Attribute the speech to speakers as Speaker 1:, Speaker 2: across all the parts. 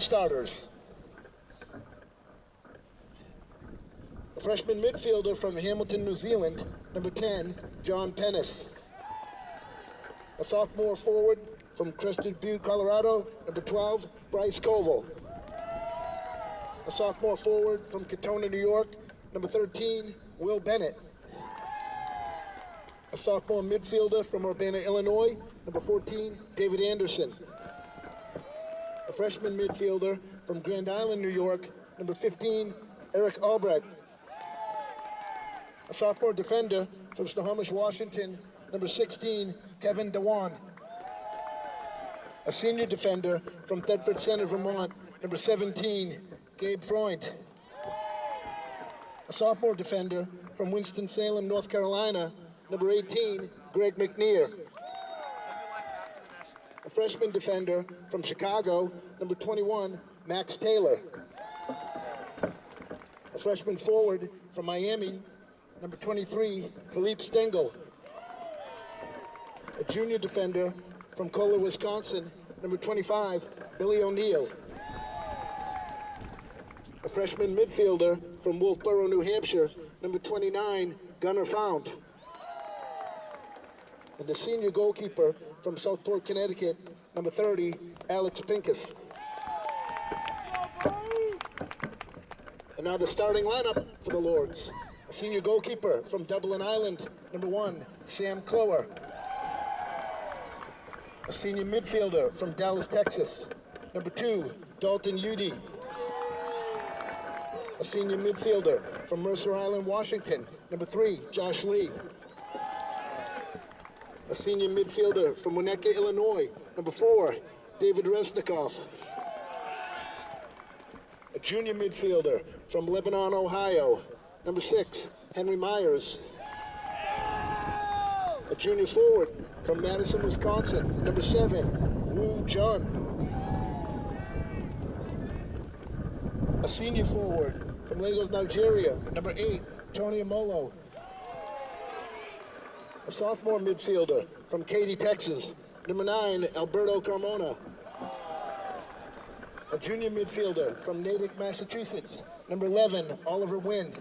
Speaker 1: Starters. A freshman midfielder from Hamilton, New Zealand, number 10, John Pennis. A sophomore forward from Crested Butte, Colorado, number 12, Bryce Koval. A sophomore forward from Katona, New York, number 13, Will Bennett. A sophomore midfielder from Urbana, Illinois, number 14, David Anderson. A freshman midfielder from Grand Island, New York, number 15, Eric Albrecht. A sophomore defender from Snohomish, Washington, number 16, Kevin Dewan. A senior defender from Thetford Center, Vermont, number 17, Gabe Freund. A sophomore defender from Winston-Salem, North Carolina, number 18, Greg McNear. A freshman defender from Chicago, number 21, Max Taylor. A freshman forward from Miami, number 23, Philippe Stengel. A junior defender from Kohler, Wisconsin, number 25, Billy O'Neill. A freshman midfielder from Wolfboro, New Hampshire, number 29, Gunnar Fount. And the senior goalkeeper from Southport, Connecticut, number 30, Alex Pincus. And now the starting lineup for the Lords. A senior goalkeeper from Dublin, Ireland, number 1, Sam Clower. A senior midfielder from Dallas, Texas, number 2, Dalton Udy. A senior midfielder from Mercer Island, Washington, number 3, Josh Lee. A senior midfielder from Winnetka, Illinois, number 4, David Resnikoff. A junior midfielder from Lebanon, Ohio, number 6, Henry Myers. A junior forward from Madison, Wisconsin, number 7, Wu Jun. A senior forward from Lagos, Nigeria, number 8, Tony Amolo. A sophomore midfielder from Katy, Texas, number 9, Alberto Carmona. A junior midfielder from Natick, Massachusetts, number 11, Oliver Wynn.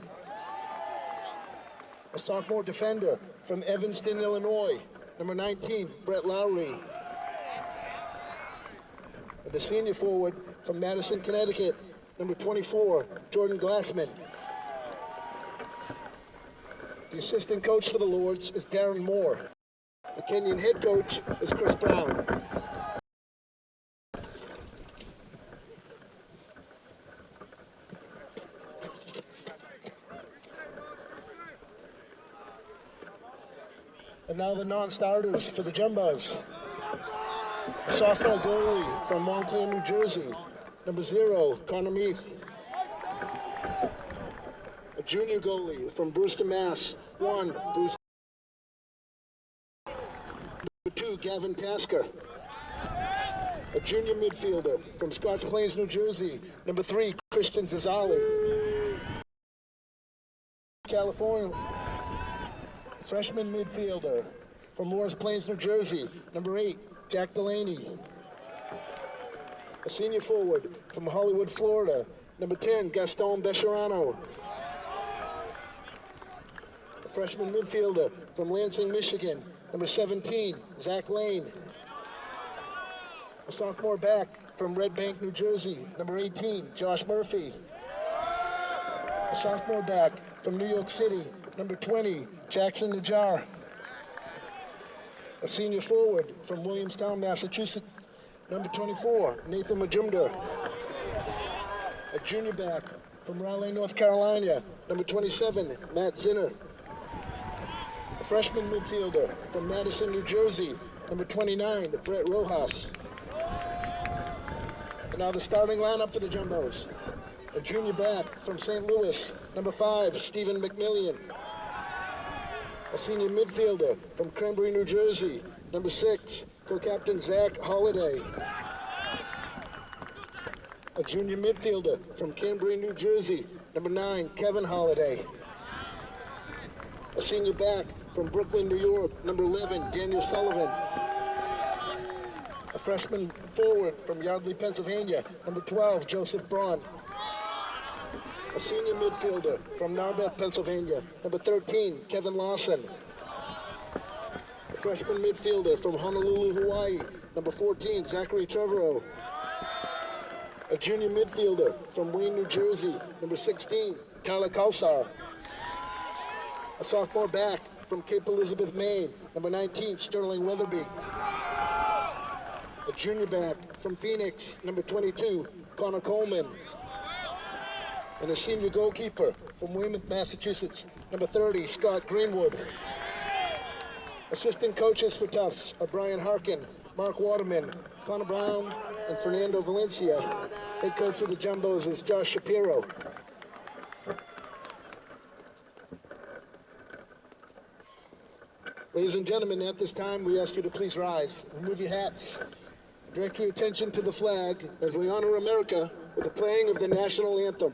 Speaker 1: A sophomore defender from Evanston, Illinois, number 19, Brett Lowry. And a senior forward from Madison, Connecticut, number 24, Jordan Glassman. The assistant coach for the Lords is Darren Moore. The Kenyon head coach is Chris Brown. And now the non-starters for the Jumbos. A sophomore goalie from Montclair, New Jersey, number 0, Connor Meath. A junior goalie from Brewster, Mass, 1, Bruce. Number 2, Gavin Tasker. A junior midfielder from Scotch Plains, New Jersey, number 3, Christian Zazali. California. Freshman midfielder from Morris Plains, New Jersey, number 8, Jack Delaney. A senior forward from Hollywood, Florida, number 10, Gaston Bescherano. A freshman midfielder from Lansing, Michigan, number 17, Zach Lane. A sophomore back from Red Bank, New Jersey, number 18, Josh Murphy. A sophomore back from New York City, number 20, Jackson Najjar. A senior forward from Williamstown, Massachusetts, number 24, Nathan Majumder. A junior back from Raleigh, North Carolina, number 27, Matt Zinner. A freshman midfielder from Madison, New Jersey, number 29, Brett Rojas. And now the starting lineup for the Jumbos. A junior back from St. Louis, number 5, Stephen McMillian. A senior midfielder from Cranbury, New Jersey, number 6, co-captain Zach Holliday. A junior midfielder from Cranbury, New Jersey, number 9, Kevin Holliday. A senior back from Brooklyn, New York, number 11, Daniel Sullivan. A freshman forward from Yardley, Pennsylvania, number 12, Joseph Braun. A senior midfielder from Narberth, Pennsylvania, number 13, Kevin Lawson. A freshman midfielder from Honolulu, Hawaii, number 14, Zachary Trevorrow. A junior midfielder from Wayne, New Jersey, number 16, Tyler Kalsar. A sophomore back from Cape Elizabeth, Maine, number 19, Sterling Weatherby. A junior back from Phoenix, number 22, Connor Coleman. And a senior goalkeeper from Weymouth, Massachusetts, number 30, Scott Greenwood. Assistant coaches for Tufts are Brian Harkin, Mark Waterman, Connor Brown, and Fernando Valencia. Head coach for the Jumbos is Josh Shapiro. Ladies and gentlemen, at this time, we ask you to please rise. Remove your hats. Direct your attention to the flag as we honor America with the playing of the national anthem.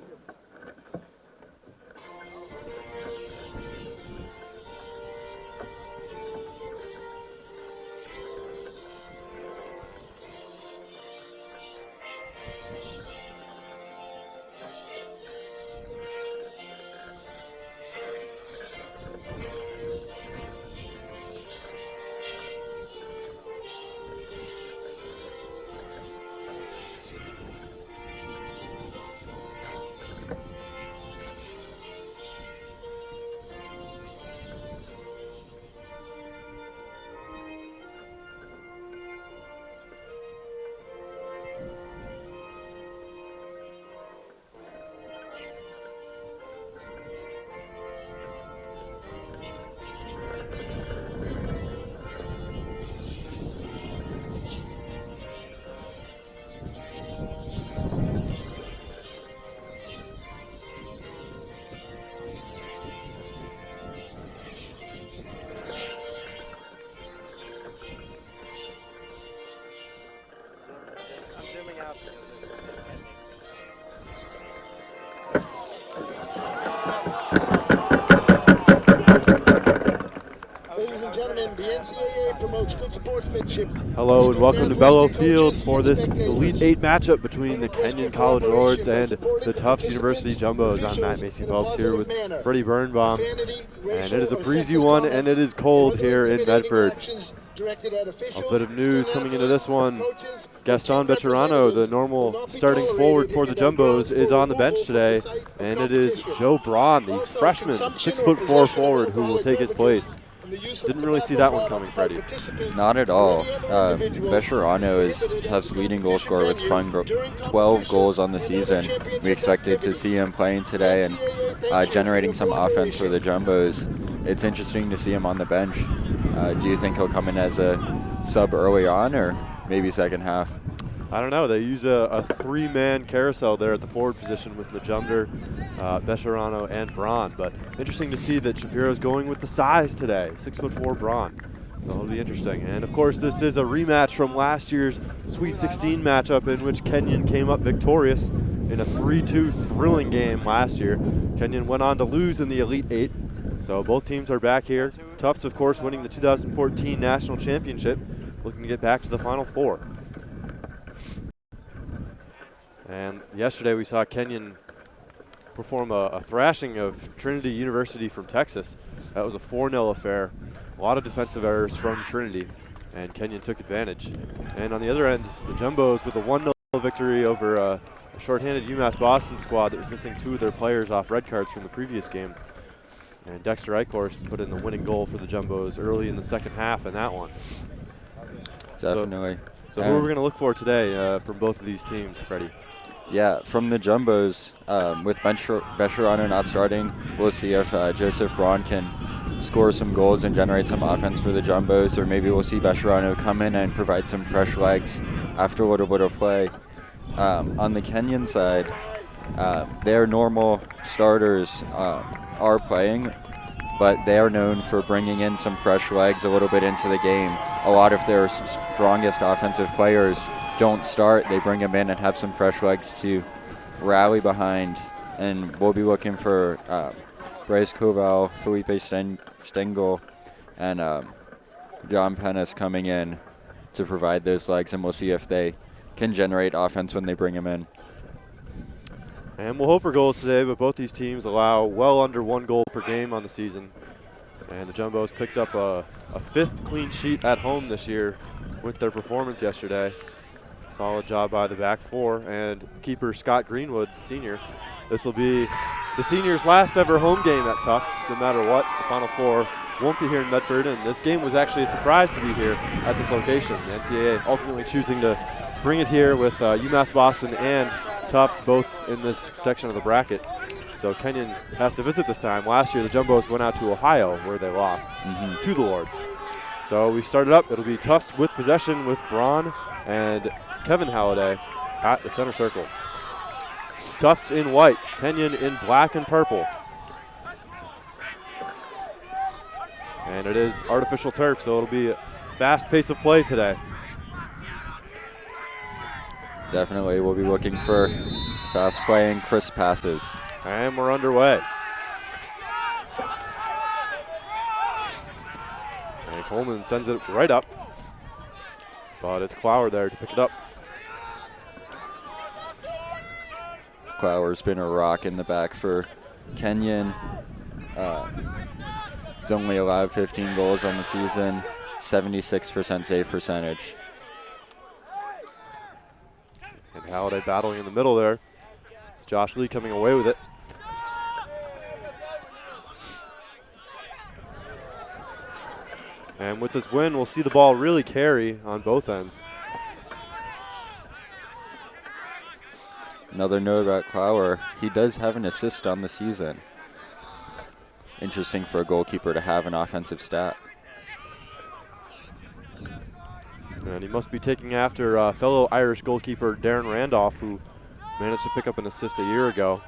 Speaker 1: Ladies and gentlemen, the NCAA promotes good sportsmanship.
Speaker 2: Hello and welcome to Bellow Field for this Elite Eight matchup between the Kenyon College Lords and the Tufts University Jumbos. I'm Matt Macy-Phelps here with Freddie Birnbaum, and it is a breezy one and it is cold here in Medford. A bit of news coming into this one. Gaston Becherano, the normal starting forward for the Jumbos, is on the bench today, and it is Joe Braun, the freshman, 6'4" forward, who will take his place. Didn't really see that one coming, Freddie.
Speaker 3: Not at all. Becherano is Tufts' leading goal scorer with 12 goals on the season. We expected to see him playing today and generating some offense for the Jumbos. It's interesting to see him on the bench. Do you think he'll come in as a sub early on or maybe second half?
Speaker 2: I don't know. They use a three-man carousel there at the forward position with Majumder, Becherano, and Braun. But interesting to see that Shapiro's going with the size today, 6'4" Braun. So it'll be interesting. And of course, this is a rematch from last year's Sweet 16 matchup in which Kenyon came up victorious in a 3-2 thrilling game last year. Kenyon went on to lose in the Elite Eight. So both teams are back here. Tufts, of course, winning the 2014 National Championship, looking to get back to the Final Four. And yesterday we saw Kenyon perform a thrashing of Trinity University from Texas. That was a 4-0 affair. A lot of defensive errors from Trinity, and Kenyon took advantage. And on the other end, the Jumbos with a 1-0 victory over a shorthanded UMass Boston squad that was missing 2 of their players off red cards from the previous game. And Dexter Eichhorst put in the winning goal for the Jumbos early in the second half in that one.
Speaker 3: Definitely.
Speaker 2: So who are we going to look for today from both of these teams, Freddie?
Speaker 3: Yeah, from the Jumbos, with Becherano not starting, we'll see if Joseph Braun can score some goals and generate some offense for the Jumbos, or maybe we'll see Becherano come in and provide some fresh legs after a little bit of play. On the Kenyon side, their normal starters are playing, but they are known for bringing in some fresh legs a little bit into the game. A lot of their strongest offensive players don't start. They bring them in and have some fresh legs to rally behind, and we'll be looking for Bryce Koval, Felipe Stengel, and John Pennis coming in to provide those legs, and we'll see if they can generate offense when they bring him in.
Speaker 2: And we'll hope for goals today, but both these teams allow well under 1 goal per game on the season. And the Jumbos picked up a 5th clean sheet at home this year with their performance yesterday. Solid job by the back 4 and keeper Scott Greenwood, the senior. This will be the senior's last ever home game at Tufts, no matter what. The Final Four won't be here in Medford, and this game was actually a surprise to be here at this location. The NCAA ultimately choosing to bring it here with UMass Boston and Tufts both in this section of the bracket. So Kenyon has to visit this time. Last year, the Jumbos went out to Ohio, where they lost to the Lords. So we started up. It'll be Tufts with possession with Braun and Kevin Halliday at the center circle. Tufts in white, Kenyon in black and purple. And it is artificial turf, so it'll be a fast pace of play today.
Speaker 3: Definitely, we'll be looking for fast play and crisp passes.
Speaker 2: And we're underway. And Coleman sends it right up. But it's Clower there to pick it up.
Speaker 3: Clower's been a rock in the back for Kenyon. He's only allowed 15 goals on the season, 76% save percentage.
Speaker 2: And Halliday battling in the middle there. It's Josh Lee coming away with it. And with this win, we'll see the ball really carry on both ends.
Speaker 3: Another note about Clower, he does have an assist on the season. Interesting for a goalkeeper to have an offensive stat.
Speaker 2: And he must be taking after fellow Irish goalkeeper Darren Randolph, who managed to pick up an assist a year ago.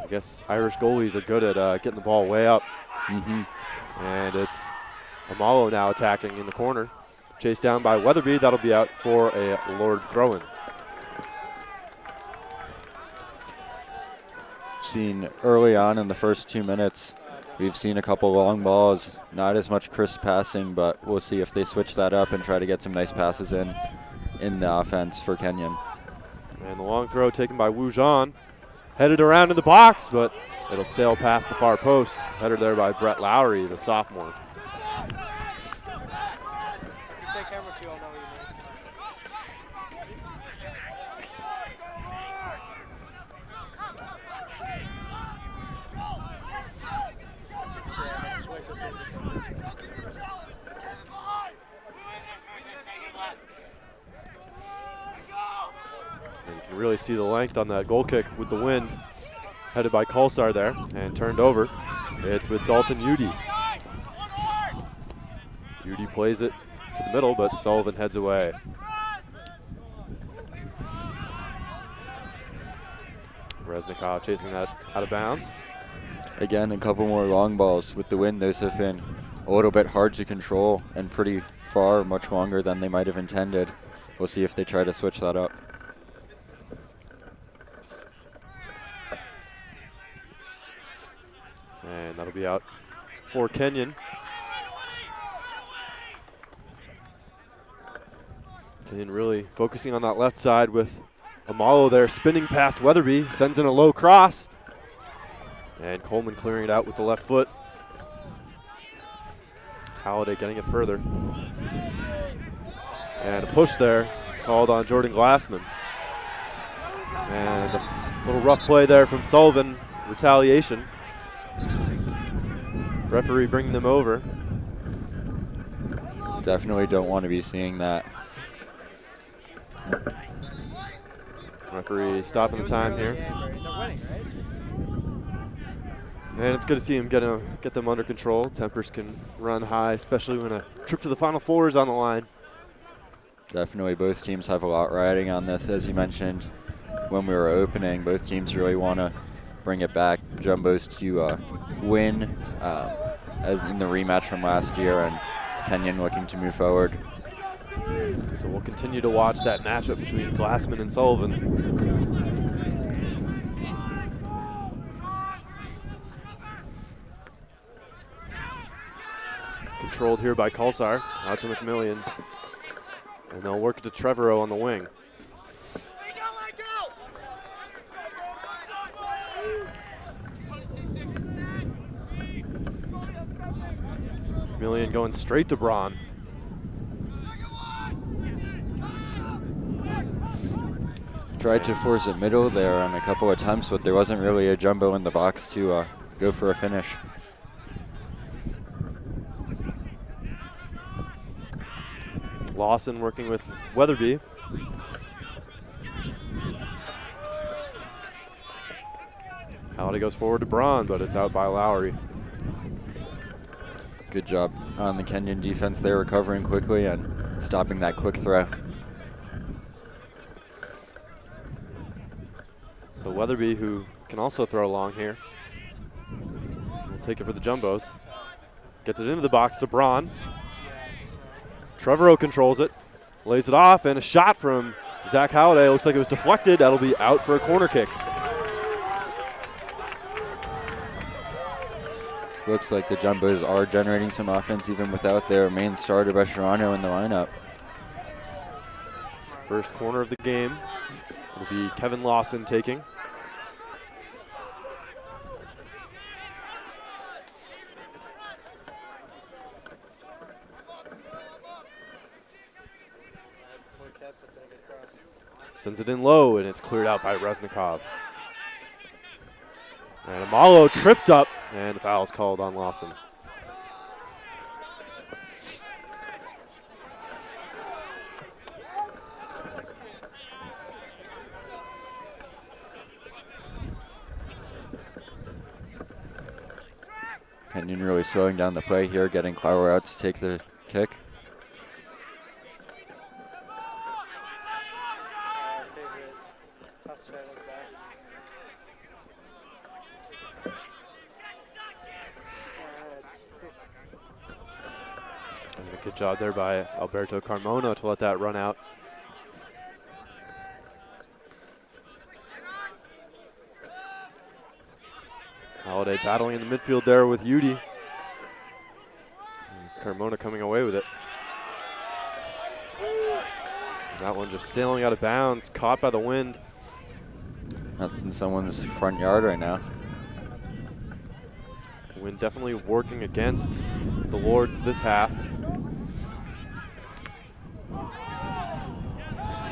Speaker 2: I guess Irish goalies are good at getting the ball way up. And it's Amalo now attacking in the corner. Chased down by Weatherby. That'll be out for a Lord throw-in.
Speaker 3: Seen early on in the first 2 minutes, we've seen a couple long balls, not as much crisp passing, but we'll see if they switch that up and try to get some nice passes in the offense for Kenyon.
Speaker 2: And the long throw taken by Wu Zhan. Headed around in the box, but it'll sail past the far post. Header there by Brett Lowry, the sophomore. And you can really see the length on that goal kick with the wind. Headed by Kulsar there and turned over. It's with Dalton Udy. Udy plays it to the middle, but Sullivan heads away. Reznikov chasing that out of bounds.
Speaker 3: Again, a couple more long balls. With the wind, those have been a little bit hard to control and pretty far, much longer than they might have intended. We'll see if they try to switch that up.
Speaker 2: And that'll be out for Kenyon. Kenyon really focusing on that left side with Amalo there spinning past Weatherby, sends in a low cross. And Coleman clearing it out with the left foot. Halliday getting it further. And a push there called on Jordan Glassman. And a little rough play there from Sullivan, retaliation. Referee bringing them over.
Speaker 3: Definitely don't want to be seeing that.
Speaker 2: Referee stopping the time here. And it's good to see him get them under control. Tempers can run high, especially when a trip to the Final Four is on the line.
Speaker 3: Definitely both teams have a lot riding on this. As you mentioned when we were opening, both teams really want to bring it back. Jumbos to win as in the rematch from last year, and Kenyon looking to move forward.
Speaker 2: So we'll continue to watch that matchup between Glassman and Sullivan. Controlled here by Kulsar, out to McMillian. And they'll work it to Trevorrow on the wing. Millian going straight to Braun.
Speaker 3: Tried to force it middle there on a couple of attempts, but there wasn't really a jumbo in the box to go for a finish.
Speaker 2: Lawson working with Weatherby. Halliday goes forward to Braun, but it's out by Lowry.
Speaker 3: Good job on the Kenyon defense there, recovering quickly and stopping that quick throw.
Speaker 2: So Weatherby, who can also throw long here, will take it for the Jumbos. Gets it into the box to Braun. Trevorrow controls it, lays it off, and a shot from Zach Halliday. Looks like it was deflected. That'll be out for a corner kick.
Speaker 3: Looks like the Jumbos are generating some offense even without their main starter, Bescherano, in the lineup.
Speaker 2: First corner of the game will be Kevin Lawson taking. Sends it in low, and it's cleared out by Reznikov. And Amalo tripped up, and the foul's called on Lawson.
Speaker 3: Kenyon really slowing down the play here, getting Clower out to take the kick.
Speaker 2: Good job there by Alberto Carmona to let that run out. Halliday battling in the midfield there with Udi. It's Carmona coming away with it. And that one just sailing out of bounds, caught by the wind.
Speaker 3: That's in someone's front yard right now.
Speaker 2: Wind definitely working against the Lords this half.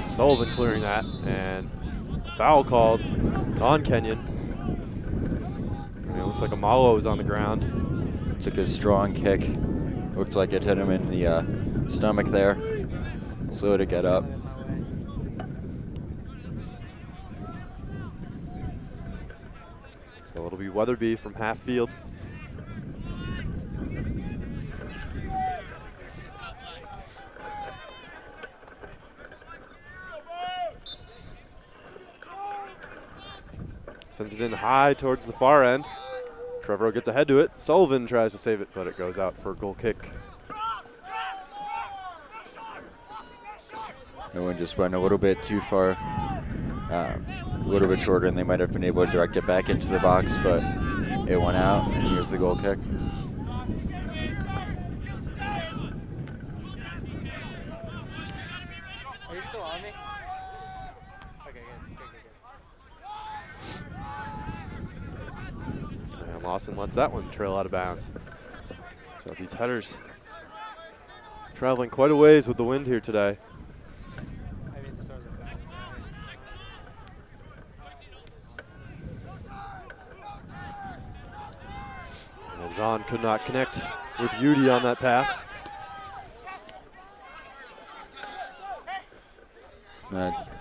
Speaker 2: Sullivan clearing that, and a foul called on Kenyon. It looks like Amalo is on the ground.
Speaker 3: Took a strong kick. Looked like it hit him in the stomach there. Slow to get up.
Speaker 2: So it'll be Weatherby from half field. Sends it in high towards the far end. Trevorrow gets ahead to it. Sullivan tries to save it, but it goes out for a goal kick.
Speaker 3: That one just went a little bit too far, a little bit shorter, and they might have been able to direct it back into the box, but it went out, and here's the goal kick.
Speaker 4: Are you still on me? Okay, good.
Speaker 2: And Lawson lets that one trail out of bounds. So these headers traveling quite a ways with the wind here today.
Speaker 4: I mean, the throws are fast.
Speaker 2: And Jean could not connect with Udi on that pass.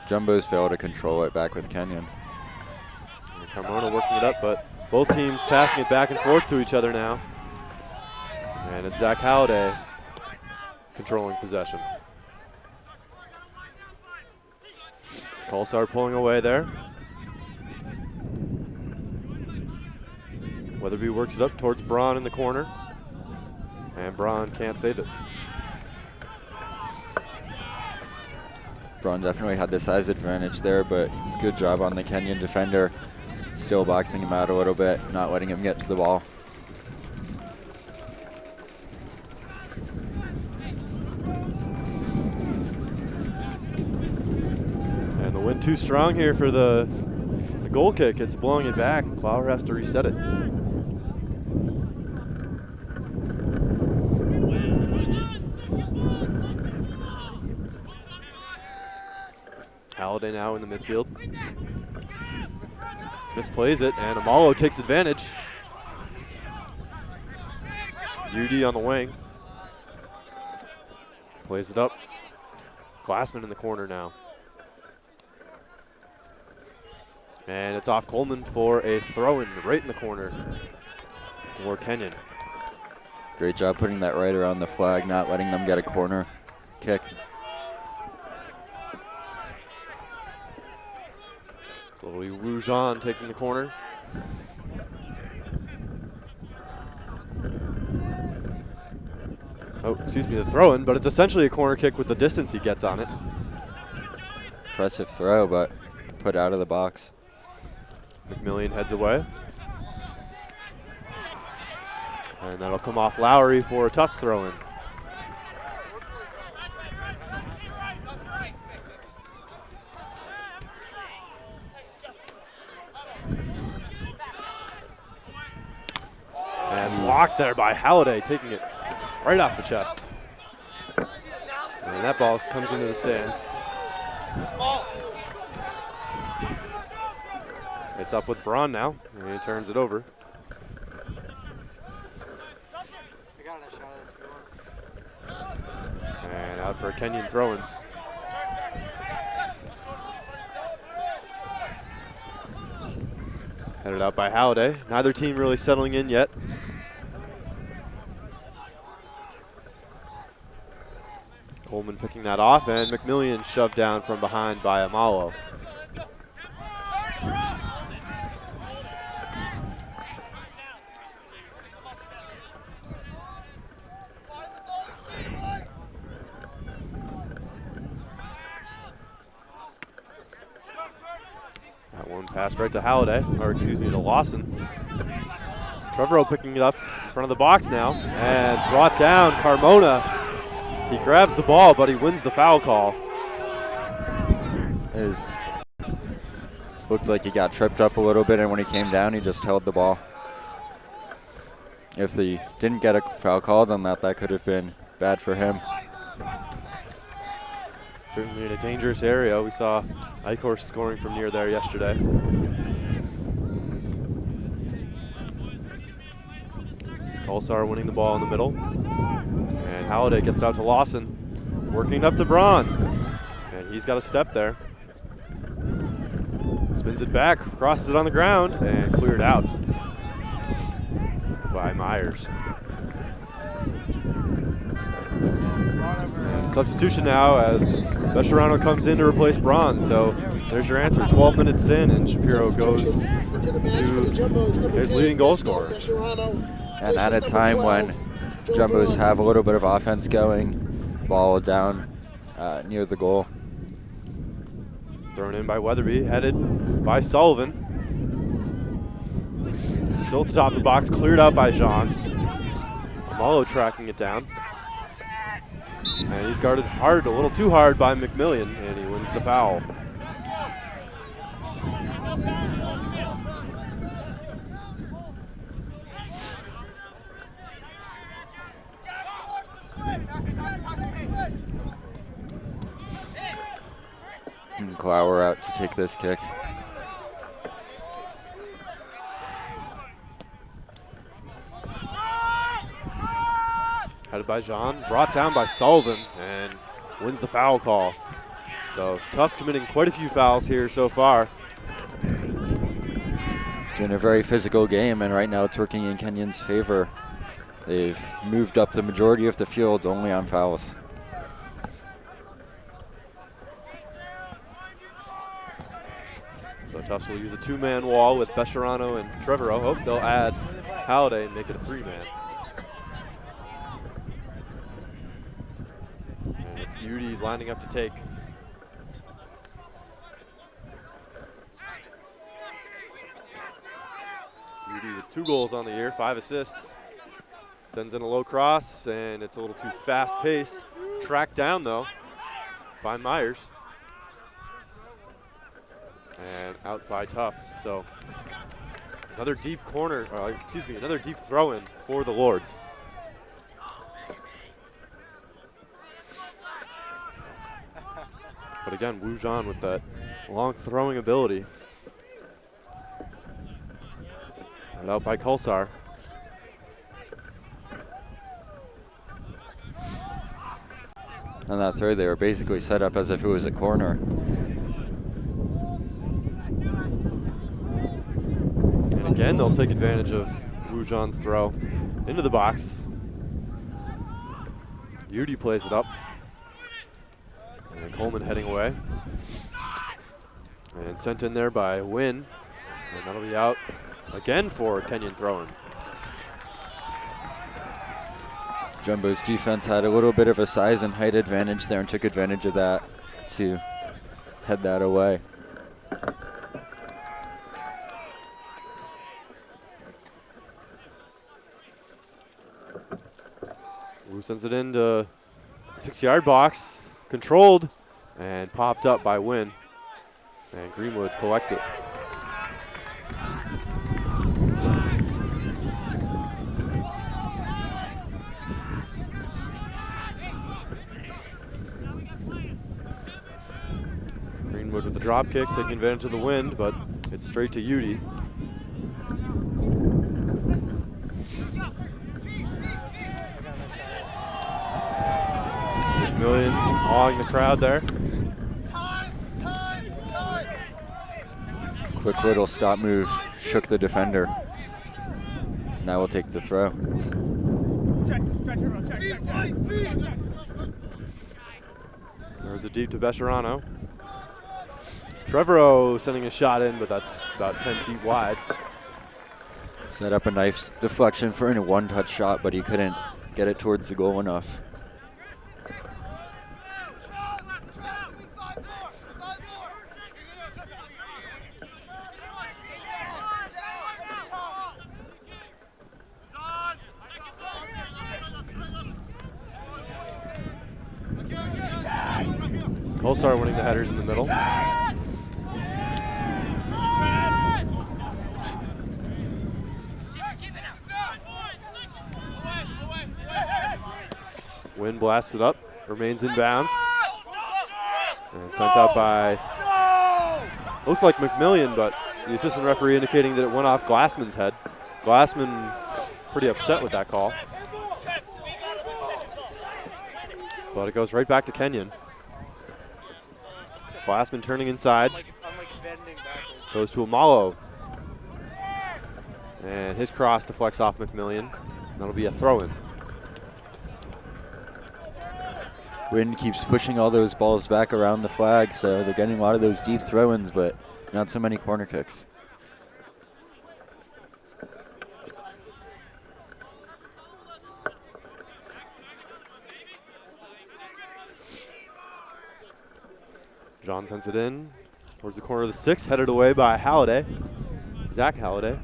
Speaker 3: Jumbos fail to control it back with Kenyon.
Speaker 2: And Carmona working it up, but both teams passing it back and forth to each other now. And it's Zach Halliday controlling possession. Colsar pulling away there. Weatherby works it up towards Braun in the corner. And Braun can't save it.
Speaker 3: Braun definitely had the size advantage there, but good job on the Kenyon defender. Still boxing him out a little bit, not letting him get to the ball.
Speaker 2: too strong here for the goal kick. It's blowing it back. Clower has to reset it. Halliday now in the midfield. Misplays it, and Amalo takes advantage. UD on the wing. Plays it up. Glassman in the corner now. And it's off Coleman for a throw-in right in the corner for Kenyon.
Speaker 3: Great job putting that right around the flag, not letting them get a corner kick.
Speaker 2: So Roujon taking the corner. Oh, excuse me, the throw-in, but it's essentially a corner kick with the distance he gets on it.
Speaker 3: Impressive throw, but put out of the box.
Speaker 2: McMillian heads away. And that'll come off Lowry for a Tufts throw-in. And blocked there by Halliday, taking it right off the chest. And that ball comes into the stands. It's up with Braun now, and he turns it over. And out for a Kenyon throw-in. Headed out by Halliday. Neither team really settling in yet. Coleman picking that off, and McMillian shoved down from behind by Amalo. That one passed right to Halliday, or excuse me, to Lawson. Trevorrow picking it up in front of the box now, and brought down Carmona. He grabs the ball, but he wins the foul call.
Speaker 3: Looked like he got tripped up a little bit, and when he came down, he just held the ball. If they didn't get a foul called on that, that could have been bad for him.
Speaker 2: Certainly in a dangerous area. We saw Eichhorst scoring from near there yesterday. Kolsar winning the ball in the middle. And Halliday gets it out to Lawson, working up to Braun. And he's got a step there. Spins it back, crosses it on the ground, and cleared out by Myers. And substitution now as Bescherano comes in to replace Braun. So there's your answer, 12 minutes in, and Shapiro goes to his leading goal scorer.
Speaker 3: And at a time when Jumbos have a little bit of offense going, ball down near the goal.
Speaker 2: Thrown in by Weatherby, headed by Sullivan. Still at the top of the box, cleared out by Jean. Amalo tracking it down. And he's guarded hard, a little too hard by McMillian, and he wins the foul.
Speaker 3: And Clower out to take this kick.
Speaker 2: Headed by Jean, brought down by Sullivan, and wins the foul call. So Tufts committing quite a few fouls here so far.
Speaker 3: It's been a very physical game, and right now it's working in Kenyon's favor. They've moved up the majority of the field only on fouls.
Speaker 2: So Tufts will use a two-man wall with Bescherano and Trevorrow. Oh, they'll add Halliday and make it a three-man. And it's UD lining up to take. UD with 2 goals on the year, 5 assists. Sends in a low cross, and it's a little too fast pace. Tracked down, though, by Myers. and out by Tufts. So another deep another deep throw-in for the Lords. But again, Wujan with that long throwing ability. And out by Kolsar.
Speaker 3: On that throw, they were basically set up as if it was a corner.
Speaker 2: And again, they'll take advantage of Wujan's throw into the box. Yudi plays it up. And Coleman heading away. And sent in there by Wynn. And that'll be out again for Kenyon throwing.
Speaker 3: Jumbo's defense had a little bit of a size and height advantage there and took advantage of that to head that away.
Speaker 2: Wu sends it into 6-yard box, controlled and popped up by Wynn. And Greenwood collects it. Greenwood with the drop kick, taking advantage of the wind, but it's straight to Yudi. McMillian awing the crowd there.
Speaker 3: Quick little stop move, shook the defender. Now we'll take the throw.
Speaker 2: There's a deep to Bescherano. Trevorrow sending a shot in, but that's about 10 feet wide.
Speaker 3: Set up a nice deflection for a one-touch shot, but he couldn't get it towards the goal enough.
Speaker 2: Kolsar winning the headers in the middle. Wind blasts it up, remains in bounds. And sent out by, looked like McMillian, but the assistant referee indicating that it went off Glassman's head. Glassman pretty upset with that call. But it goes right back to Kenyon. Glassman turning inside. Goes to Amalo. And his cross deflects off McMillian. That'll be a throw-in.
Speaker 3: Wind keeps pushing all those balls back around the flag, so they're getting a lot of those deep throw-ins, but not so many corner kicks.
Speaker 2: John sends it in towards the corner of the 6, headed away by Halliday, Zach Halliday.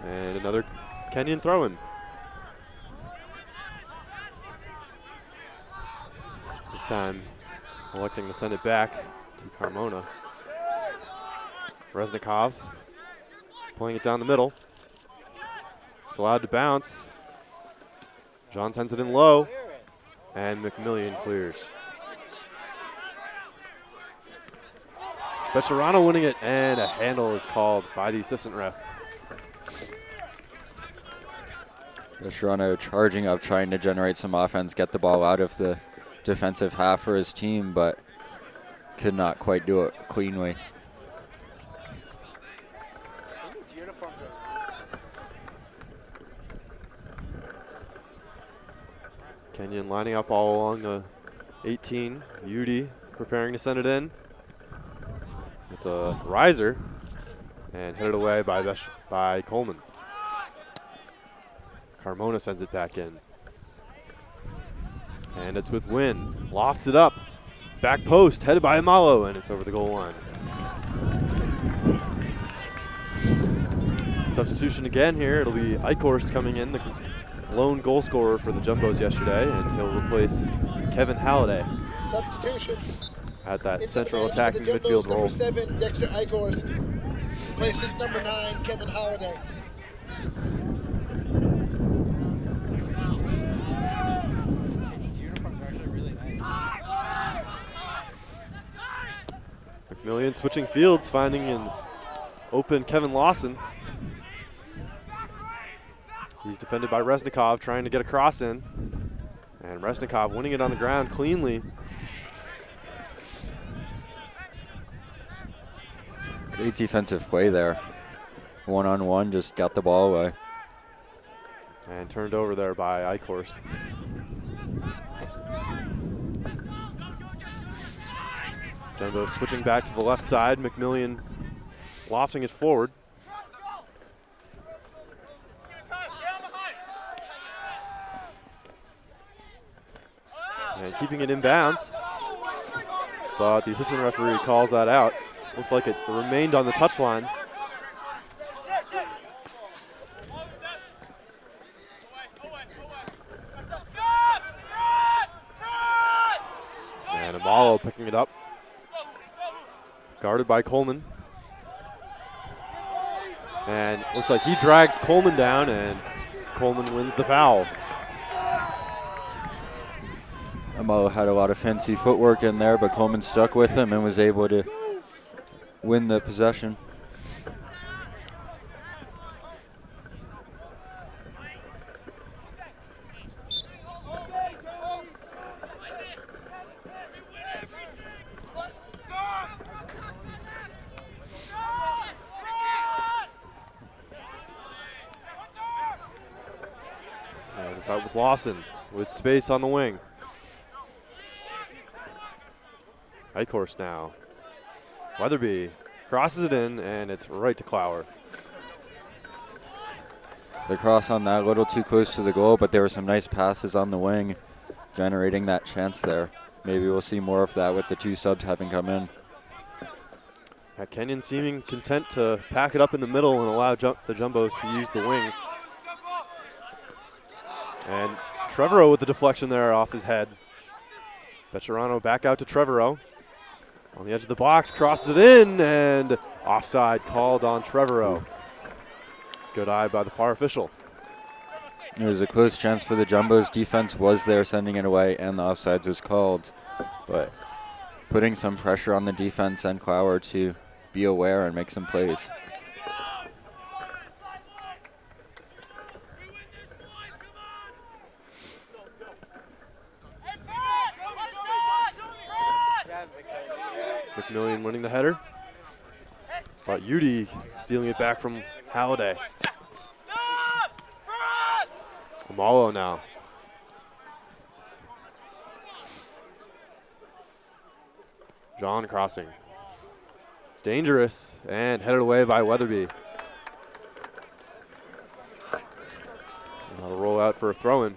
Speaker 2: And another Kenyon throw-in. This time electing to send it back to Carmona. Reznikov playing it down the middle. It's allowed to bounce. John sends it in low, and McMillian clears. Bescherano winning it, and a handle is called by the assistant ref.
Speaker 3: Bescherano charging up, trying to generate some offense, get the ball out of the defensive half for his team, but could not quite do it cleanly.
Speaker 2: Kenyon lining up all along the 18. Yudi preparing to send it in. It's a riser and headed away by Coleman. Carmona sends it back in. And it's with Wynn. Lofts it up. Back post, headed by Amalo, and it's over the goal line. Substitution again here. It'll be Eichhorst coming in, the lone goal scorer for the Jumbos yesterday, and he'll replace Kevin Halliday.
Speaker 1: Substitution.
Speaker 2: at that
Speaker 1: Into the
Speaker 2: central
Speaker 1: match for
Speaker 2: attacking
Speaker 1: the
Speaker 2: midfield
Speaker 1: Jumbos,
Speaker 2: role.
Speaker 1: number 7, Dexter Eichhorst. Places number 9, Kevin Holliday.
Speaker 4: These uniforms are actually really nice.
Speaker 2: McMillian switching fields, finding an open Kevin Lawson. He's defended by Resnikov, trying to get a cross in. And Resnikov winning it on the ground cleanly.
Speaker 3: Great defensive play there. One-on-one, just got the ball away.
Speaker 2: And turned over there by Eichhorst. Jumbo switching back to the left side. McMillian lofting it forward. And keeping it in bounds. But the assistant referee calls that out. Looked like it remained on the touchline. And Amalo picking it up. Guarded by Coleman. And looks like he drags Coleman down, and Coleman wins the foul.
Speaker 3: Amalo had a lot of fancy footwork in there, but Coleman stuck with him and was able to win the possession.
Speaker 2: And it's out with Lawson with space on the wing. Eichhorst now. Weatherby crosses it in, and it's right to Clower.
Speaker 3: The cross on that, a little too close to the goal, but there were some nice passes on the wing, generating that chance there. Maybe we'll see more of that with the two subs having come in.
Speaker 2: Kenyon seeming content to pack it up in the middle and allow the Jumbos to use the wings. And Trevorrow with the deflection there off his head. Becherano back out to Trevorrow. On the edge of the box, crosses it in, and offside called on Trevorrow. Good eye by the far official.
Speaker 3: It was a close chance for the Jumbos. Defense was there sending it away, and the offsides was called. But putting some pressure on the defense and Clower to be aware and make some plays.
Speaker 2: McMillian winning the header. But Udy stealing it back from Halliday. Amalo now. John crossing. It's dangerous and headed away by Weatherby. That'll roll out for a throw-in.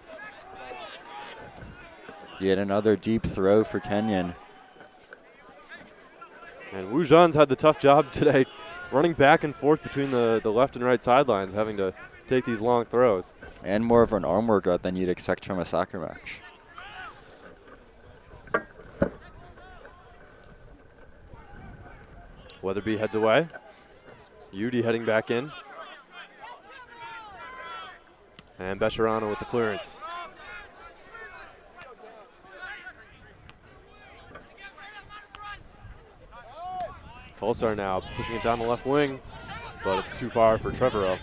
Speaker 3: Yet another deep throw for Kenyon.
Speaker 2: And Wu Zhan's had the tough job today, running back and forth between the left and right sidelines, having to take these long throws.
Speaker 3: And more of an arm workout than you'd expect from a soccer match.
Speaker 2: Weatherby heads away. Udy heading back in. And Becherano with the clearance. Pulsar now pushing it down the left wing, but it's too far for Trevorrow.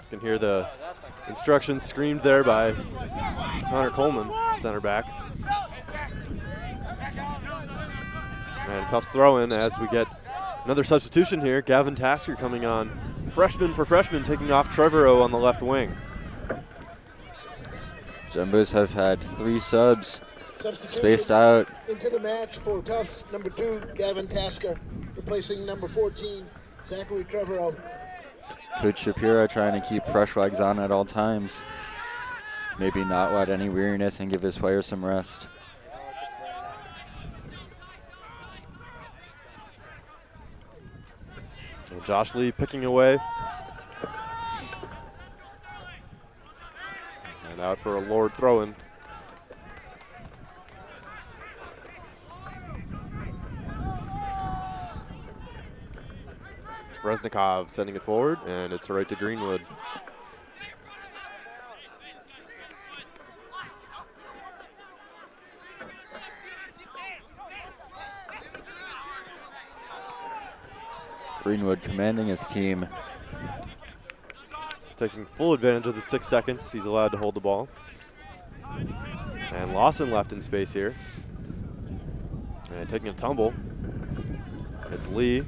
Speaker 2: You can hear the instructions screamed there by Connor Coleman, center back. And Tufts throw in as we get another substitution here. Gavin Tasker coming on. Freshman for freshman, taking off Trevorrow on the left wing.
Speaker 3: Jumbos have had 3 subs spaced out.
Speaker 1: Into the match for Tufts, number 2, Gavin Tasker, replacing number 14, Zachary Trevorrow.
Speaker 3: Coach Shapiro trying to keep fresh legs on at all times. Maybe not let any weariness and give his players some rest.
Speaker 2: And Josh Lee picking away. And out for a Lord throw-in. Resnikov sending it forward, and it's right to Greenwood.
Speaker 3: Greenwood commanding his team.
Speaker 2: Taking full advantage of the 6 seconds he's allowed to hold the ball. And Lawson left in space here. And taking a tumble. It's Lee.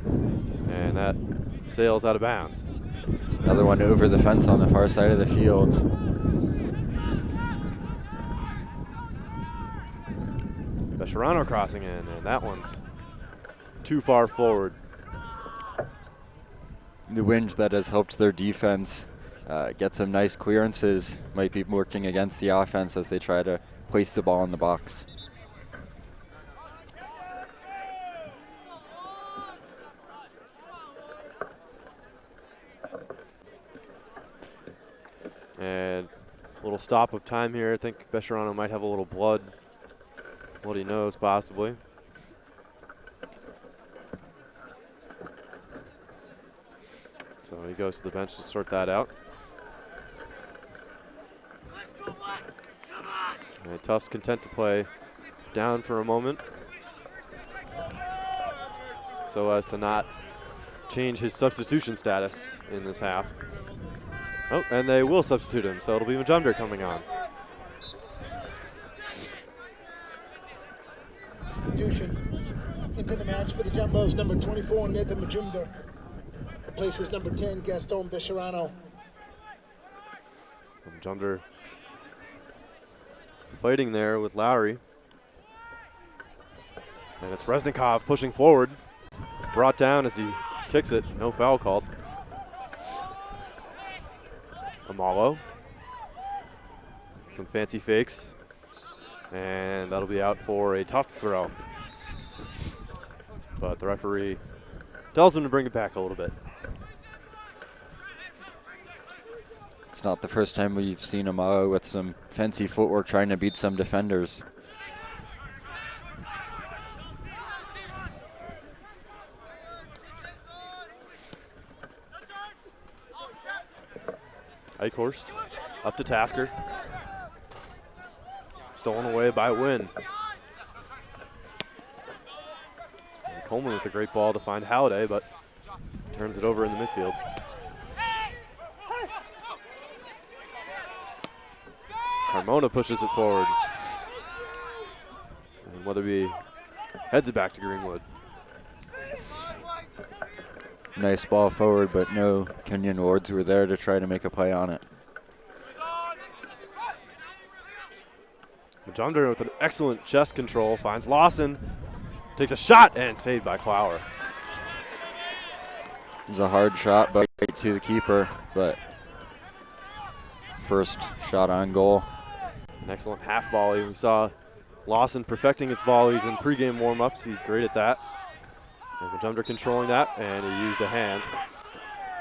Speaker 2: And that sails out of bounds.
Speaker 3: Another one over the fence on the far side of the field.
Speaker 2: Bescherano crossing in, and that one's too far forward.
Speaker 3: The wind that has helped their defense get some nice clearances might be working against the offense as they try to place the ball in the box.
Speaker 2: And a little stop of time here. I think Bescherano might have a little bloody nose possibly. So he goes to the bench to sort that out. And Tufts content to play down for a moment so as to not change his substitution status in this half. Oh, and they will substitute him, so it'll be Majumdar coming on.
Speaker 1: Substitution into the match for the Jumbos, number 24, Nathan Majumdar. Replaces number 10, Gaston Bescherano.
Speaker 2: Majumdar fighting there with Lowry. And it's Resnikov pushing forward. Brought down as he kicks it. No foul called. Amalo. Some fancy fakes. And that'll be out for a Tufts throw. But the referee tells him to bring it back a little bit.
Speaker 3: It's not the first time we've seen Amalo with some fancy footwork trying to beat some defenders.
Speaker 2: Eichhorst up to Tasker. Stolen away by Wynn. And Coleman with a great ball to find Halliday, but turns it over in the midfield. Carmona pushes it forward. And Weatherby heads it back to Greenwood.
Speaker 3: Nice ball forward, but no Kenyon Wards were there to try to make a play on it.
Speaker 2: Majumdar with an excellent chest control finds Lawson. Takes a shot and saved by Clower.
Speaker 3: It's a hard shot but to the keeper, but first shot on goal.
Speaker 2: An excellent half volley. We saw Lawson perfecting his volleys in pregame warm-ups. He's great at that. And Majumdar controlling that, and he used a hand.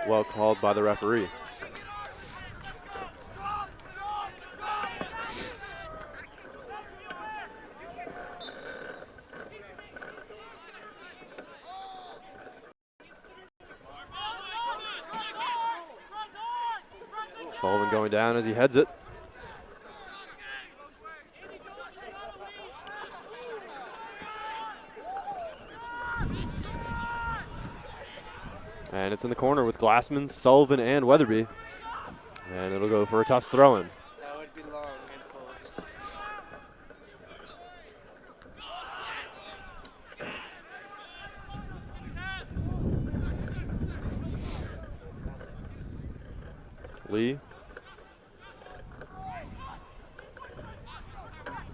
Speaker 2: Well called by the referee. Sullivan going down as he heads it. And it's in the corner with Glassman, Sullivan, and Weatherby. And it'll go for a Tufts throw-in.
Speaker 4: That would be long and close.
Speaker 2: Lee.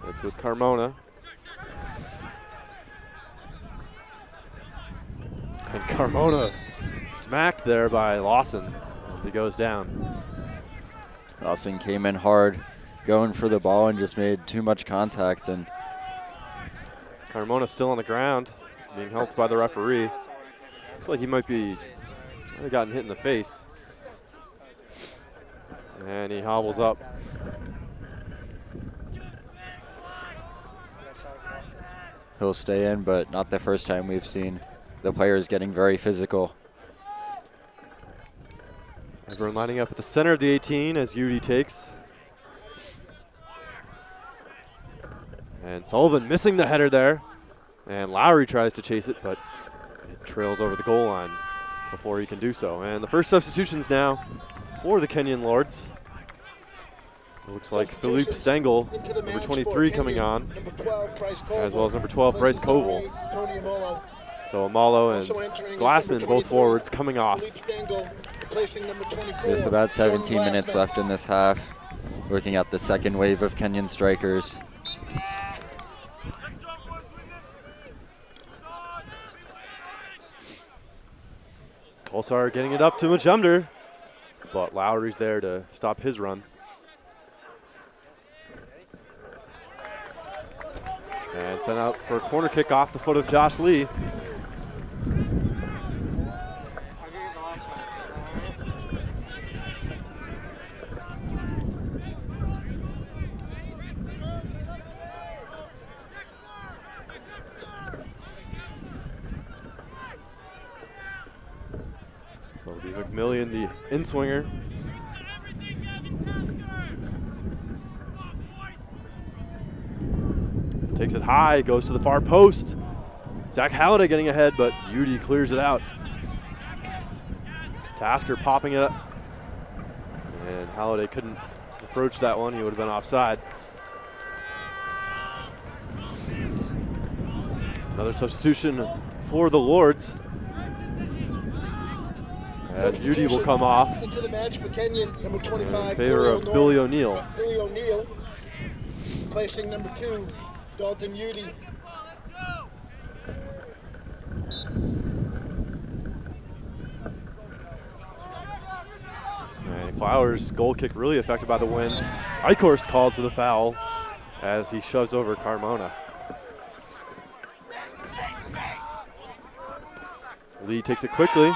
Speaker 2: It's with Carmona. And Carmona smacked there by Lawson as he goes down.
Speaker 3: Lawson came in hard, going for the ball and just made too much contact. And
Speaker 2: Carmona still on the ground, being helped by the referee. Looks like he might have gotten hit in the face. And he hobbles up
Speaker 3: he'll stay in, but not the first time we've seen the players getting very physical.
Speaker 2: Everyone lining up at the center of the 18 as Udi takes. And Sullivan missing the header there. And Lowry tries to chase it, but it trails over the goal line before he can do so. And the first substitutions now for the Kenyon Lords. It looks like Philippe Stengel, number 23, coming on, as well as number 12, Bryce Koval. So Amalo and Glassman, both forwards, coming off.
Speaker 3: With about 17 minutes left in this half, looking at the second wave of Kenyon strikers.
Speaker 2: Kolsar getting it up to Majumder, but Lowry's there to stop his run. And sent out for a corner kick off the foot of Josh Lee. So it'll be McMillian, the in-swinger. Takes it high, goes to the far post. Zach Halliday getting ahead, but Udi clears it out. Tasker popping it up. And Halliday couldn't approach that one. He would have been offside. Another substitution for the Lords, as Udi will come off
Speaker 1: into the match for Kenyon, number 25,
Speaker 2: in favor of Billy O'Neill.
Speaker 1: Billy O'Neill, placing number 2, Dalton Udi.
Speaker 2: And Clower's goal kick really affected by the wind. Eichhorst called for the foul as he shoves over Carmona. Lee takes it quickly.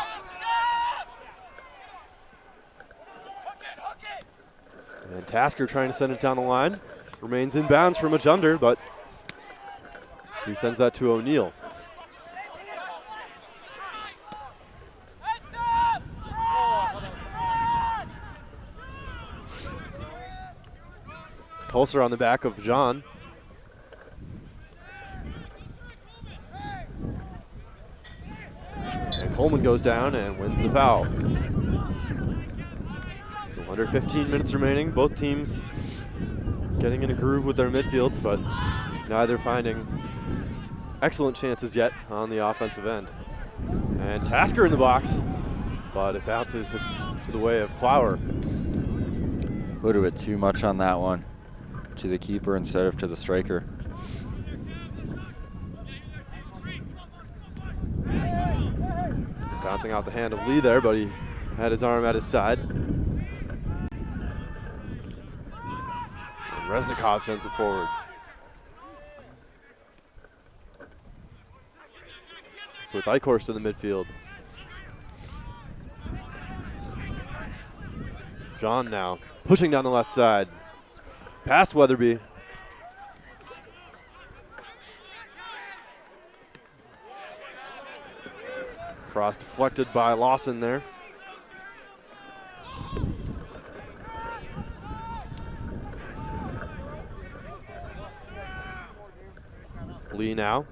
Speaker 2: And Tasker trying to send it down the line. Remains inbounds for Majumder, but he sends that to O'Neill. Kolsar on the back of Jean. And Coleman goes down and wins the foul. So under 15 minutes remaining, both teams getting in a groove with their midfields, but neither finding excellent chances yet on the offensive end. And Tasker in the box, but it bounces it to the way of Clower.
Speaker 3: A little bit too much on that one, to the keeper instead of to the striker.
Speaker 2: Bouncing out the hand of Lee there, but he had his arm at his side. And Reznikov sends it forward. It's with Eichhorst in the midfield. John now pushing down the left side. Past Weatherby. Cross deflected by Lawson there. Lee now.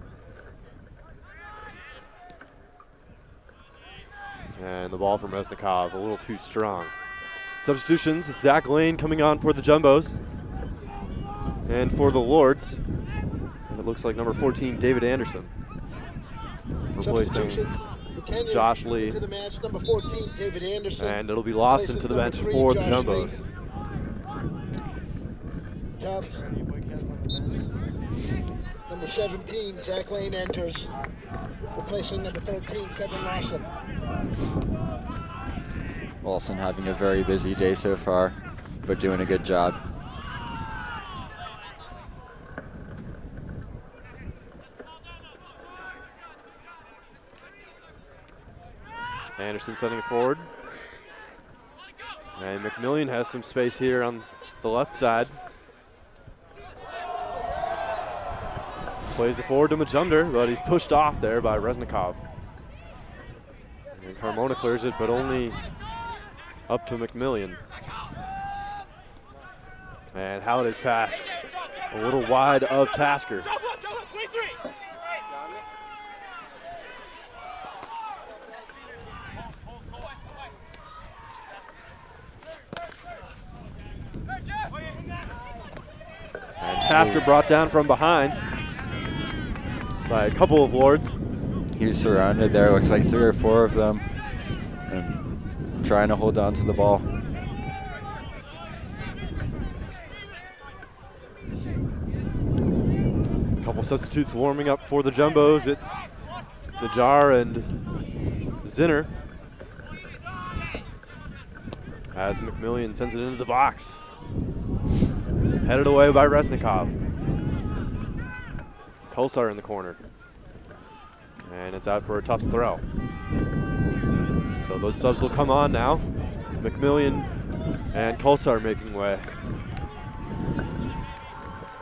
Speaker 2: And the ball from Reznikov, a little too strong. Substitutions, Zach Lane coming on for the Jumbos. And for the Lords, it looks like number 14, David Anderson, replacing Josh Lee.
Speaker 1: To the match, number 14, David Anderson.
Speaker 2: And it'll be Lawson to the bench
Speaker 1: Number 3,
Speaker 2: for the
Speaker 1: Josh
Speaker 2: Jumbos.
Speaker 1: Tufts. Number 17, Zach Lane enters, replacing number 13, Kevin Lawson.
Speaker 3: Lawson having a very busy day so far, but doing a good job.
Speaker 2: Anderson sending it forward. And McMillian has some space here on the left side. Plays the forward to Majumder, but he's pushed off there by Reznikov. And Carmona clears it, but only up to McMillian. And Halliday's pass a little wide of Tasker. And Tasker brought down from behind by a couple of Lords.
Speaker 3: He was surrounded there, looks like 3 or 4 of them, and trying to hold on to the ball.
Speaker 2: Couple substitutes warming up for the Jumbos. It's Najar and Zinner. As McMillian sends it into the box. Headed away by Reznikov. Kosar in the corner. And it's out for a Tufts throw. So those subs will come on now. McMillian and Kosar making way.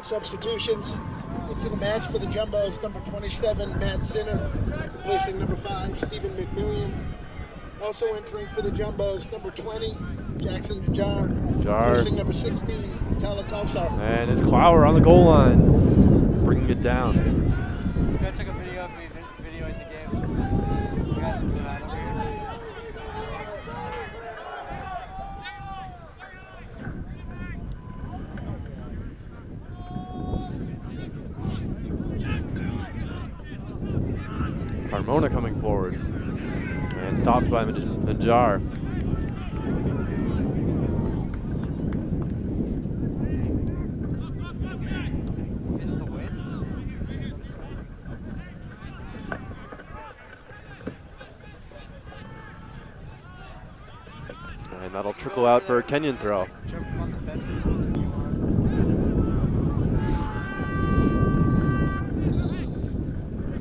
Speaker 1: Substitutions into the match for the Jumbos. Number 27, Matt Zinner, replacing number 5, Stephen McMillian. Also entering for the Jumbos, number 20, Jackson Najar, replacing number 16, Tyler Kosar.
Speaker 2: And it's Clower on the goal line, bringing it down.
Speaker 4: This guy took a video of me videoing the game. You got the line over here.
Speaker 2: Carmona coming forward and stopped by Najar.
Speaker 4: Is it the win?
Speaker 2: And that'll trickle out for a Kenyon throw.
Speaker 4: Jump on the fence.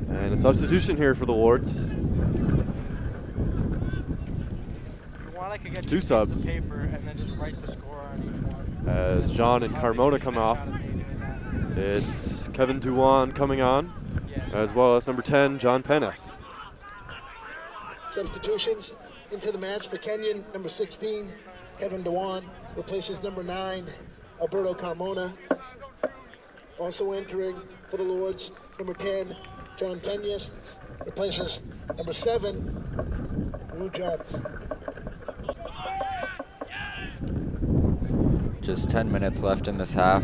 Speaker 2: And a substitution here for the Lords.
Speaker 4: I could get
Speaker 2: 2
Speaker 4: pieces
Speaker 2: subs.
Speaker 4: of paper and then just write the score on each one.
Speaker 2: As John and Carmona come off. It's Kevin Duwan coming on, as well as number 10, John Penis.
Speaker 1: Substitutions into the match for Kenyon. Number 16, Kevin Dewan, replaces number 9, Alberto Carmona. Also entering for the Lords, number 10, John Peñas, replaces number 7, Wu John.
Speaker 3: Just 10 minutes left in this half.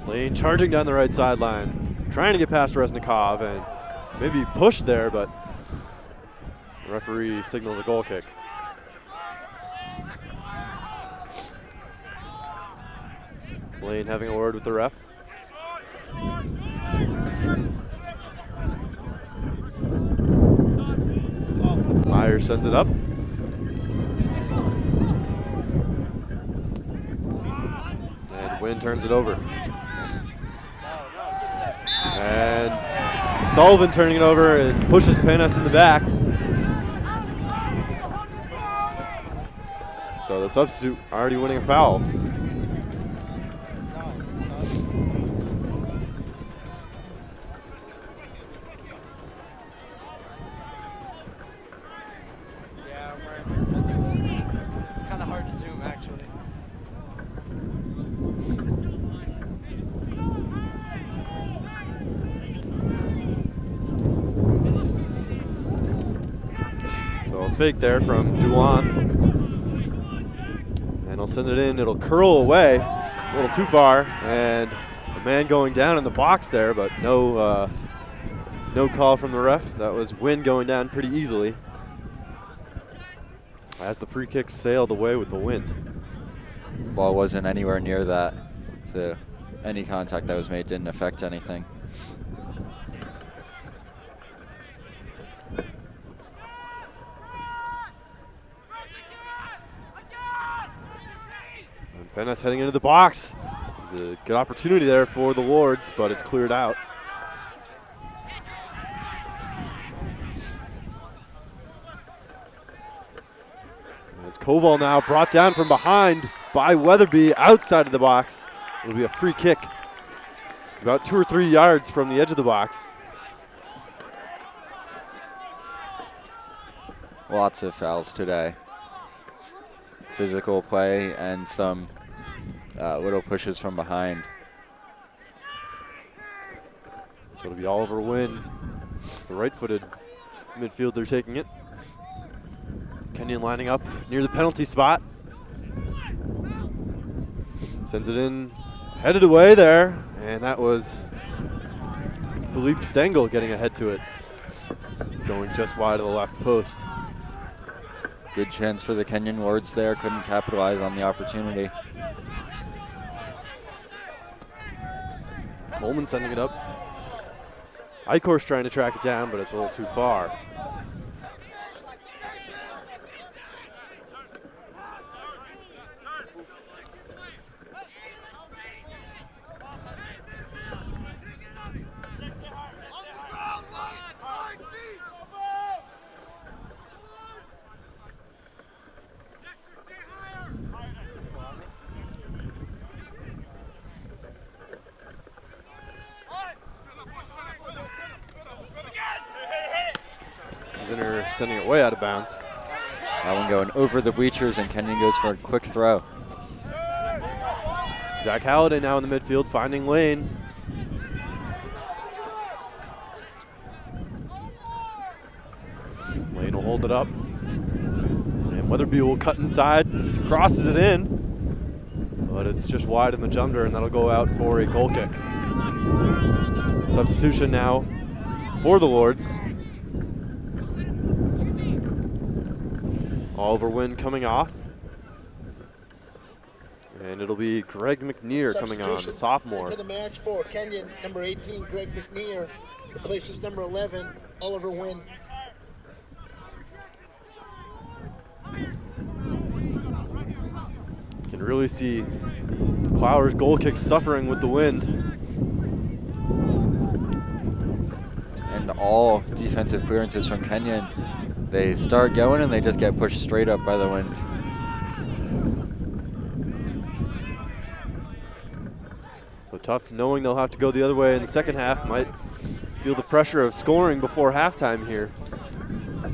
Speaker 2: Lane charging down the right sideline, trying to get past Reznikov and maybe pushed there, but the referee signals a goal kick. Lane having a word with the ref. Myers sends it up. And Wynn turns it over. And Sullivan turning it over and pushes Penas in the back. So the substitute already winning a foul.
Speaker 4: Yeah, I'm wearing my fuzzy ones. It's kind of hard to zoom, actually.
Speaker 2: So a fake there from Duan. And he'll send it in. It'll curl away a little too far. And a man going down in the box there, but no call from the ref. That was Wynn going down pretty easily as the free kick sailed away with the wind.
Speaker 3: Ball wasn't anywhere near that, so any contact that was made didn't affect anything.
Speaker 2: And Penas heading into the box. There's a good opportunity there for the Lords, but it's cleared out. And it's Koval now brought down from behind by Weatherby outside of the box. It'll be a free kick. about 2 or 3 yards from the edge of the box.
Speaker 3: Lots of fouls today. Physical play and some little pushes from behind.
Speaker 2: So it'll be Oliver Wynn, the right-footed midfielder, taking it. Kenyon lining up near the penalty spot. Sends it in, headed away there, and that was Philippe Stengel getting ahead to it, going just wide of the left post.
Speaker 3: Good chance for the Kenyon Lords there. Couldn't capitalize on the opportunity.
Speaker 2: Coleman sending it up. Eichhorst trying to track it down, but it's a little too far. Zinner sending it way out of bounds.
Speaker 3: That one going over the bleachers, and Kenyon goes for a quick throw.
Speaker 2: Zach Halliday now in the midfield, finding lane. Lane will hold it up. And Weatherby will cut inside, crosses it in. But it's just wide of Majumdar, and that'll go out for a goal kick. Substitution now for the Lords. Oliver Wynn coming off. And it'll be Greg McNear coming on, the sophomore.
Speaker 1: To the match for Kenyon, number 18, Greg McNear. Replaces number 11, Oliver Wynn.
Speaker 2: You can really see Clower's goal kick suffering with the wind.
Speaker 3: And all defensive clearances from Kenyon, they start going and they just get pushed straight up by the wind.
Speaker 2: So Tufts, knowing they'll have to go the other way in the second half, might feel the pressure of scoring before halftime here.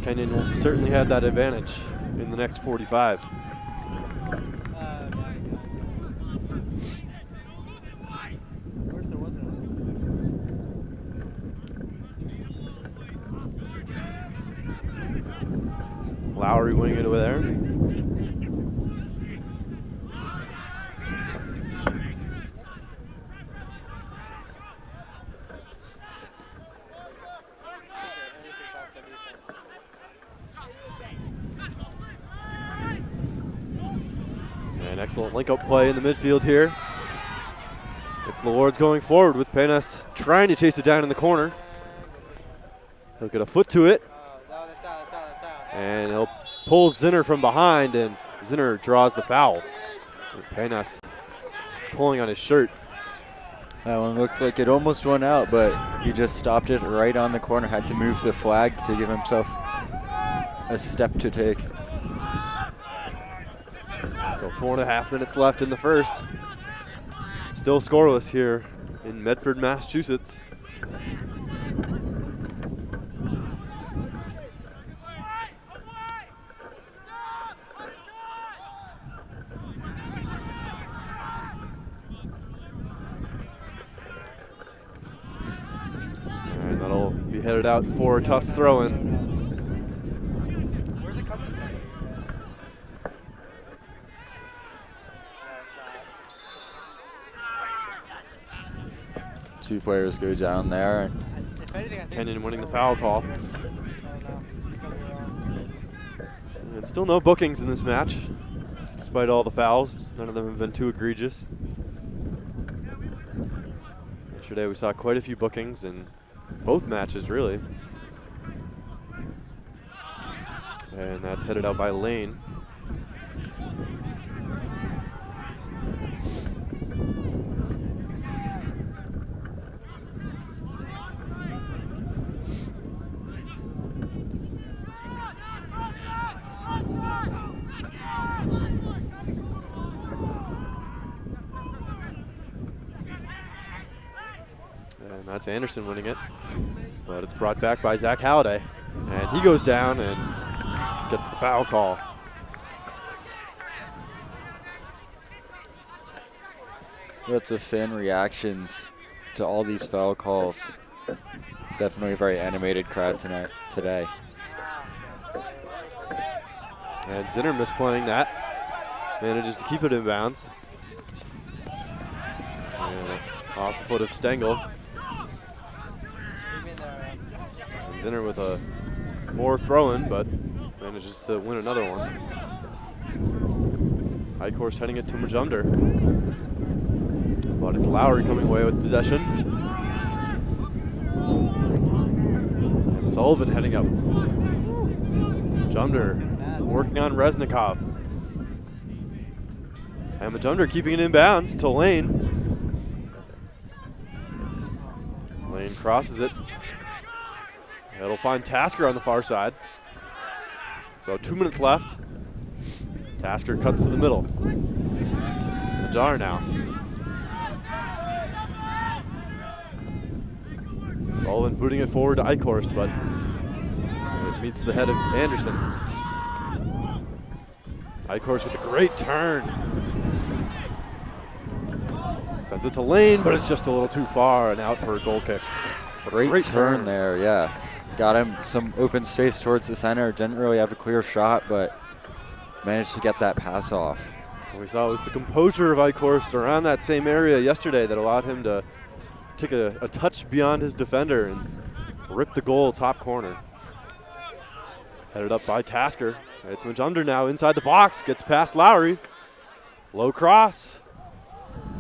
Speaker 2: Kenyon will certainly have that advantage in the next 45. Lowry winning it over there. An excellent link-up play in the midfield here. It's the Lords going forward with Penas trying to chase it down in the corner. He'll get a foot to it. And he'll pull Zinner from behind, and Zinner draws the foul. Penas pulling on his shirt.
Speaker 3: That one looked like it almost went out, but he just stopped it right on the corner. Had to move the flag to give himself a step to take.
Speaker 2: So 4.5 minutes left in the first. Still scoreless here in Medford, Massachusetts. And that'll be headed out for Tufts throw-in.
Speaker 4: Where's it coming from?
Speaker 3: Two players go down there.
Speaker 4: If anything, I think
Speaker 2: Kenyon winning the foul call. And still no bookings in this match, despite all the fouls. None of them have been too egregious. Yesterday we saw quite a few bookings in both matches, really. And that's headed out by Lane. And that's Anderson winning it. But it's brought back by Zach Halliday. And he goes down and gets the foul call.
Speaker 3: Lots of fan reactions to all these foul calls. Definitely a very animated crowd today.
Speaker 2: And Zinner misplaying that. Manages to keep it in bounds. And off the foot of Stengel. And Zinner with a more throw-in, but manages to win another one. Eichhorst heading it to Majumder. But it's Lowry coming away with possession. And Sullivan heading up. Majumder working on Reznikov. And Majumder keeping it in bounds to Lane. Lane crosses it. It'll find Tasker on the far side. So 2 minutes left. Tasker cuts to the middle. Najar now. Sullivan booting it forward to Eichhorst, but it meets the head of Anderson. Eichhorst with a great turn. Sends it to Lane, but it's just a little too far and out for a goal kick.
Speaker 3: Great turn there, yeah. Got him some open space towards the center. Didn't really have a clear shot, but managed to get that pass off.
Speaker 2: What we saw was the composure of Eichhorst around that same area yesterday that allowed him to take a touch beyond his defender and rip the goal top corner. Headed up by Tasker. It's Majumder now inside the box, gets past Lowry. Low cross.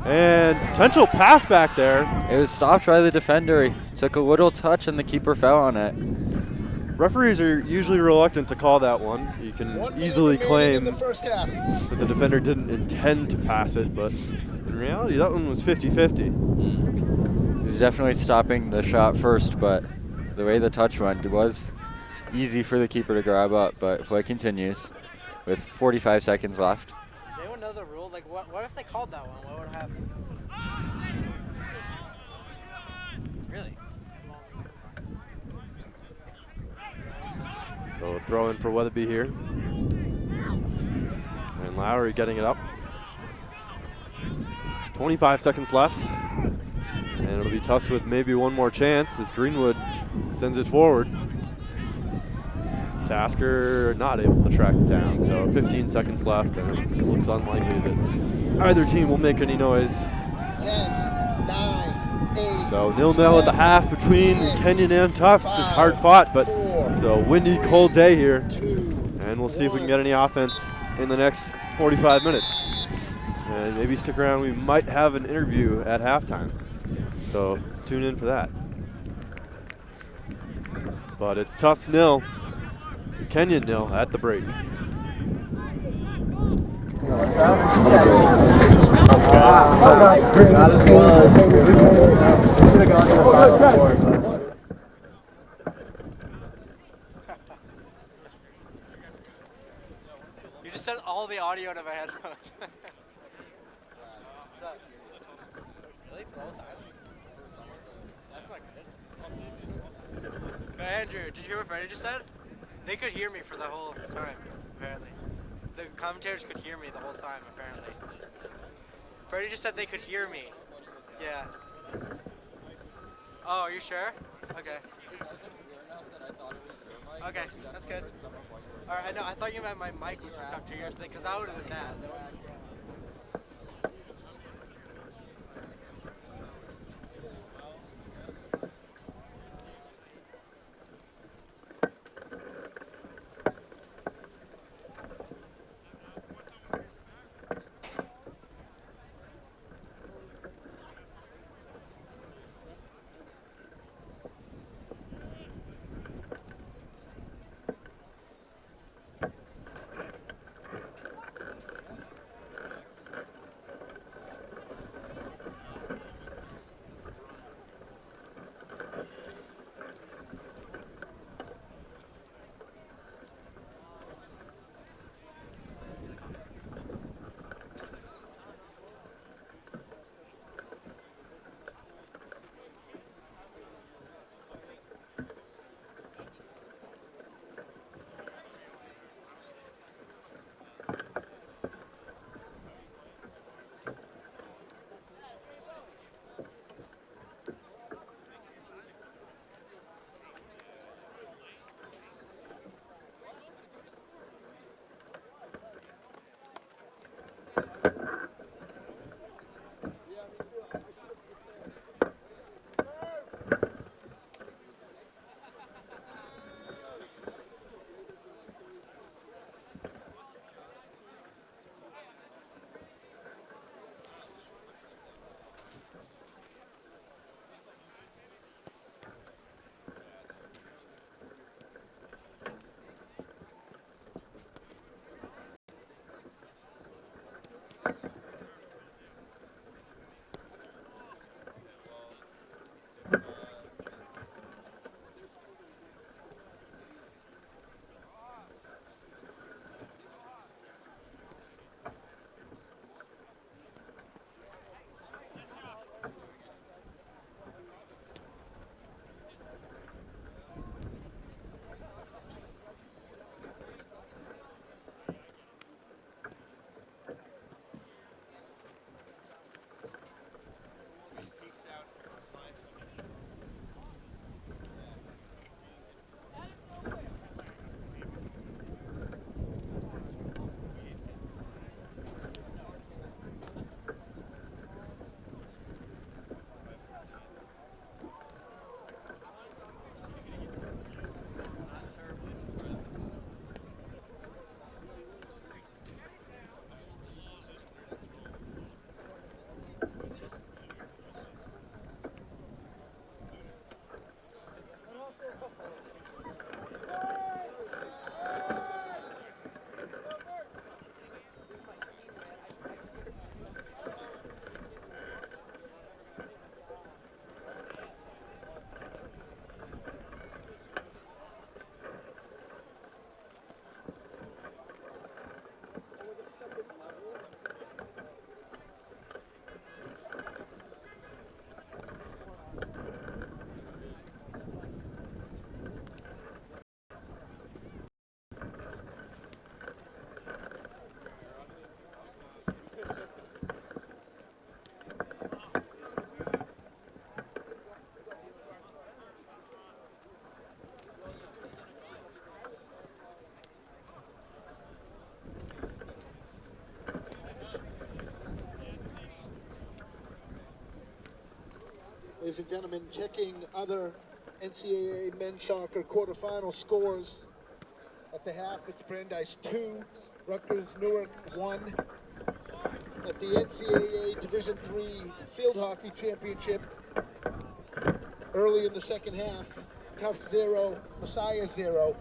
Speaker 2: And potential pass back there.
Speaker 3: It was stopped by the defender. He took a little touch and the keeper fell on it.
Speaker 2: Referees are usually reluctant to call that one. You can easily claim that the defender didn't intend to pass it, but in reality, that one was 50-50.
Speaker 3: He was definitely stopping the shot first, but the way the touch went, it was easy for the keeper to grab up, but play continues with 45 seconds left.
Speaker 4: Does anyone know the rule? Like, what if they called that one? What would happen? Really?
Speaker 2: So a throw in for Weatherby here. And Lowry getting it up. 25 seconds left. And it'll be Tufts with maybe one more chance as Greenwood sends it forward. Tasker not able to track it down. So 15 seconds left, and it looks unlikely that either team will make any noise.
Speaker 1: 10, 9, 8.
Speaker 2: So 0-0 at the half between Kenyon and Tufts. It's hard fought, but it's a windy, cold day here. And we'll see if we can get any offense in the next 45 minutes. And maybe stick around. We might have an interview at halftime. So tune in for that. But it's Tufts 0, Kenyon 0 at the break.
Speaker 4: You just sent all the audio to my headphones. What's up? Really? For the whole time? That's not good. But Andrew, did you hear what Freddie just said? They could hear me for the whole time, apparently. The commentators could hear me the whole time, apparently. Freddie just said they could hear me. Yeah. Oh, are you sure? Okay. Okay, that's good. Alright, I know. I thought you meant my mic was hooked up to yours, because that would have been bad.
Speaker 1: Ladies and gentlemen, checking other NCAA men's soccer quarterfinal scores. At the half, it's Brandeis 2, Rutgers Newark 1. At the NCAA Division III Field Hockey Championship, early in the second half, Tufts 0, Messiah 0.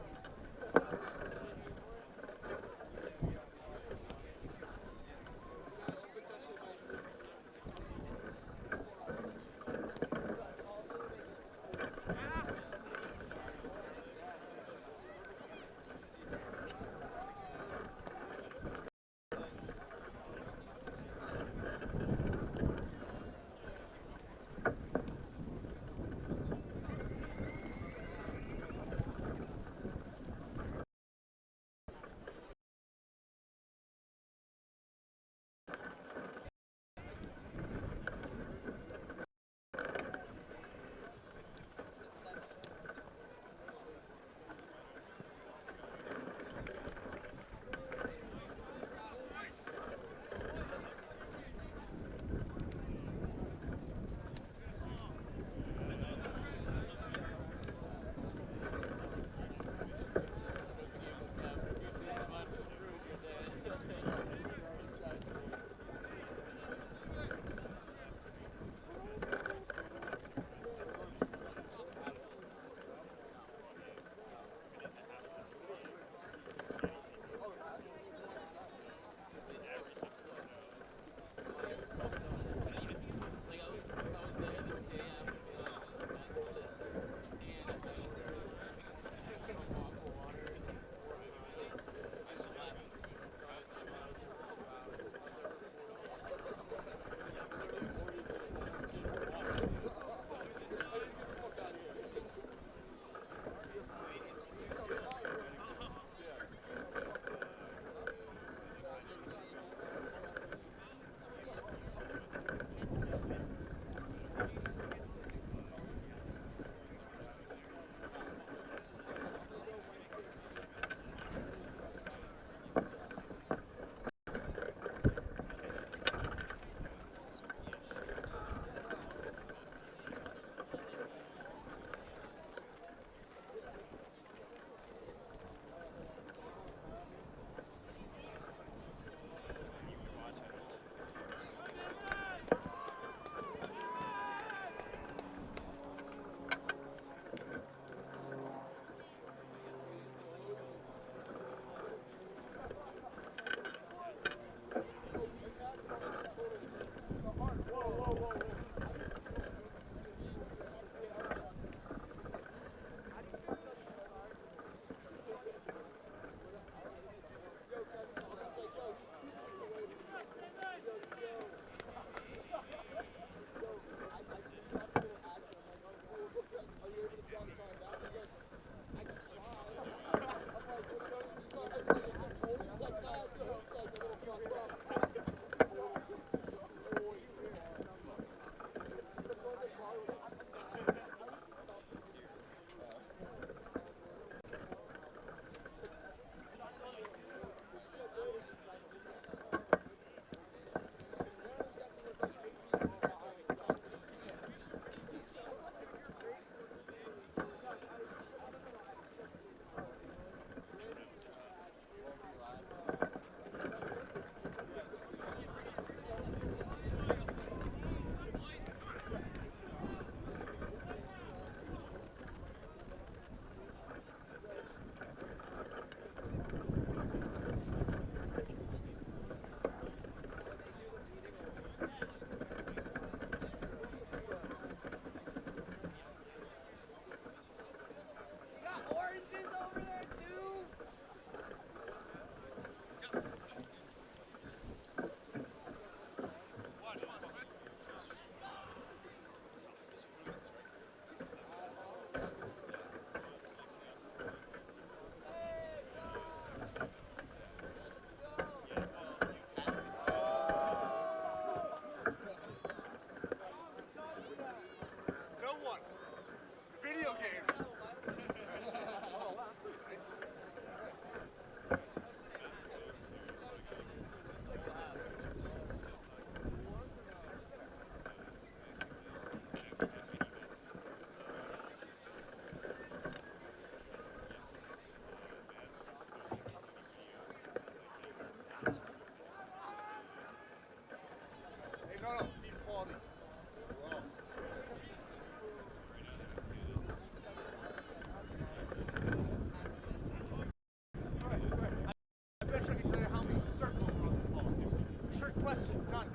Speaker 5: question. None.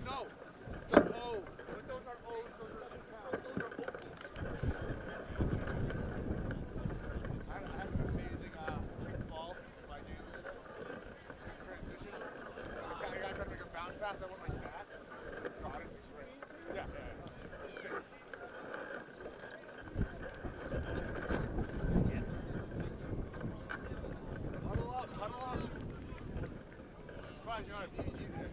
Speaker 5: No. It's an O. But those are O's. Those are opals. I have an amazing kickball by doing transition. You're trying to make a bounce pass. I went like that. Got it straight. Yeah. Sick. Huddle up. Surprised you're on a PG there.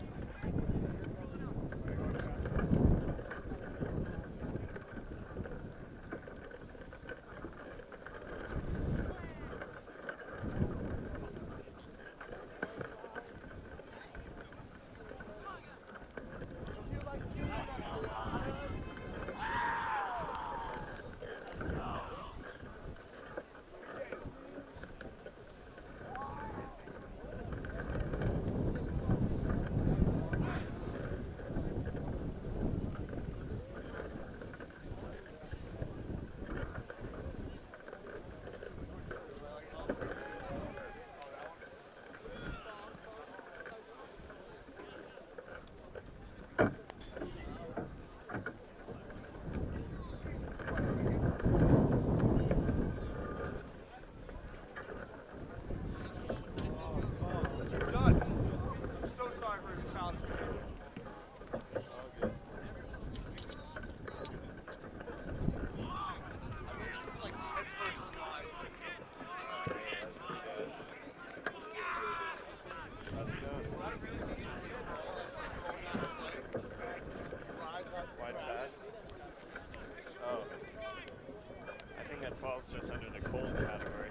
Speaker 6: Falls just under the cold category.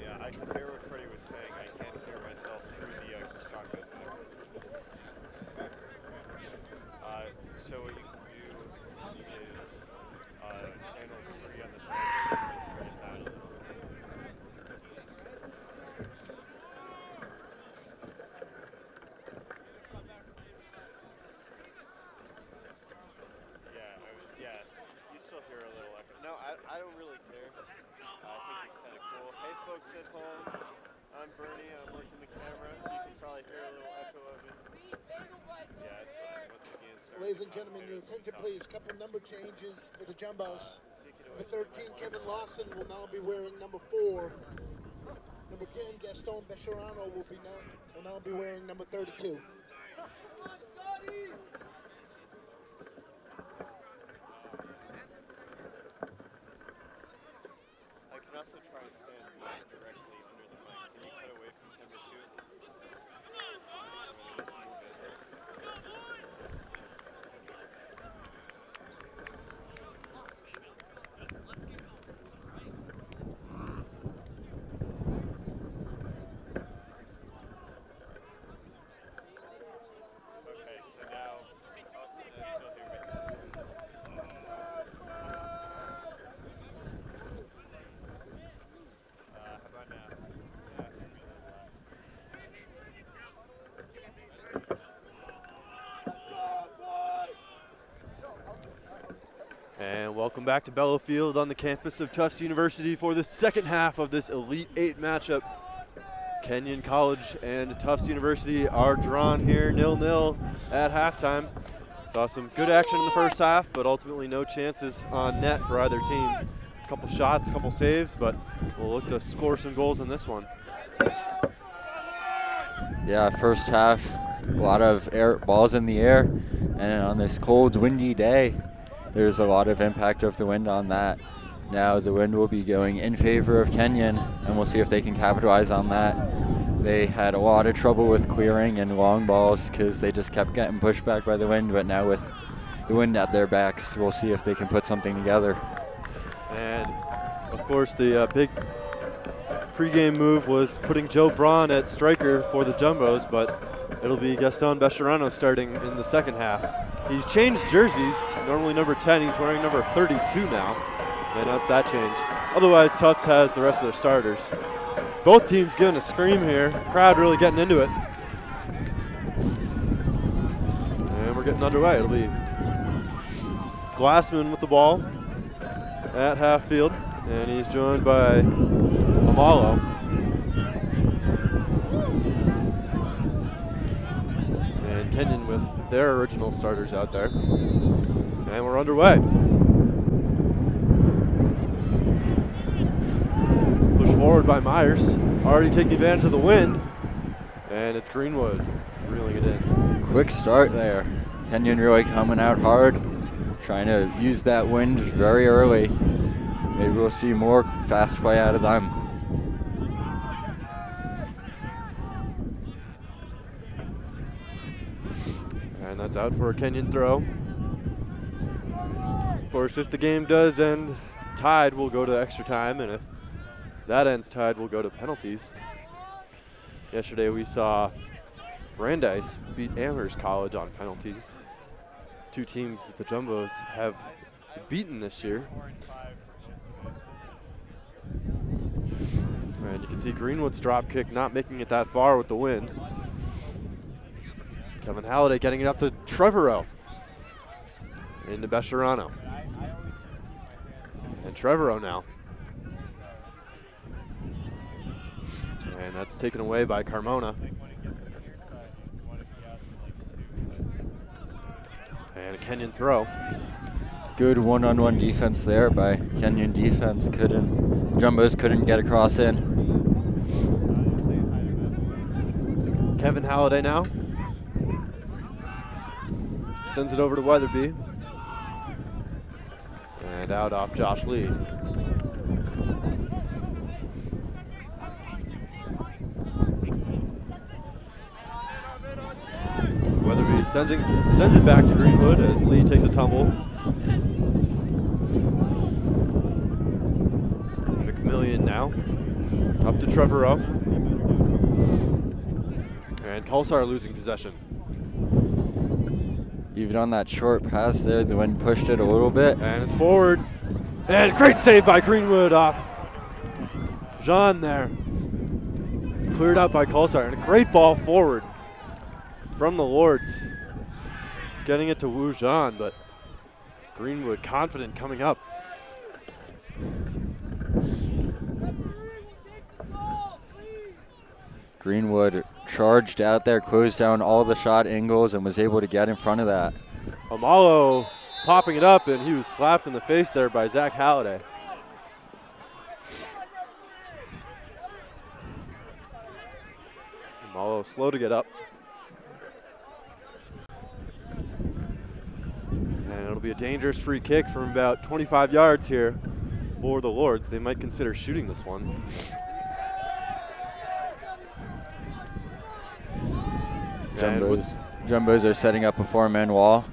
Speaker 6: Yeah, I can hear what Freddie was saying. I can't hear myself through the construction. So what you can do is channel 3 on the side of the straight down. I don't really care. I think it's kind of cool. Hey folks at home, I'm Bernie, I'm working the camera. You can probably hear a little echo of it. Yeah, it's once again.
Speaker 1: Ladies and gentlemen, your attention please. Couple number changes for the Jumbos. Number 13, Kevin Lawson will now be wearing number 4. Number 10, Gaston Becherano will now be wearing number 32.
Speaker 6: I can also try and stand directly under the mic. Can you cut away from camera 2? Just move it. Okay, so now, still hear me. How about now?
Speaker 2: And welcome back to Bellow Field on the campus of Tufts University for the second half of this Elite 8 matchup. Kenyon College and Tufts University are drawn here 0-0 at halftime. Saw some good action in the first half, but ultimately no chances on net for either team. A couple shots, couple saves, but we'll look to score some goals in this one.
Speaker 3: Yeah, first half, a lot of balls in the air, and on this cold, windy day, there's a lot of impact of the wind on that. Now the wind will be going in favor of Kenyon, and we'll see if they can capitalize on that. They had a lot of trouble with clearing and long balls because they just kept getting pushed back by the wind, but now with the wind at their backs, we'll see if they can put something together.
Speaker 2: And of course the big pregame move was putting Joe Braun at striker for the Jumbos, but it'll be Gaston Becherano starting in the second half. He's changed jerseys, normally number 10, he's wearing number 32 now. And that's that change. Otherwise, Tufts has the rest of their starters. Both teams giving a scream here. Crowd really getting into it. And we're getting underway. It'll be Glassman with the ball at half field. And he's joined by Amalo. And Kenyon with their original starters out there. And we're underway. Push forward by Myers. Already taking advantage of the wind. And it's Greenwood reeling it in.
Speaker 3: Quick start there. Kenyon really coming out hard, trying to use that wind very early. Maybe we'll see more fast play out of them.
Speaker 2: And that's out for a Kenyon throw. Of course, if the game does end tied, we'll go to extra time, and if that ends tied, we'll go to penalties. Yesterday we saw Brandeis beat Amherst College on penalties. Two teams that the Jumbos have beaten this year. And you can see Greenwood's drop kick not making it that far with the wind. Kevin Halliday getting it up to Trevorrow. Into Bescherano. And Trevorrow now. And that's taken away by Carmona. And a Kenyon throw.
Speaker 3: Good one-on-one defense there by Kenyon defense. Jumbos couldn't get across in.
Speaker 2: Kevin Halliday now. Sends it over to Weatherby. And out off Josh Lee. Weatherby sends it back to Greenwood as Lee takes a tumble. McMillian now. Up to Trevorrow. And Kulsar losing possession.
Speaker 3: Even on that short pass there, the wind pushed it a little bit.
Speaker 2: And it's forward. And great save by Greenwood off Jean there. Cleared out by Kulsar. And a great ball forward from the Lords. Getting it to Wu Jean, but Greenwood confident coming up.
Speaker 3: Greenwood charged out there, closed down all the shot angles, and was able to get in front of that.
Speaker 2: Amalo popping it up, and he was slapped in the face there by Zach Halliday. Amalo slow to get up. And it'll be a dangerous free kick from about 25 yards here for the Lords. They might consider shooting this one.
Speaker 3: Jumbos are setting up a four-man wall.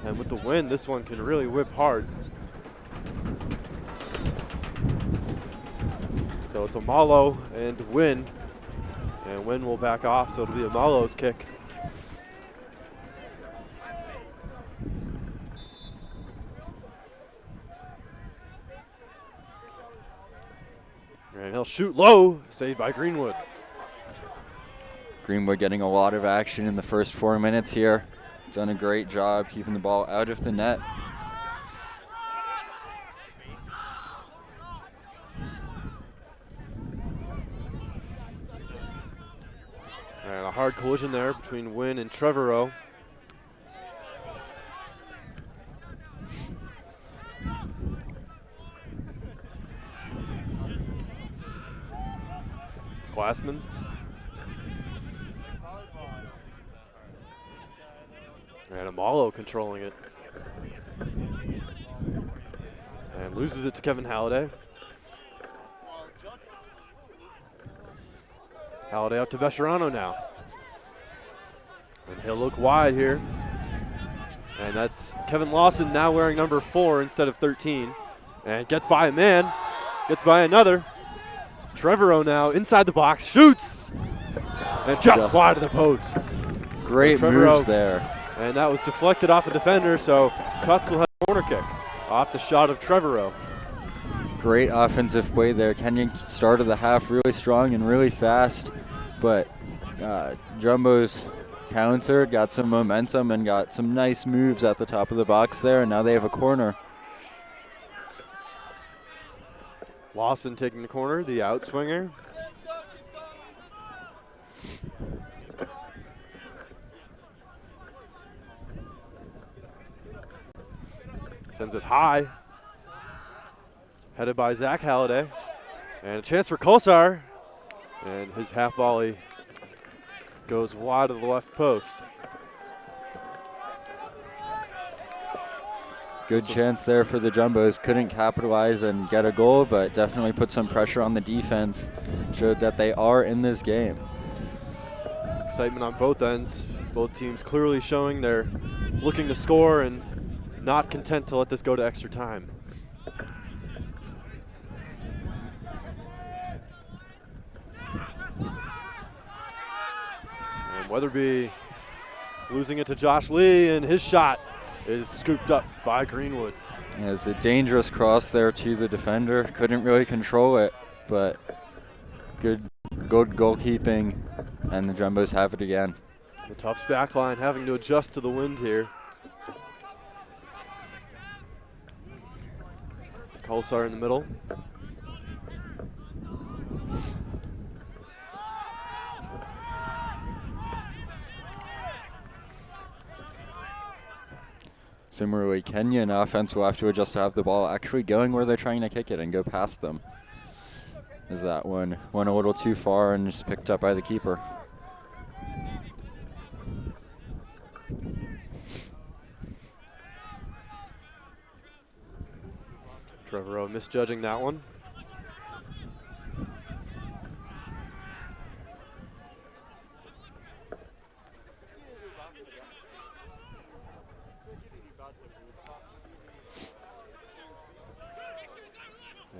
Speaker 2: And with the wind, this one can really whip hard. So it's Amalo and Wynn. And Wynn will back off, so it'll be Amalo's kick. And he'll shoot low, saved by Greenwood.
Speaker 3: Greenwood getting a lot of action in the first 4 minutes here. Done a great job keeping the ball out of the net.
Speaker 2: And a hard collision there between Wynn and Trevorrow. Glassman. And Amalo controlling it. And loses it to Kevin Halliday. Halliday up to Bescherano now. And he'll look wide here. And that's Kevin Lawson now wearing number 4 instead of 13. And gets by a man, gets by another. Trevorrow now inside the box, shoots! And just wide of the post.
Speaker 3: Great
Speaker 2: so
Speaker 3: moves there.
Speaker 2: And that was deflected off a defender, so Tufts will have a corner kick off the shot of Trevorrow.
Speaker 3: Great offensive play there. Kenyon started the half really strong and really fast, but Jumbo's countered, got some momentum, and got some nice moves at the top of the box there, and now they have a corner.
Speaker 2: Lawson taking the corner, the outswinger. Sends it high. Headed by Zach Halliday. And a chance for Kolsar. And his half volley goes wide of the left post.
Speaker 3: Good chance there for the Jumbos. Couldn't capitalize and get a goal, but definitely put some pressure on the defense. Showed that they are in this game.
Speaker 2: Excitement on both ends. Both teams clearly showing they're looking to score and not content to let this go to extra time. And Weatherby losing it to Josh Lee, and his shot is scooped up by Greenwood.
Speaker 3: It was a dangerous cross there to the defender. Couldn't really control it, but good goalkeeping, and the Jumbos have it again.
Speaker 2: The Tufts back line having to adjust to the wind here. Kolsar in the middle.
Speaker 3: Similarly, Kenyon offense will have to adjust to have the ball actually going where they're trying to kick it and go past them. As that one went a little too far and just picked up by the keeper.
Speaker 2: Trevorrow misjudging that one.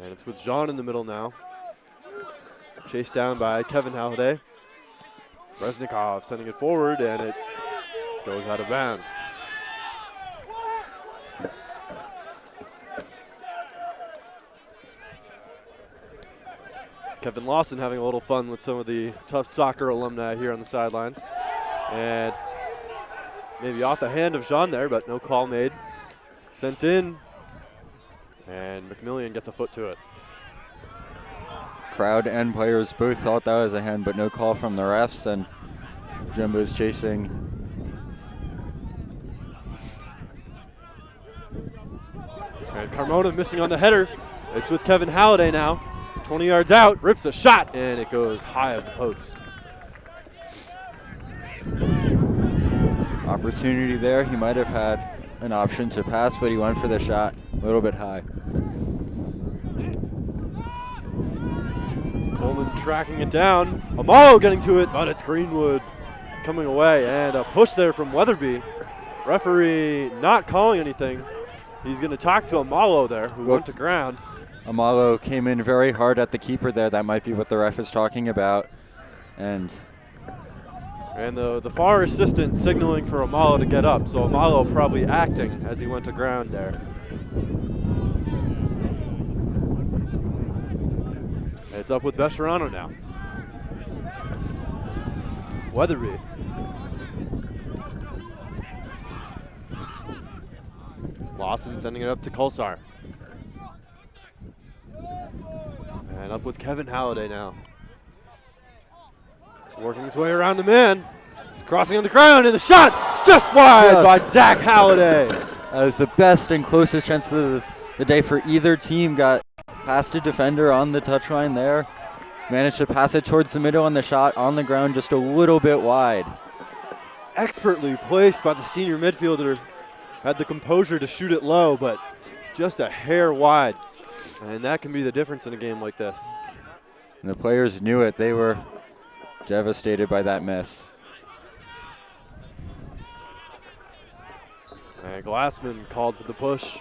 Speaker 2: And it's with Jean in the middle now. Chased down by Kevin Halliday. Resnikov sending it forward, and it goes out of bounds. Kevin Lawson having a little fun with some of the Tufts soccer alumni here on the sidelines. And maybe off the hand of Jean there, but no call made. Sent in, and McMillian gets a foot to it.
Speaker 3: Crowd and players both thought that was a hand, but no call from the refs, and Jumbo's chasing.
Speaker 2: And Carmona missing on the header. It's with Kevin Halliday now. 20 yards out, rips a shot, and it goes high of the post.
Speaker 3: Opportunity there. He might have had an option to pass, but he went for the shot a little bit high.
Speaker 2: Coleman tracking it down. Amalo getting to it, but it's Greenwood coming away. And a push there from Weatherby. Referee not calling anything. He's going to talk to Amalo there, who went to ground.
Speaker 3: Amalo came in very hard at the keeper there. That might be what the ref is talking about. And
Speaker 2: the FAR assistant signaling for Amalo to get up. So Amalo probably acting as he went to ground there. It's up with Bescherano now. Weatherby. Lawson sending it up to Kolsar. And up with Kevin Halliday now. Working his way around the man. He's crossing on the ground, and the shot just wide by Zach Halliday.
Speaker 3: That was the best and closest chance of the day for either team. Got past a defender on the touchline there. Managed to pass it towards the middle, and the shot on the ground just a little bit wide.
Speaker 2: Expertly placed by the senior midfielder. Had the composure to shoot it low, but just a hair wide. And that can be the difference in a game like this.
Speaker 3: And the players knew it. They were devastated by that miss.
Speaker 2: And Glassman called for the push.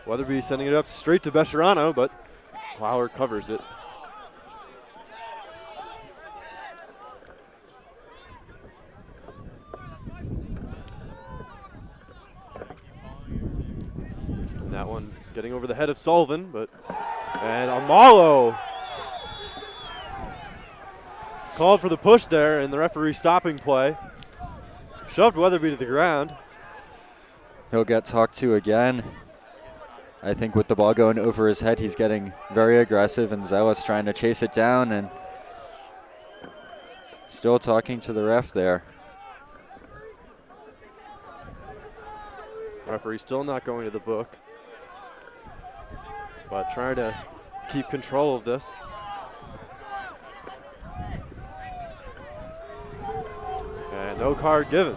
Speaker 2: Weatherby sending it up straight to Bescherano, but Flower covers it. And that one getting over the head of Sullivan, and Amalo called for the push there, and the referee stopping play. Shoved Weatherby to the ground.
Speaker 3: He'll get talked to again. I think with the ball going over his head, he's getting very aggressive and zealous, trying to chase it down, and still talking to the ref there.
Speaker 2: Referee still not going to the book, but trying to keep control of this. And no card given.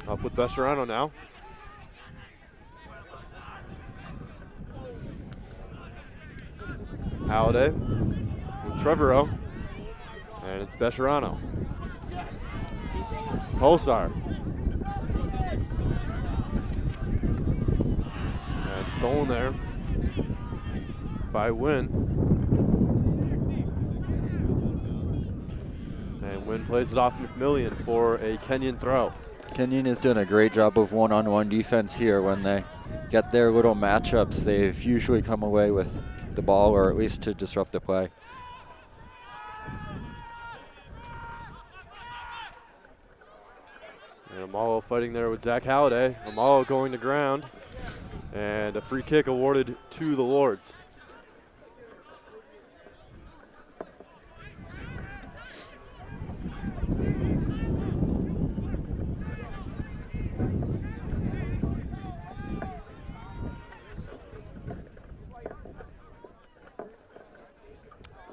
Speaker 2: Up with Besserano now. Halliday with Trevorrow. And it's Besserano. Pulsar. And stolen there by Wynn. And Wynn plays it off McMillian for a Kenyon throw.
Speaker 3: Kenyon is doing a great job of one-on-one defense here. When they get their little matchups, they've usually come away with the ball, or at least to disrupt the play.
Speaker 2: And Amalo fighting there with Zach Halliday. Amalo going to ground. And a free kick awarded to the Lords.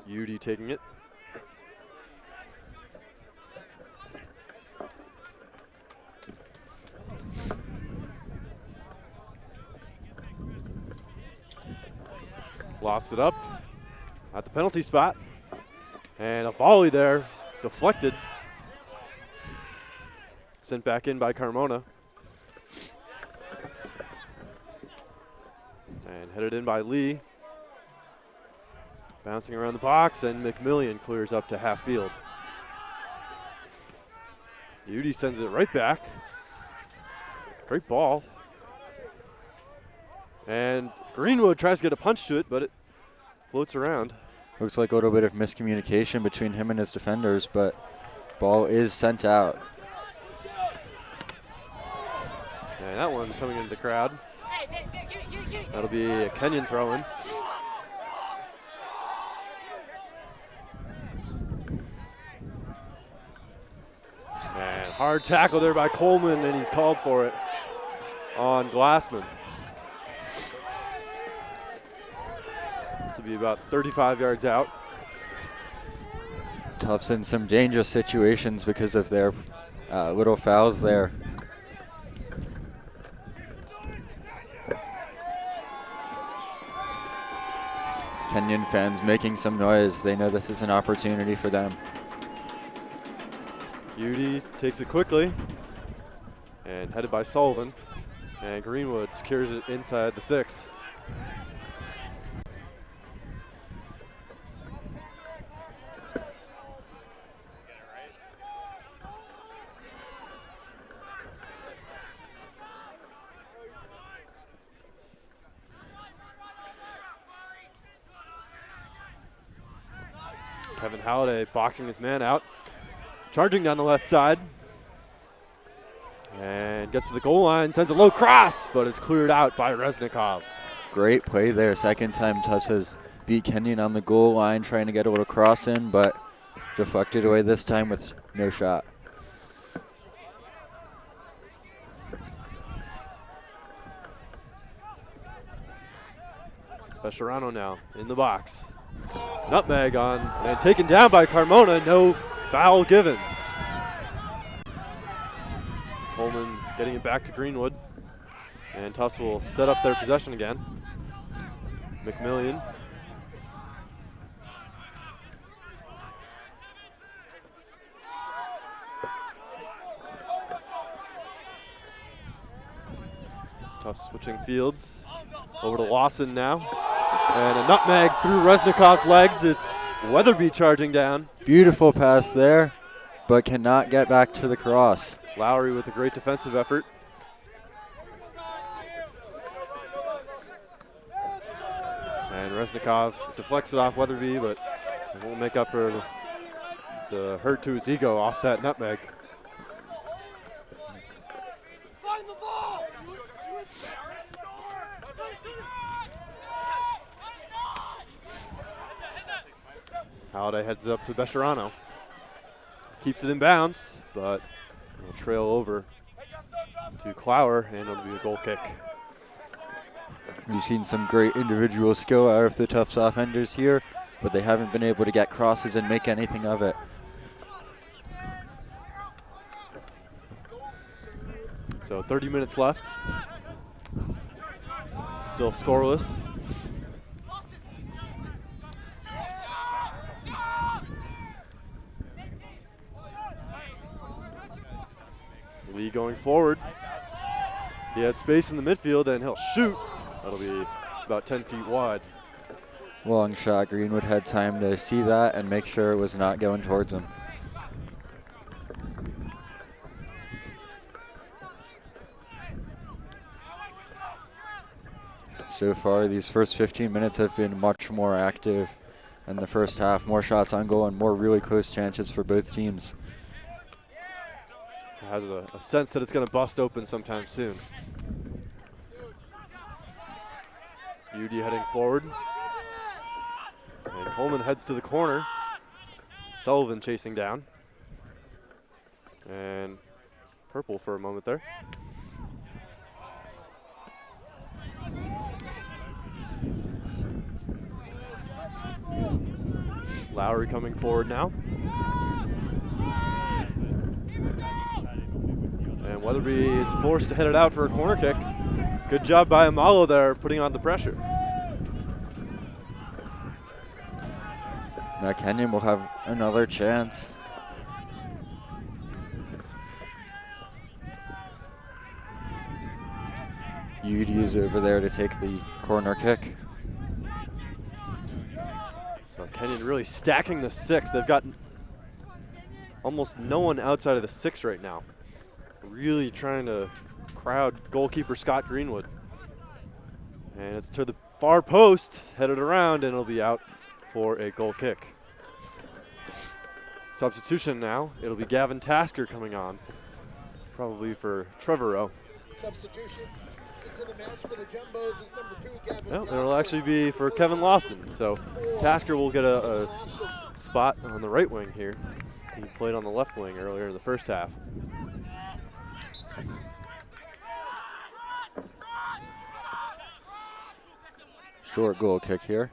Speaker 2: UD taking it. Lost it up at the penalty spot. And a volley there, deflected. Sent back in by Carmona. And headed in by Lee. Bouncing around the box, and McMillian clears up to half field. UD sends it right back. Great ball. And Greenwood tries to get a punch to it, but it floats around.
Speaker 3: Looks like a little bit of miscommunication between him and his defenders, but ball is sent out.
Speaker 2: And that one coming into the crowd. That'll be a Kenyon throw-in. And hard tackle there by Coleman, and he's called for it on Glassman. This will be about 35 yards out.
Speaker 3: Tufts in some dangerous situations because of their little fouls there. Kenyon fans making some noise. They know this is an opportunity for them.
Speaker 2: UD takes it quickly and headed by Sullivan, and Greenwood secures it inside the 6. Kevin Halliday boxing his man out. Charging down the left side. And gets to the goal line, sends a low cross, but it's cleared out by Reznikov.
Speaker 3: Great play there. Second time Tufts has beat Kenyon on the goal line, trying to get a little cross in, but deflected away this time with no shot.
Speaker 2: Besserano now in the box. Nutmeg on, and taken down by Carmona, no foul given. Coleman getting it back to Greenwood, and Tufts will set up their possession again. McMillian. Tufts switching fields. Over to Lawson now. And a nutmeg through Resnikov's legs. It's Weatherby charging down.
Speaker 3: Beautiful pass there, but cannot get back to the cross.
Speaker 2: Lowry with a great defensive effort. And Resnikov deflects it off Weatherby, but it won't make up for the hurt to his ego off that nutmeg. Halliday heads up to Bescherano. Keeps it in bounds, but will trail over to Clower, and it'll be a goal kick.
Speaker 3: We've seen some great individual skill out of the Tufts offenders here, but they haven't been able to get crosses and make anything of it.
Speaker 2: So 30 minutes left. Still scoreless. Lee going forward. He has space in the midfield and he'll shoot. That'll be about 10 feet wide.
Speaker 3: Long shot. Greenwood had time to see that and make sure it was not going towards him. So far, these first 15 minutes have been much more active in the first half. More shots on goal and more really close chances for both teams.
Speaker 2: Has a sense that it's going to bust open sometime soon. Beauty heading forward. And Coleman heads to the corner. Sullivan chasing down. And purple for a moment there. Lowry coming forward now. And Weatherby is forced to head it out for a corner kick. Good job by Amalo there, putting on the pressure.
Speaker 3: Now Kenyon will have another chance. Udi's over there to take the corner kick.
Speaker 2: So Kenyon really stacking the six. They've got almost no one outside of the six right now. Really trying to crowd goalkeeper Scott Greenwood. And it's to the far post, headed around, and it'll be out for a goal kick. Substitution now. It'll be Gavin Tasker coming on, probably for Trevorrow.
Speaker 1: Substitution into the match for the Jumbos is number 2, Gavin.
Speaker 2: No, it'll actually be for Kevin Lawson. So Tasker will get a spot on the right wing here. He played on the left wing earlier in the first half.
Speaker 3: Short goal kick here.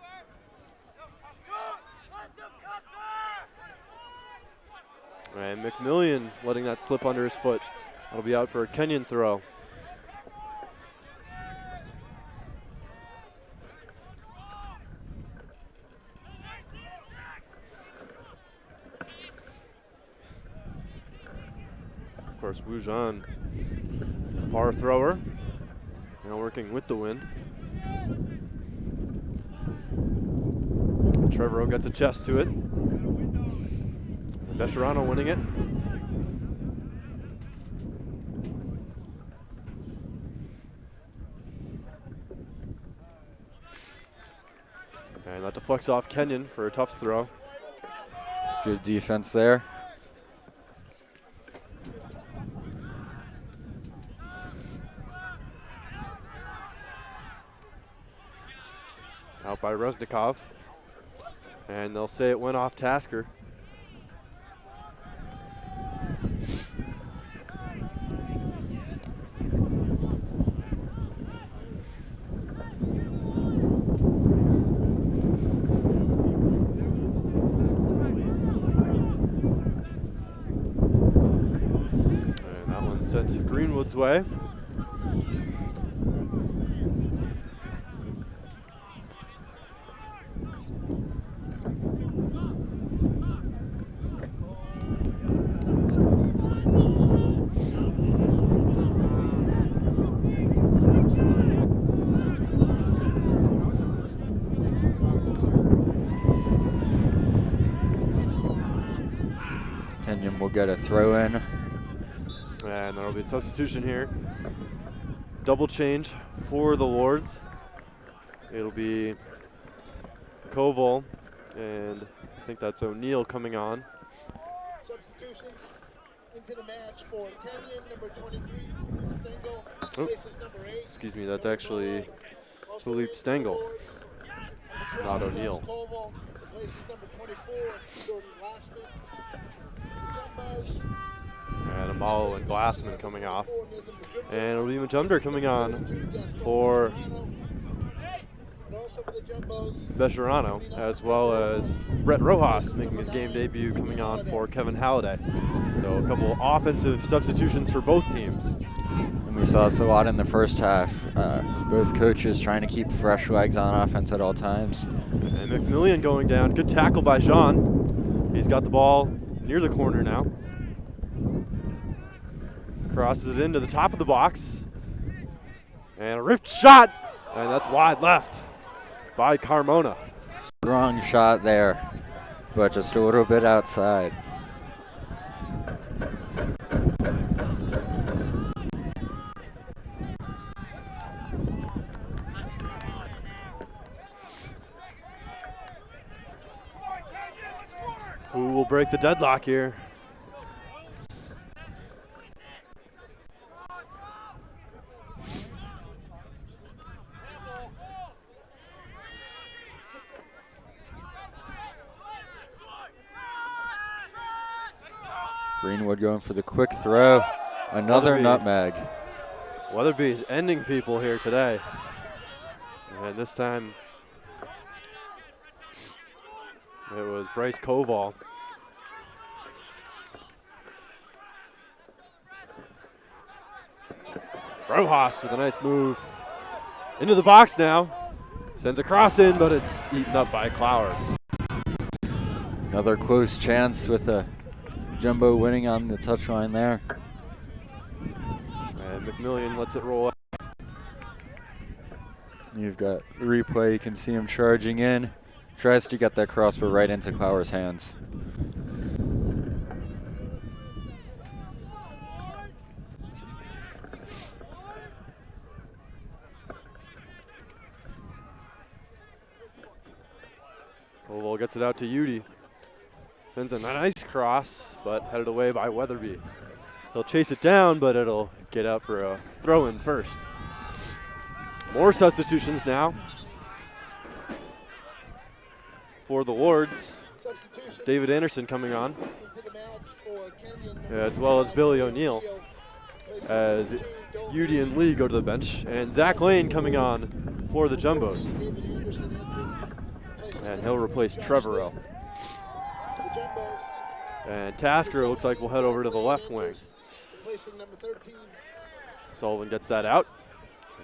Speaker 2: And McMillian letting that slip under his foot. That'll be out for a Kenyon throw. Of course, Wujan, far thrower, now working with the wind. Trevorrow gets a chest to it. Bescherano winning it. And that deflects off Kenyon for a Tufts throw.
Speaker 3: Good defense there.
Speaker 2: Out by Resnikov. And they'll say it went off Tasker. And that one's sent Greenwood's way.
Speaker 3: get a throw in.
Speaker 2: And there will be a substitution here. Double change for the Lords. It'll be Koval, and I think that's O'Neill coming on.
Speaker 1: Substitution into the match for Kenyon, number 23, Stengel,
Speaker 2: Oh,
Speaker 1: places number 8.
Speaker 2: excuse me, that's actually Philippe Stengel, not O'Neill.
Speaker 1: Koval, places number 24, Jordan Glassman. The Jumbos,
Speaker 2: And Amalo and Glassman coming off. And it'll be Majumder coming on for
Speaker 1: and also for the Jumbos,
Speaker 2: Becherano, as well as Brett Rojas making his game debut coming on for Kevin Halliday. So a couple offensive substitutions for both teams.
Speaker 3: And we saw this a lot in the first half. Both coaches trying to keep fresh legs on offense at all times.
Speaker 2: And McMillian going down. Good tackle by Jean. He's got the ball near the corner now. Crosses it into the top of the box. And a ripped shot. And that's wide left by Carmona.
Speaker 3: Strong shot there, but just a little bit outside.
Speaker 2: Who will break the deadlock here?
Speaker 3: Greenwood going for the quick throw. Another
Speaker 2: Weatherby.
Speaker 3: nutmeg.
Speaker 2: Weatherby is ending people here today. And this time it was Bryce Koval. Rojas with a nice move. Into the box now. Sends a cross in, but it's eaten up by Clower.
Speaker 3: Another close chance with a Jumbo winning on the touchline there.
Speaker 2: And McMillian lets it roll out.
Speaker 3: You've got the replay. You can see him charging in. Tries to get that crossbar right into Clower's hands.
Speaker 2: Koval gets it out to Udi. Sends a nice cross, but headed away by Weatherby. He'll chase it down, but it'll get out for a throw-in first. More substitutions now for the Lords.
Speaker 1: substitution
Speaker 2: David Anderson coming on,
Speaker 1: into the match for Kenyon,
Speaker 2: as well as Billy O'Neill, as Udi and Lee go to the bench, and Zach Lane coming on for the Jumbos.
Speaker 1: David Anderson entering,
Speaker 2: And he'll replace Trevorrow.
Speaker 1: the Jumbos,
Speaker 2: And Tasker looks like we'll head over to the left wing.
Speaker 1: replacing number 13,
Speaker 2: Sullivan gets that out.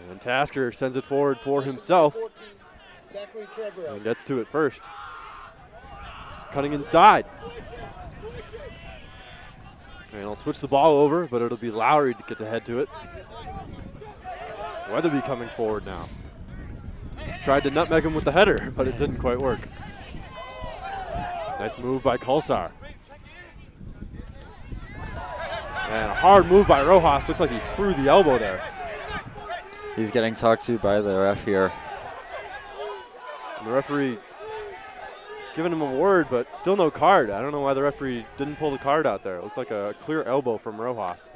Speaker 2: And Tasker sends it forward for himself
Speaker 1: 14, Zachary Trevorrow.
Speaker 2: and gets to it first. Cutting inside. And he'll switch the ball over, but it'll be Lowry to get to head to it. Weatherby coming forward now. Tried to nutmeg him with the header, but it didn't quite work. Nice move by Kulsar. And a hard move by Rojas. Looks like he threw the elbow there.
Speaker 3: He's getting talked to by the ref here.
Speaker 2: And the referee giving him a word, but still no card. I don't know why the referee didn't pull the card out there. It looked like a clear elbow from Rojas.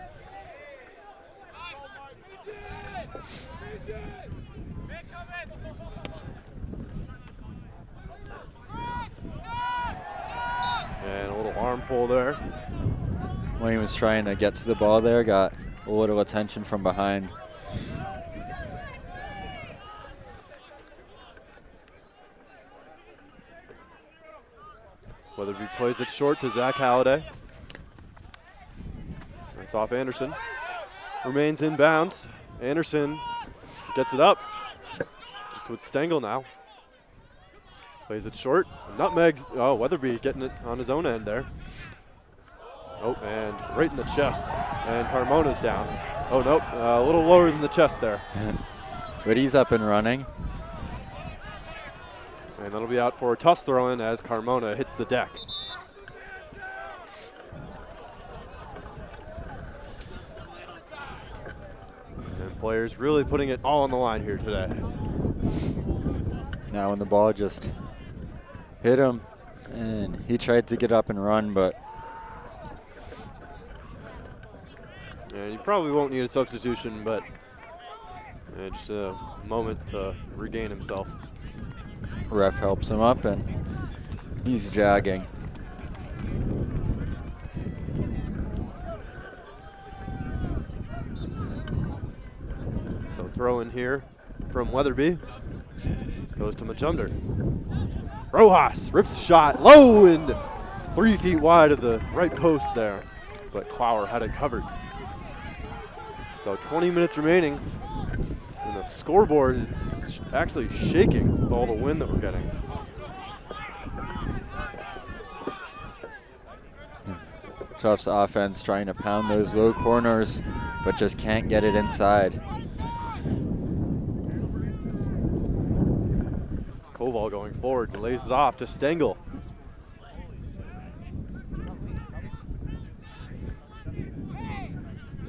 Speaker 2: And a little arm pull there.
Speaker 3: When he was trying to get to the ball there, got a little attention from behind.
Speaker 2: Weatherby plays it short to Zach Halliday. That's off Anderson. Remains in bounds. Anderson gets it up. It's with Stengel now. Plays it short. Nutmeg. Oh, Weatherby getting it on his own end there. Oh, and right in the chest. And Carmona's down. Oh, nope. A little lower than the chest there.
Speaker 3: But he's up and running.
Speaker 2: And that'll be out for a Tufts throw-in as Carmona hits the deck. Players really putting it all on the line here today.
Speaker 3: Now when the ball just hit him, and he tried to get up and run, but
Speaker 2: And he probably won't need a substitution, but just a moment to regain himself.
Speaker 3: ref helps him up, and he's jogging.
Speaker 2: So throw in here from Weatherby. Goes to Majumder. Rojas rips the shot low and 3 feet wide of the right post there, but Clower had it covered. So 20 minutes remaining, and the scoreboard is actually shaking with all the wind that we're getting.
Speaker 3: Tufts offense trying to pound those low corners, but just can't get it inside.
Speaker 2: Koval going forward and lays it off to Stengel.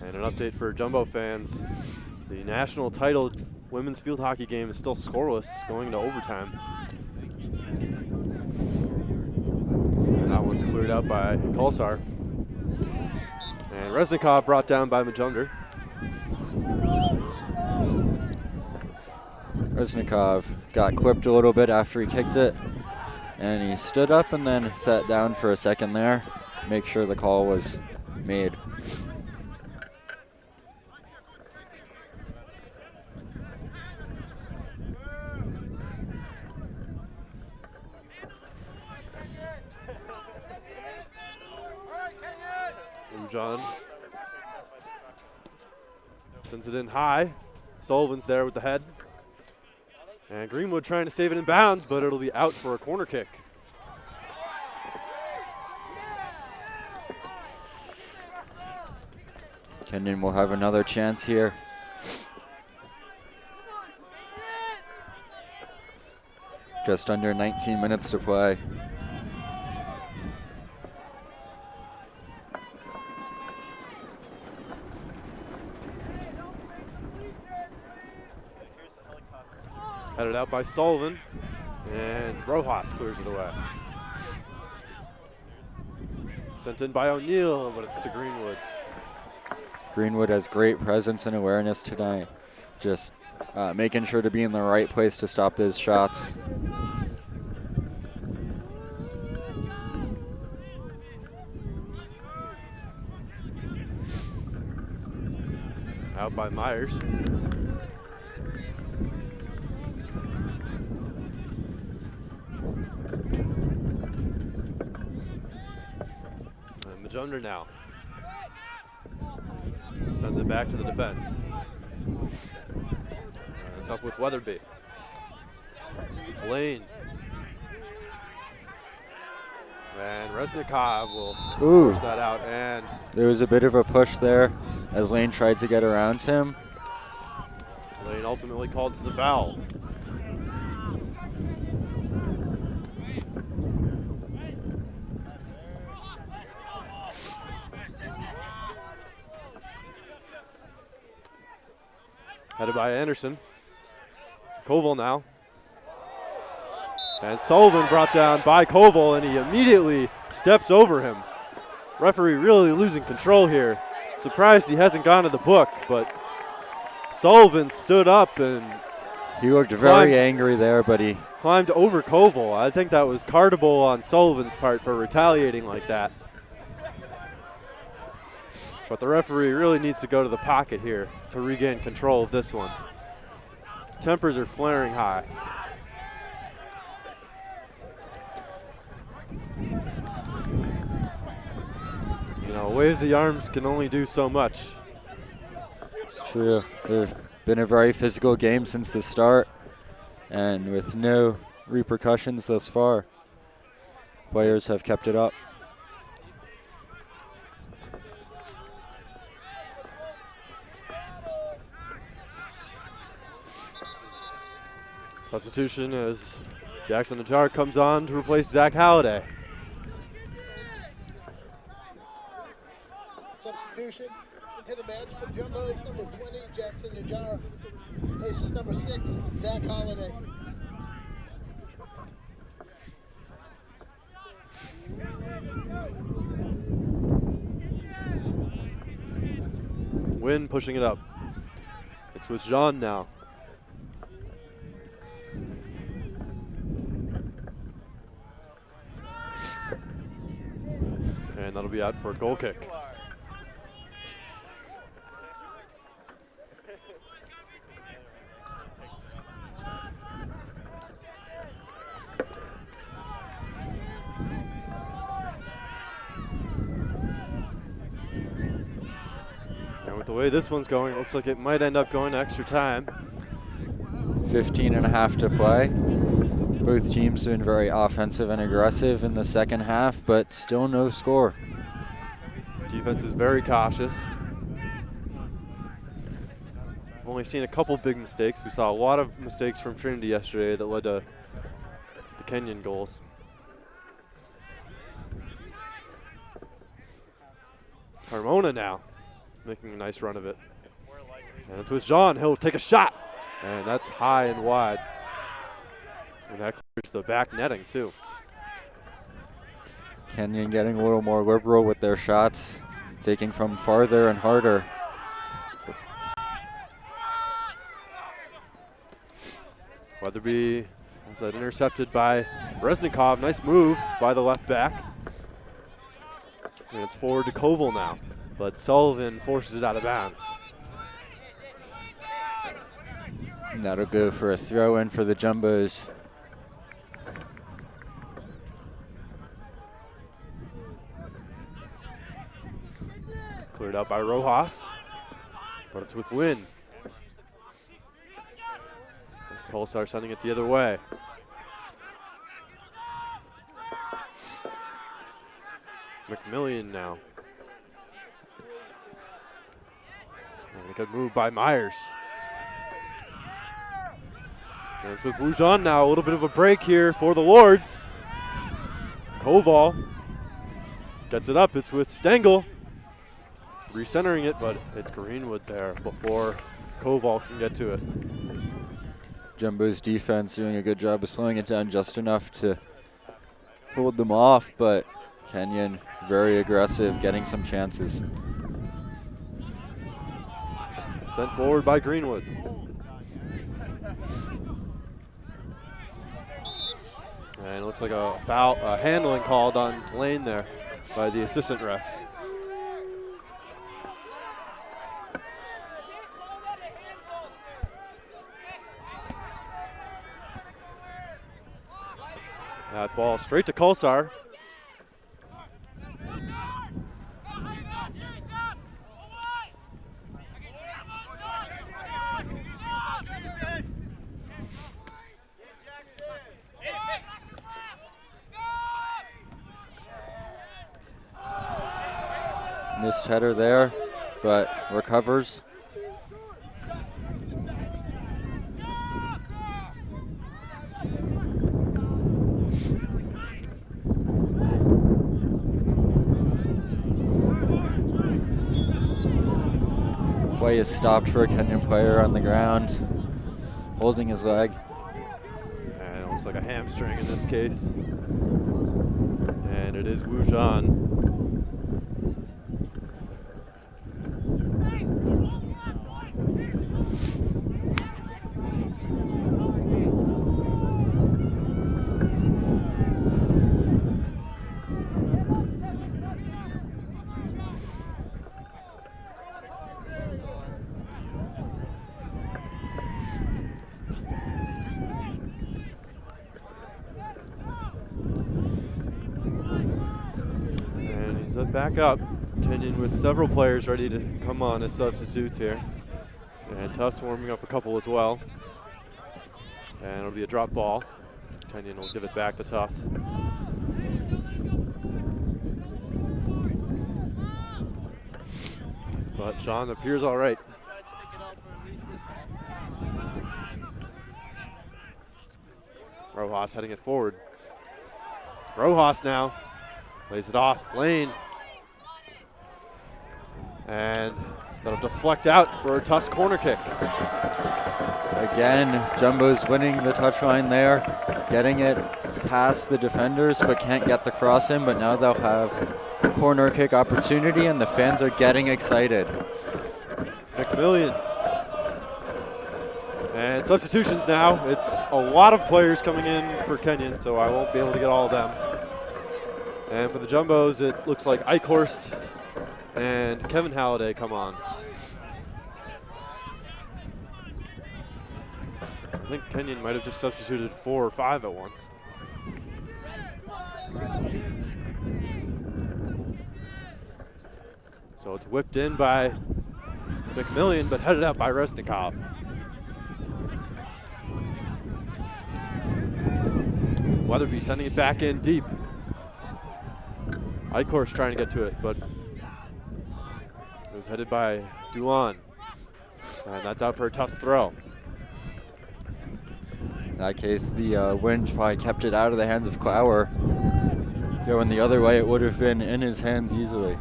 Speaker 2: And an update for Jumbo fans. The national title women's field hockey game is still scoreless, going to overtime. And that one's cleared out by Kolsar. And Resnikov brought down by Majumder.
Speaker 3: Resnikov got clipped a little bit after he kicked it, and he stood up and then sat down for a second there, make sure the call was made.
Speaker 2: Ujan sends it in high. Sullivan's there with the head. And Greenwood trying to save it in bounds, but it'll be out for a corner kick.
Speaker 3: Kenyon will have another chance here. Just under 19 minutes to play.
Speaker 2: Headed out by Sullivan, and Rojas clears it away. Sent in by O'Neill, but it's to Greenwood.
Speaker 3: Greenwood has great presence and awareness tonight. Just making sure to be in the right place to stop those shots.
Speaker 2: Out by Myers. And Majumder now. Sends it back to the defense. And it's up with Weatherby. Lane. And Resnikov will push that out. And
Speaker 3: There was a bit of a push there as Lane tried to get around him.
Speaker 2: Lane ultimately called for the foul. Headed by Anderson. Koval now. And Sullivan brought down by Koval, and he immediately steps over him. Referee really losing control here. Surprised he hasn't gone to the book, but Sullivan stood up and
Speaker 3: He looked very angry there, but he
Speaker 2: climbed over Koval. I think that was cardable on Sullivan's part for retaliating like that. But the referee really needs to go to the pocket here to regain control of this one. Tempers are flaring high. You know, wave the arms can only do so much.
Speaker 3: It's true. They've been a very physical game since the start, and with no repercussions thus far, players have kept it up.
Speaker 2: Substitution as Jackson Ajar comes on to replace Zach Halliday.
Speaker 1: Substitution into the match for Jumbo's number 20, Jackson Najjar faces number 6, Zach Holiday.
Speaker 2: Wynn pushing it up. It's with Jean now. And that'll be out for a goal kick. And with the way this one's going, it looks like it might end up going to extra time.
Speaker 3: 15 and a half to play. Both teams been very offensive and aggressive in the second half, but still no score.
Speaker 2: Defense is very cautious. I've only seen a couple big mistakes. We saw a lot of mistakes from Trinity yesterday that led to the Kenyon goals. Carmona now making a nice run of it. And it's with Jean. He'll take a shot. And that's high and wide. And that clears the back netting too.
Speaker 3: Kenyon getting a little more liberal with their shots, taking from farther and harder.
Speaker 2: Weatherby has that intercepted by Reznikov. Nice move by the left back. And it's forward to Koval now. But Sullivan forces it out of bounds.
Speaker 3: And that'll go for a throw in for the Jumbos.
Speaker 2: Cleared out by Rojas, but it's with Wynn. Pulsar sending it the other way. McMillian now. And a good move by Myers. And it's with Wujan now. A little bit of a break here for the Lords. Koval gets it up. It's with Stengel. Recentering it, but it's Greenwood there before Koval can get to it.
Speaker 3: Jumbo's defense doing a good job of slowing it down just enough to hold them off, but Kenyon very aggressive, getting some chances.
Speaker 2: Sent forward by Greenwood. And it looks like a foul, handling called on Lane there by the assistant ref. That ball straight to Kolsar.
Speaker 3: Missed header there, but recovers. Play is stopped for a Kenyon player on the ground, holding his leg.
Speaker 2: And it looks like a hamstring in this case. And it is Wujan. Back up. Kenyon with several players ready to come on as substitutes here. And Tufts warming up a couple as well. And it'll be a drop ball. Kenyon will give it back to Tufts. But Sean appears all right. Rojas heading it forward. Rojas now plays it off. Lane. And That'll deflect out for a Tufts corner kick.
Speaker 3: Again, Jumbo's winning the touchline there, getting it past the defenders, but can't get the cross in. But now they'll have a corner kick opportunity, and the fans are getting excited.
Speaker 2: McMillian. And substitutions now. It's a lot of players coming in for Kenyon, so I won't be able to get all of them. And for the Jumbos, it looks like Eichhorst and Kevin Halliday come on. I think Kenyon might have just substituted 4 or 5 at once. So it's whipped in by McMillian, but headed out by Resnikov. Weatherby sending it back in deep. Eichhorst trying to get to it, but it was headed by Duan. And that's out for a Tufts throw.
Speaker 3: In that case, the wind probably kept it out of the hands of Clower. Going the other way, it would have been in his hands easily.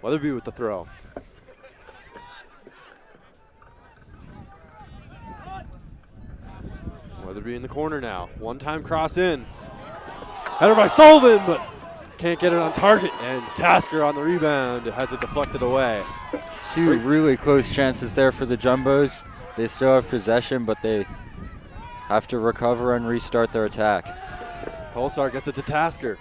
Speaker 2: Weatherby with the throw. Weatherby in the corner now. One-time cross in. Header by Sullivan, but can't get it on target. And Tasker on the rebound has it deflected away.
Speaker 3: 2 really close chances there for the Jumbos. They still have possession, but they have to recover and restart their attack.
Speaker 2: Kolsar gets it to Tasker.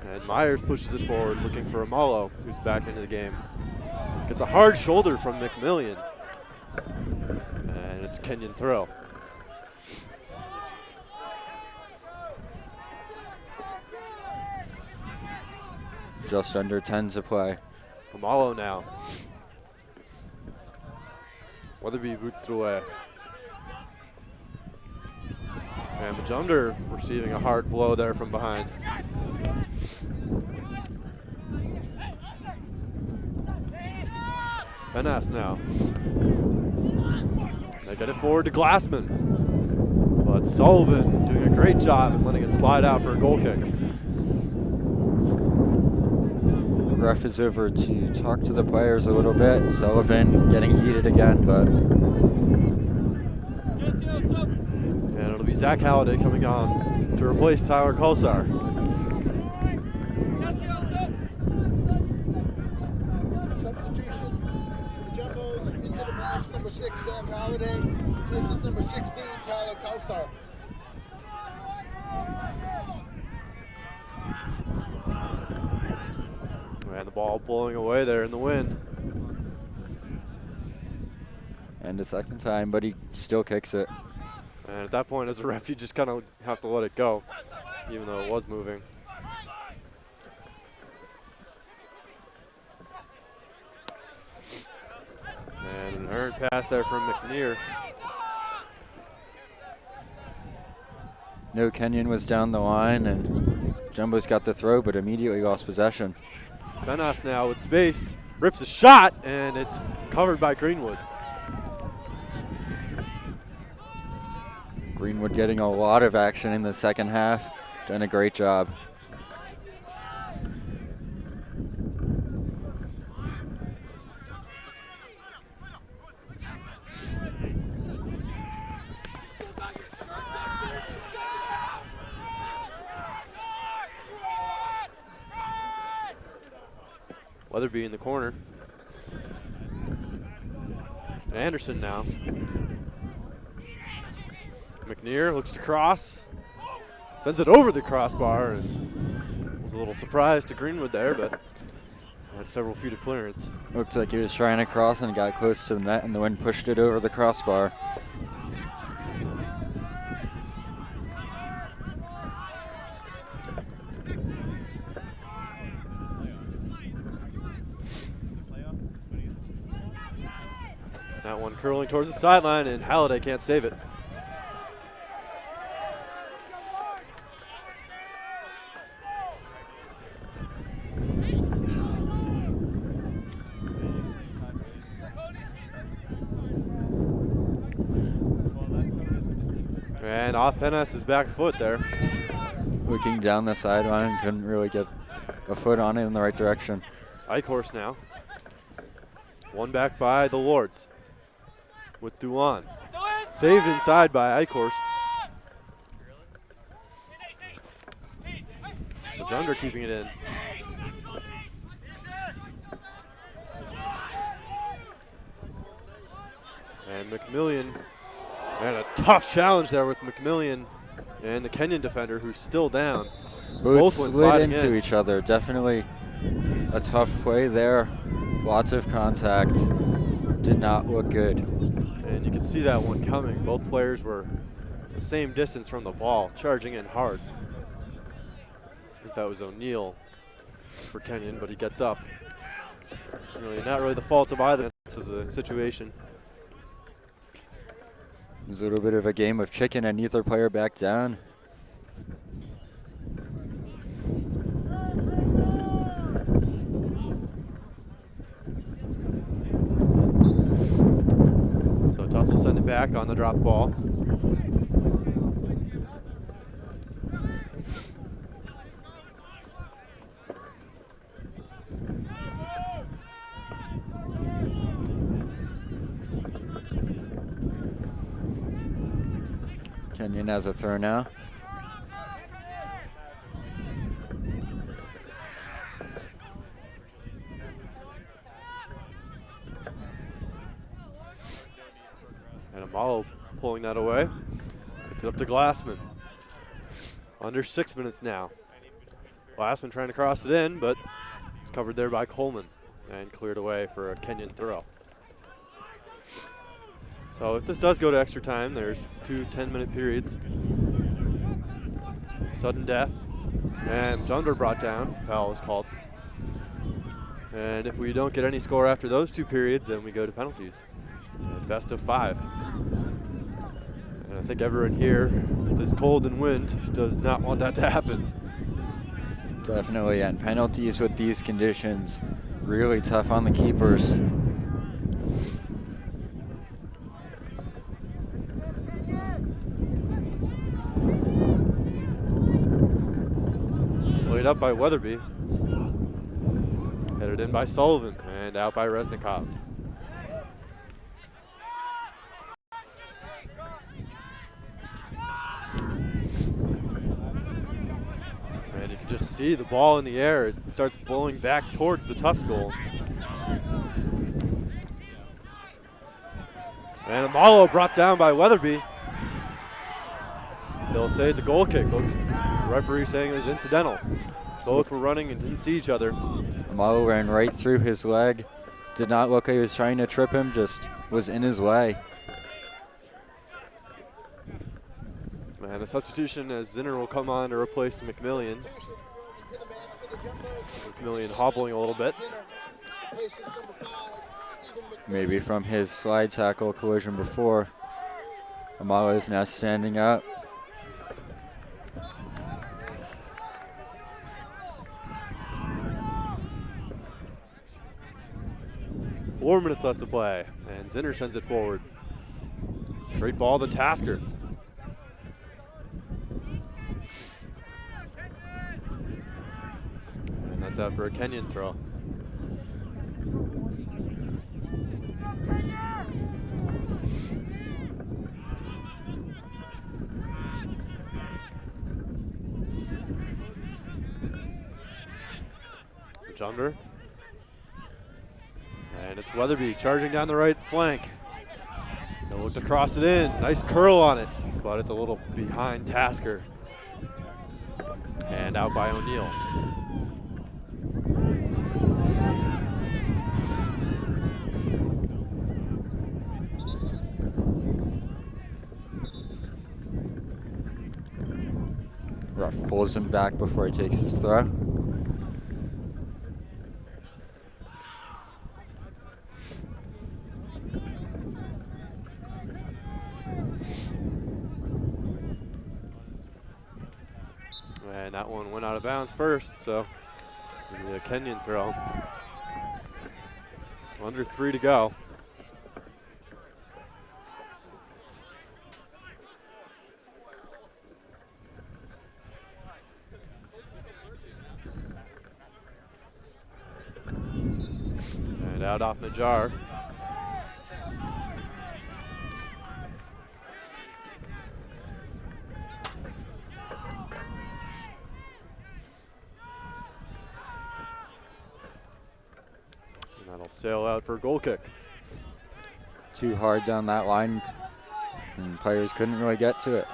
Speaker 2: And Myers pushes it forward, looking for Amalo, who's back into the game. Gets a hard shoulder from McMillian. And it's Kenyon throw.
Speaker 3: Just under 10 to play.
Speaker 2: Amalo now. Weatherby boots it away. And Majumder receiving a hard blow there from behind. Benas now. They get it forward to Glassman. But Sullivan doing a great job and letting it slide out for a goal kick.
Speaker 3: Ref is over to talk to the players a little bit. Sullivan getting heated again, but
Speaker 2: and it'll be Zach Halliday coming on to replace Tyler Kolsar.
Speaker 1: Substitution. The Jumbos into the match. Number 6, Zach Halliday. This is number 16, Tyler Kolsar.
Speaker 2: And the ball blowing away there in the wind.
Speaker 3: and a second time, but he still kicks it.
Speaker 2: And at that point, as a ref, you just kind of have to let it go, even though it was moving. And an earned pass there from McNear.
Speaker 3: No, Kenyon was down the line, and Jumbo's got the throw, but immediately lost possession.
Speaker 2: Benas now with space, rips a shot, and it's covered by Greenwood.
Speaker 3: Greenwood getting a lot of action in the second half, done a great job.
Speaker 2: Weatherby in the corner. Anderson now. McNear looks to cross. Sends it over the crossbar. And was a little surprise to Greenwood there, but had several feet of clearance.
Speaker 3: Looked like he was trying to cross and got close to the net, and the wind pushed it over the crossbar.
Speaker 2: That one curling towards the sideline, and Halliday can't save it. And off Penas's back foot there.
Speaker 3: Looking down the sideline, couldn't really get a foot on it in the right direction.
Speaker 2: Eichhorst now. One back by the Lords with Duan. Saved inside by Eichhorst. Lejunder keeping it in. And McMillian, and a tough challenge there with McMillian and the Kenyon defender who's still down.
Speaker 3: Both
Speaker 2: went
Speaker 3: slid
Speaker 2: sliding
Speaker 3: into
Speaker 2: in.
Speaker 3: each other. Definitely a tough play there. Lots of contact. Did not look good.
Speaker 2: And you could see that one coming. Both players were the same distance from the ball, charging in hard. I think that was O'Neal for Kenyon, but he gets up. Really, not really the fault of either of the situation.
Speaker 3: It was a little bit of a game of chicken and neither player backed down.
Speaker 2: So Tufts will send it back on the drop ball.
Speaker 3: Kenyon has a throw now.
Speaker 2: And Amalo pulling that away. Gets it up to Glassman. Under 6 minutes now. Glassman trying to cross it in, but it's covered there by Coleman and cleared away for a Kenyon throw. So if this does go to extra time, there's 2 10-minute periods. Sudden death. And Junder brought down. Foul is called. And if we don't get any score after those 2 periods, then we go to penalties. Best of 5. And I think everyone here, this cold and wind, does not want that to happen.
Speaker 3: Definitely, and penalties with these conditions, really tough on the keepers.
Speaker 2: Played up by Weatherby. Headed in by Sullivan and out by Reznikov. And you can just see the ball in the air. It starts blowing back towards the Tufts goal. And Amalo brought down by Weatherby. They'll say it's a goal kick. Looks, the referee saying it was incidental. Both were running and didn't see each other.
Speaker 3: Amalo ran right through his leg. Did not look like he was trying to trip him, just was in his way.
Speaker 2: And a substitution as Zinner will come on to replace McMillian. McMillian hobbling a little bit.
Speaker 3: Maybe from his slide tackle collision before. Amalo is now standing up.
Speaker 2: Four minutes left to play, and Zinner sends it forward. Great ball to Tasker. And that's out for a Kenyon throw. Junder. And it's Weatherby charging down the right flank. They'll look to cross it in. Nice curl on it, but it's a little behind Tasker. And out by O'Neal.
Speaker 3: Ref pulls him back before he takes his throw.
Speaker 2: And that one went out of bounds first, so the Kenyon throw. Under 3 to go. out off Najjar. And that'll sail out for a goal kick.
Speaker 3: Too hard down that line, and players couldn't really get to it.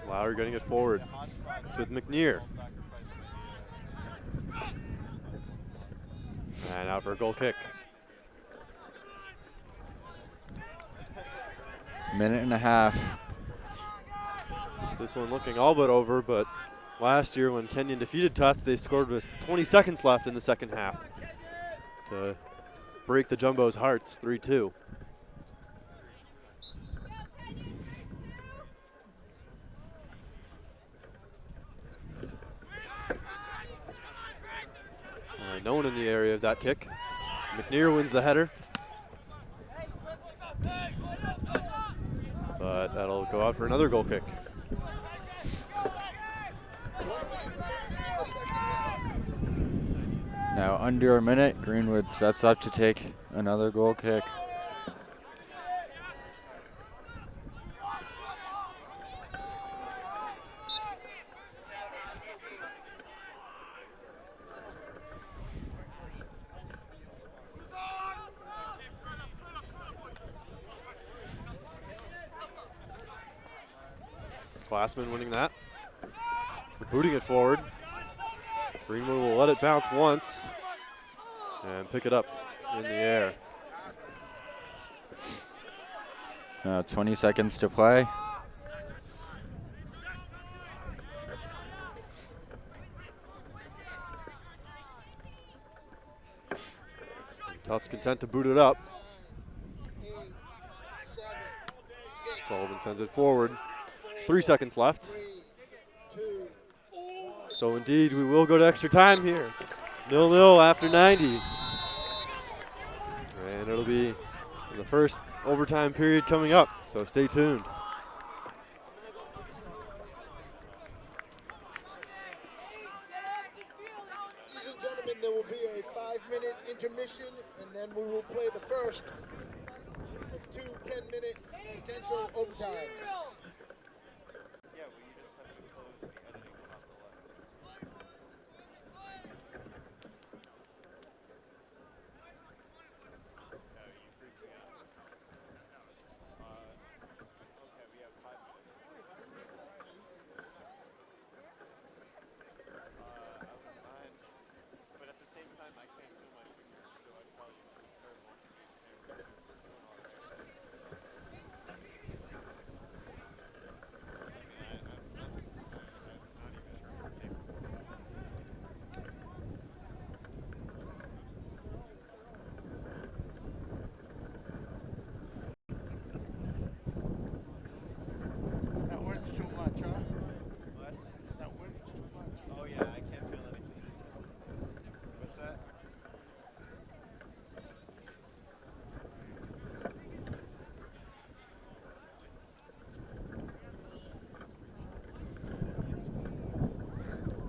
Speaker 2: Lowry getting it forward. It's with McNear. And out for a goal kick.
Speaker 3: Minute and a half.
Speaker 2: This one looking all but over, but last year when Kenyon defeated Tufts, they scored with 20 seconds left in the second half to break the Jumbo's hearts 3-2. No one in the area of that kick. McNear wins the header. But that'll go out for another goal kick.
Speaker 3: Now under a minute, Greenwood sets up to take another goal kick.
Speaker 2: Glassman winning that. Booting it forward. Greenwood will let it bounce once and pick it up in the air.
Speaker 3: 20 seconds to play.
Speaker 2: Tufts content to boot it up. Sullivan sends it forward. 3 seconds left. So indeed, we will go to extra time here. 0-0 after 90. And it'll be the first overtime period coming up, so stay tuned.
Speaker 1: Ladies and gentlemen, there will be a 5-minute intermission, and then we will play the first of 2 10-minute potential overtime.
Speaker 6: Yeah, well, you just have to close the editing top left. No, you freaked me out. Okay, we have 5 minutes. I wouldn't mind, but at the same time, I can't feel my fingers, so I'd probably be terrible.
Speaker 1: That wind's too much, huh?
Speaker 6: What?
Speaker 1: That wind's too much.
Speaker 6: Oh yeah, I can't feel anything. What's that?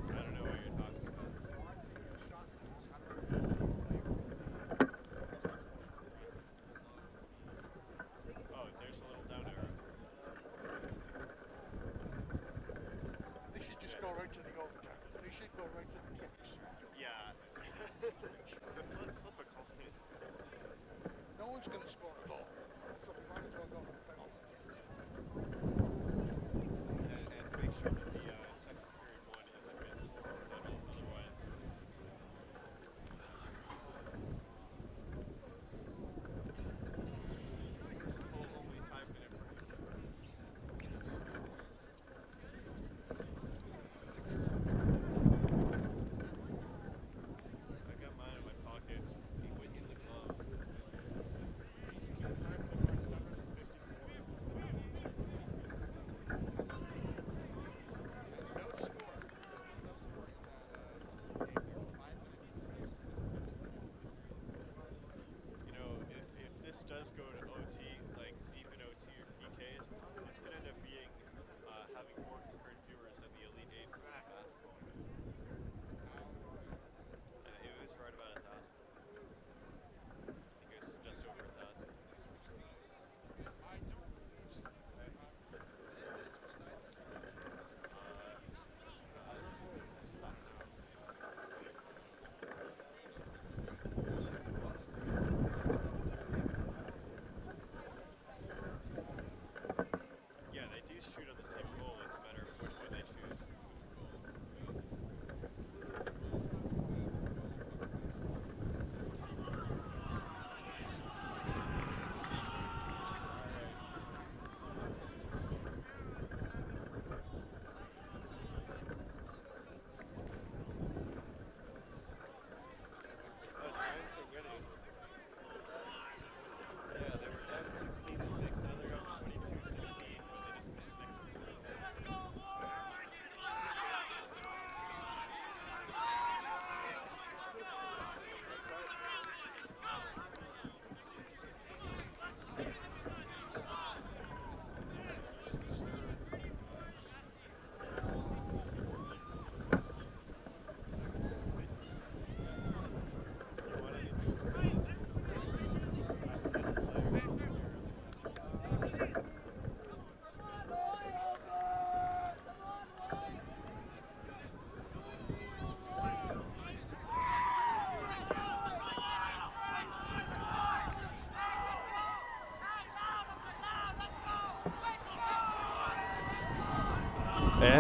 Speaker 6: I don't know what you're talking about. Oh, there's a little down arrow.
Speaker 1: They should just go right to the overtime. They should go right to the kicks.
Speaker 6: Yeah. Flip a coin.
Speaker 1: No one's going to score a goal, so we might as well go to the penalty.
Speaker 6: And make sure that the second period one isn't missable, otherwise. It's a full only 5-minute break. I got mine in my pockets, in the gloves.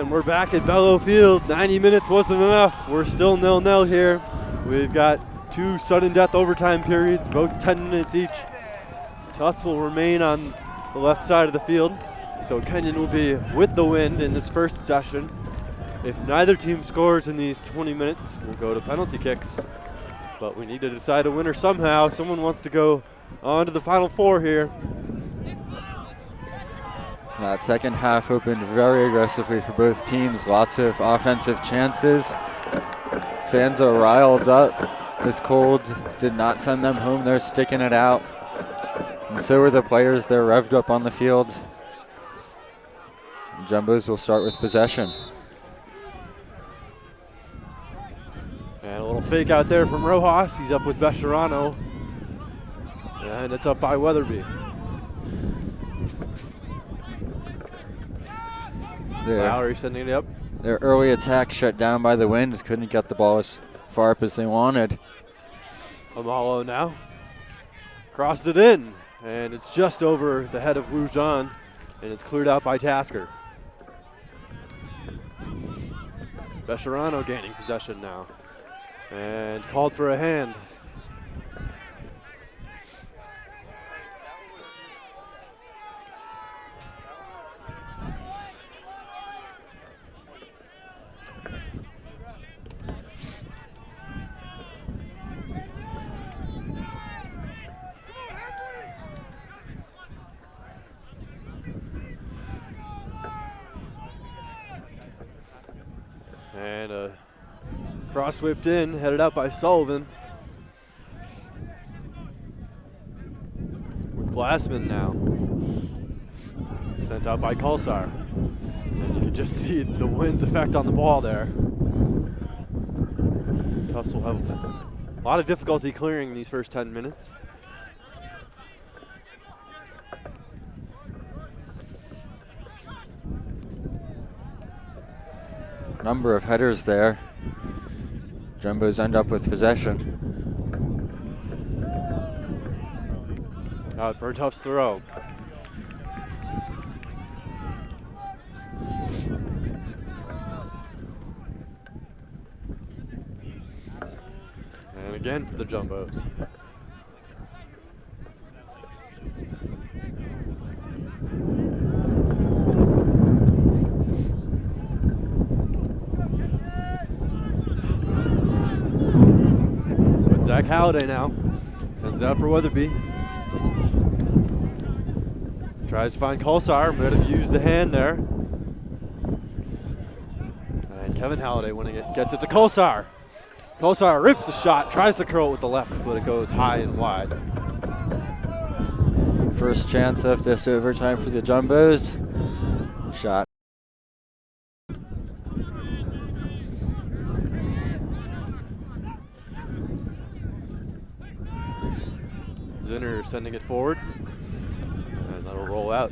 Speaker 2: And we're back at Bellow Field. 90 minutes wasn't enough. We're still 0-0 here. We've got 2 sudden death overtime periods, both 10 minutes each. Tufts will remain on the left side of the field, so Kenyon will be with the wind in this first session. If neither team scores in these 20 minutes, we'll go to penalty kicks. But we need to decide a winner somehow. Someone wants to go on to the Final Four here.
Speaker 3: That second half opened very aggressively for both teams. Lots of offensive chances. Fans are riled up. This cold did not send them home. They're sticking it out. And so are the players. They're revved up on the field. Jumbos will start with possession.
Speaker 2: And a little fake out there from Rojas. He's up with Bescherano. And it's up by Weatherby. Lowry sending it up.
Speaker 3: Their early attack shut down by the wind. Couldn't get the ball as far up as they wanted.
Speaker 2: Amalo now crosses it in, and it's just over the head of Wujan, and it's cleared out by Tasker. Bescherano gaining possession now, and called for a hand. And a cross whipped in, headed out by Sullivan. With Glassman now. Sent out by Kulsar. And you can just see the wind's effect on the ball there. Tufts will have a lot of difficulty clearing these first 10 minutes.
Speaker 3: Number of headers there. Jumbos end up with possession.
Speaker 2: Out for a Tufts throw. And again for the Jumbos. Zach Halliday now sends it out for Weatherby. Tries to find Kulsar, might have used the hand there. And Kevin Halliday winning it, gets it to Kulsar. Kulsar rips the shot, tries to curl it with the left, but it goes high and wide.
Speaker 3: First chance of this overtime for the Jumbos. Shot.
Speaker 2: Zinner sending it forward, and that'll roll out.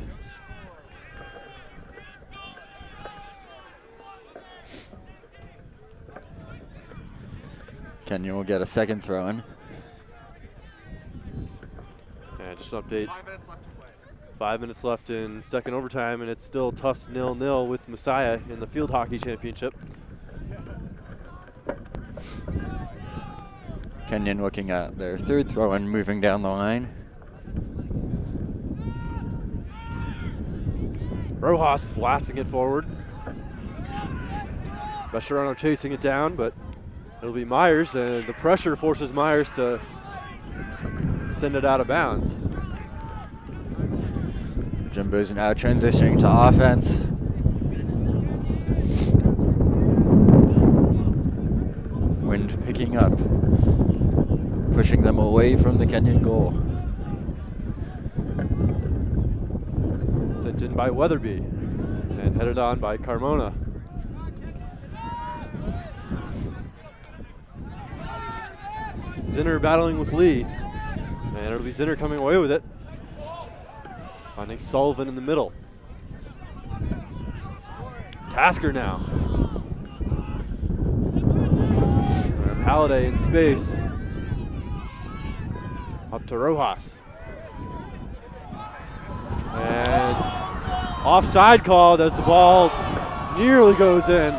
Speaker 3: Kenyon will get a second throw in.
Speaker 2: And just an update.
Speaker 5: 5 minutes left to play.
Speaker 2: 5 minutes left in second overtime, and it's still Tufts 0-0 with Messiah in the Field Hockey Championship.
Speaker 3: Kenyon looking at their third throw and moving down the line.
Speaker 2: Rojas blasting it forward. Bescherano chasing it down, but it'll be Myers, and the pressure forces Myers to send it out of bounds.
Speaker 3: Jumbos now transitioning to offense. Wind picking up, pushing them away from the Kenyon goal.
Speaker 2: Sent in by Weatherby and headed on by Carmona. Zinner battling with Lee, and it'll be Zinner coming away with it. Finding Sullivan in the middle. Tasker now. Halliday in space. Up to Rojas. And offside called as the ball nearly goes in.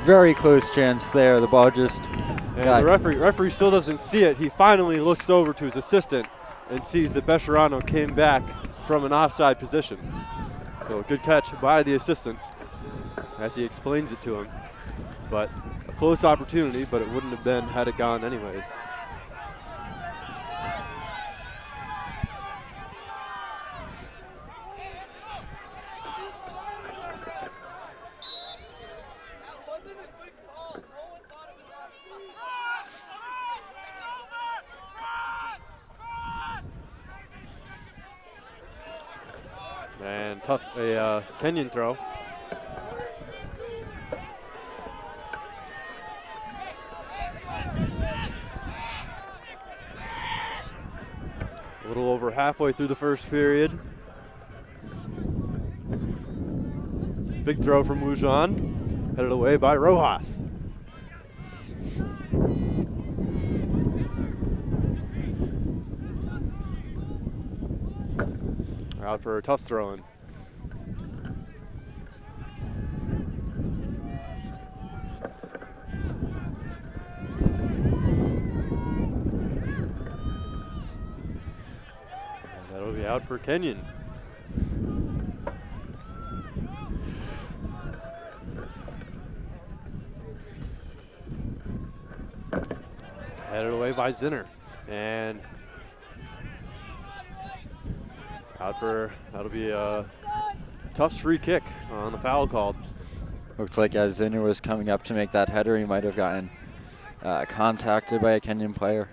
Speaker 3: Very close chance there. The ball just
Speaker 2: And
Speaker 3: got
Speaker 2: the referee still doesn't see it. He finally looks over to his assistant and sees that Bescherano came back from an offside position. So a good catch by the assistant as he explains it to him. But a close opportunity, but it wouldn't have been had it gone anyways. And Tufts, a Kenyon throw. A little over halfway through the first period. Big throw from Wujan, headed away by Rojas. Out for a Tufts throw-in. That'll be out for Kenyon. Headed away by Zinner. And out for, that'll be a Tufts free kick on the foul called.
Speaker 3: Looks like as Zinner was coming up to make that header, he might have gotten contacted by a Kenyon player.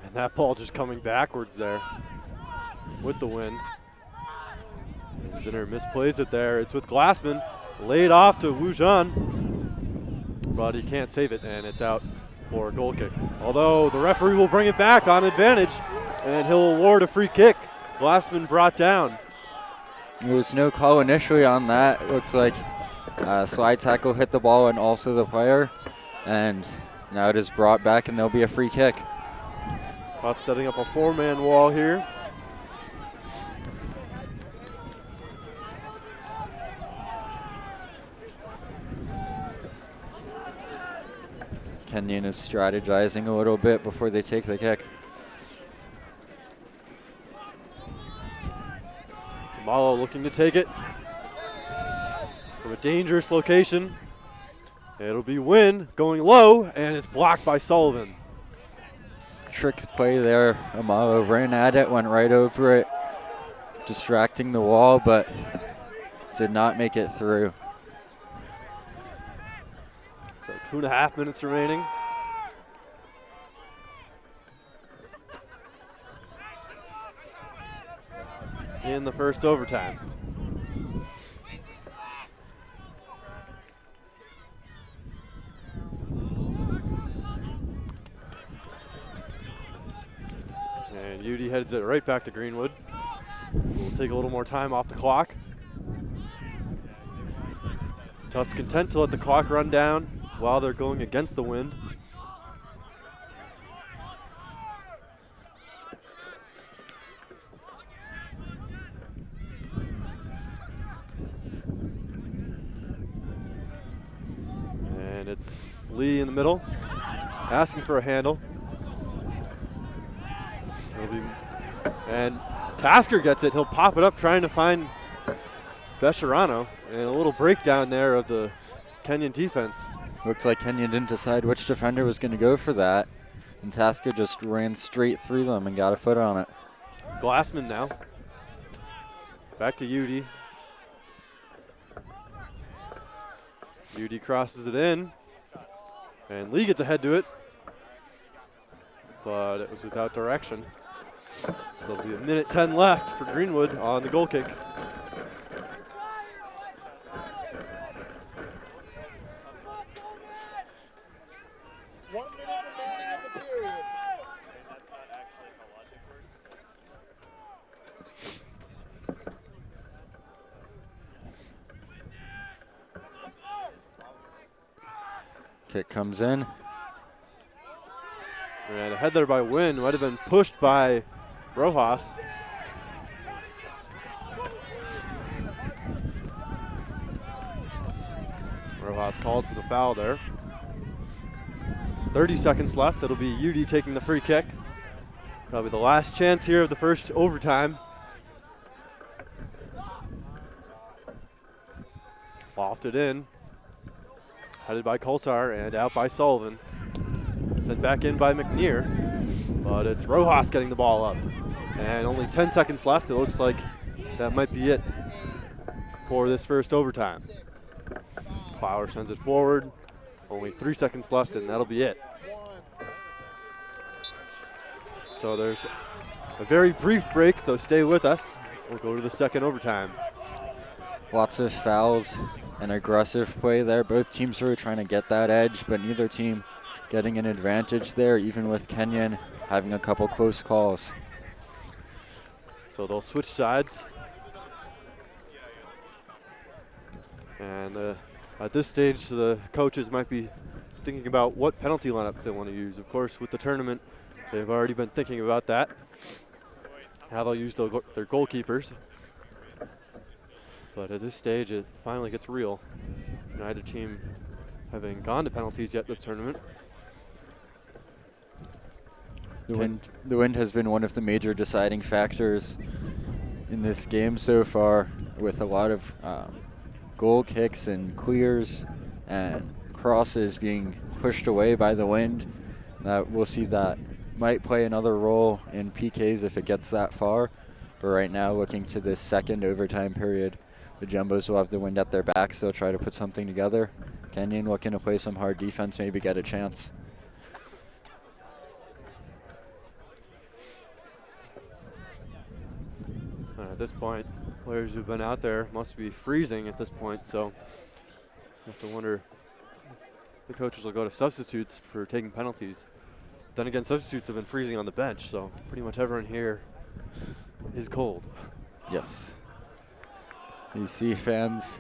Speaker 2: And that ball just coming backwards there with the wind. And Zinner misplays it there. It's with Glassman, laid off to Wujan, but he can't save it, and it's out for a goal kick. Although the referee will bring it back on advantage, and he'll award a free kick. Glassman brought down.
Speaker 3: There was no call initially on that. It looks like slide tackle hit the ball and also the player, and now it is brought back, and there'll be a free kick.
Speaker 2: Tufts setting up a four-man wall here.
Speaker 3: Kenyon is strategizing a little bit before they take the kick.
Speaker 2: Malo looking to take it from a dangerous location. It'll be Wynn going low, and it's blocked by Sullivan.
Speaker 3: Trick play there. Amalo ran at it, went right over it, distracting the wall, but did not make it through.
Speaker 2: So 2.5 minutes remaining. In the first overtime. And UD heads it right back to Greenwood. We'll take a little more time off the clock. Tufts content to let the clock run down while they're going against the wind. And it's Lee in the middle, asking for a handle. And Tasker gets it. He'll pop it up, trying to find Bescherano. And a little breakdown there of the Kenyon defense.
Speaker 3: Looks like Kenyon didn't decide which defender was going to go for that, and Tasker just ran straight through them and got a foot on it.
Speaker 2: Glassman now. Back to UD. UD crosses it in, and Lee gets ahead to it, but it was without direction. So it'll be 1:10 left for Greenwood on the goal kick.
Speaker 3: Kick comes in.
Speaker 2: And And ahead there by Wynn, might have been pushed by Rojas. Rojas called for the foul there. 30 seconds left. It'll be UD taking the free kick. Probably the last chance here of the first overtime. Lofted in. Headed by Kolsar and out by Sullivan. Sent back in by McNear. But it's Rojas getting the ball up. And only 10 seconds left. It looks like that might be it for this first overtime. Clower sends it forward. Only 3 seconds left, and that'll be it. So there's a very brief break, so stay with us. We'll go to the second overtime.
Speaker 3: Lots of fouls and aggressive play there. Both teams were trying to get that edge, but neither team getting an advantage there, even with Kenyon having a couple close calls.
Speaker 2: So they'll switch sides. And at this stage, the coaches might be thinking about what penalty lineups they want to use. Of course, with the tournament, they've already been thinking about that, how they'll use their goalkeepers. But at this stage, it finally gets real. Neither team having gone to penalties yet this tournament.
Speaker 3: The wind has been one of the major deciding factors in this game so far, with a lot of goal kicks and clears and crosses being pushed away by the wind. We'll see that might play another role in PKs if it gets that far. But right now, looking to this second overtime period, the Jumbos will have the wind at their backs. They'll try to put something together. Kenyon looking to play some hard defense, maybe get a chance.
Speaker 2: At this point, players who've been out there must be freezing at this point, so you have to wonder if the coaches will go to substitutes for taking penalties. Then again, substitutes have been freezing on the bench, so pretty much everyone here is cold.
Speaker 3: Yes. You see fans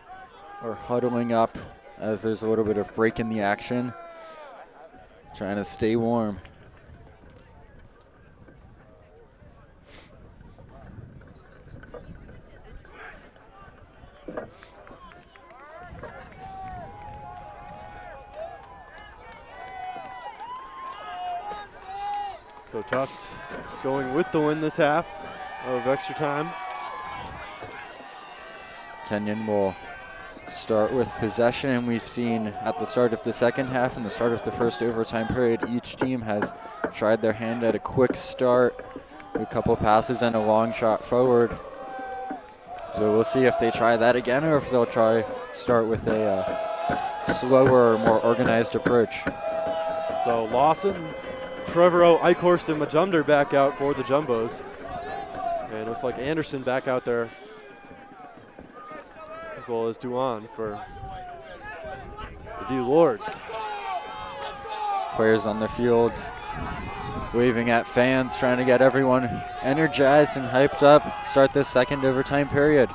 Speaker 3: are huddling up as there's a little bit of break in the action, trying to stay warm.
Speaker 2: So Tufts going with the win this half of extra time.
Speaker 3: Kenyon will start with possession, and we've seen at the start of the second half and the start of the first overtime period, each team has tried their hand at a quick start, a couple passes and a long shot forward. So we'll see if they try that again or if they'll start with a slower, more organized approach.
Speaker 2: So Lawson, Trevorrow, Eichhorst, and Majumder back out for the Jumbos. And it looks like Anderson back out there, as well as Duan for the D Lords.
Speaker 3: Players on the field waving at fans, trying to get everyone energized and hyped up. Start this second overtime period.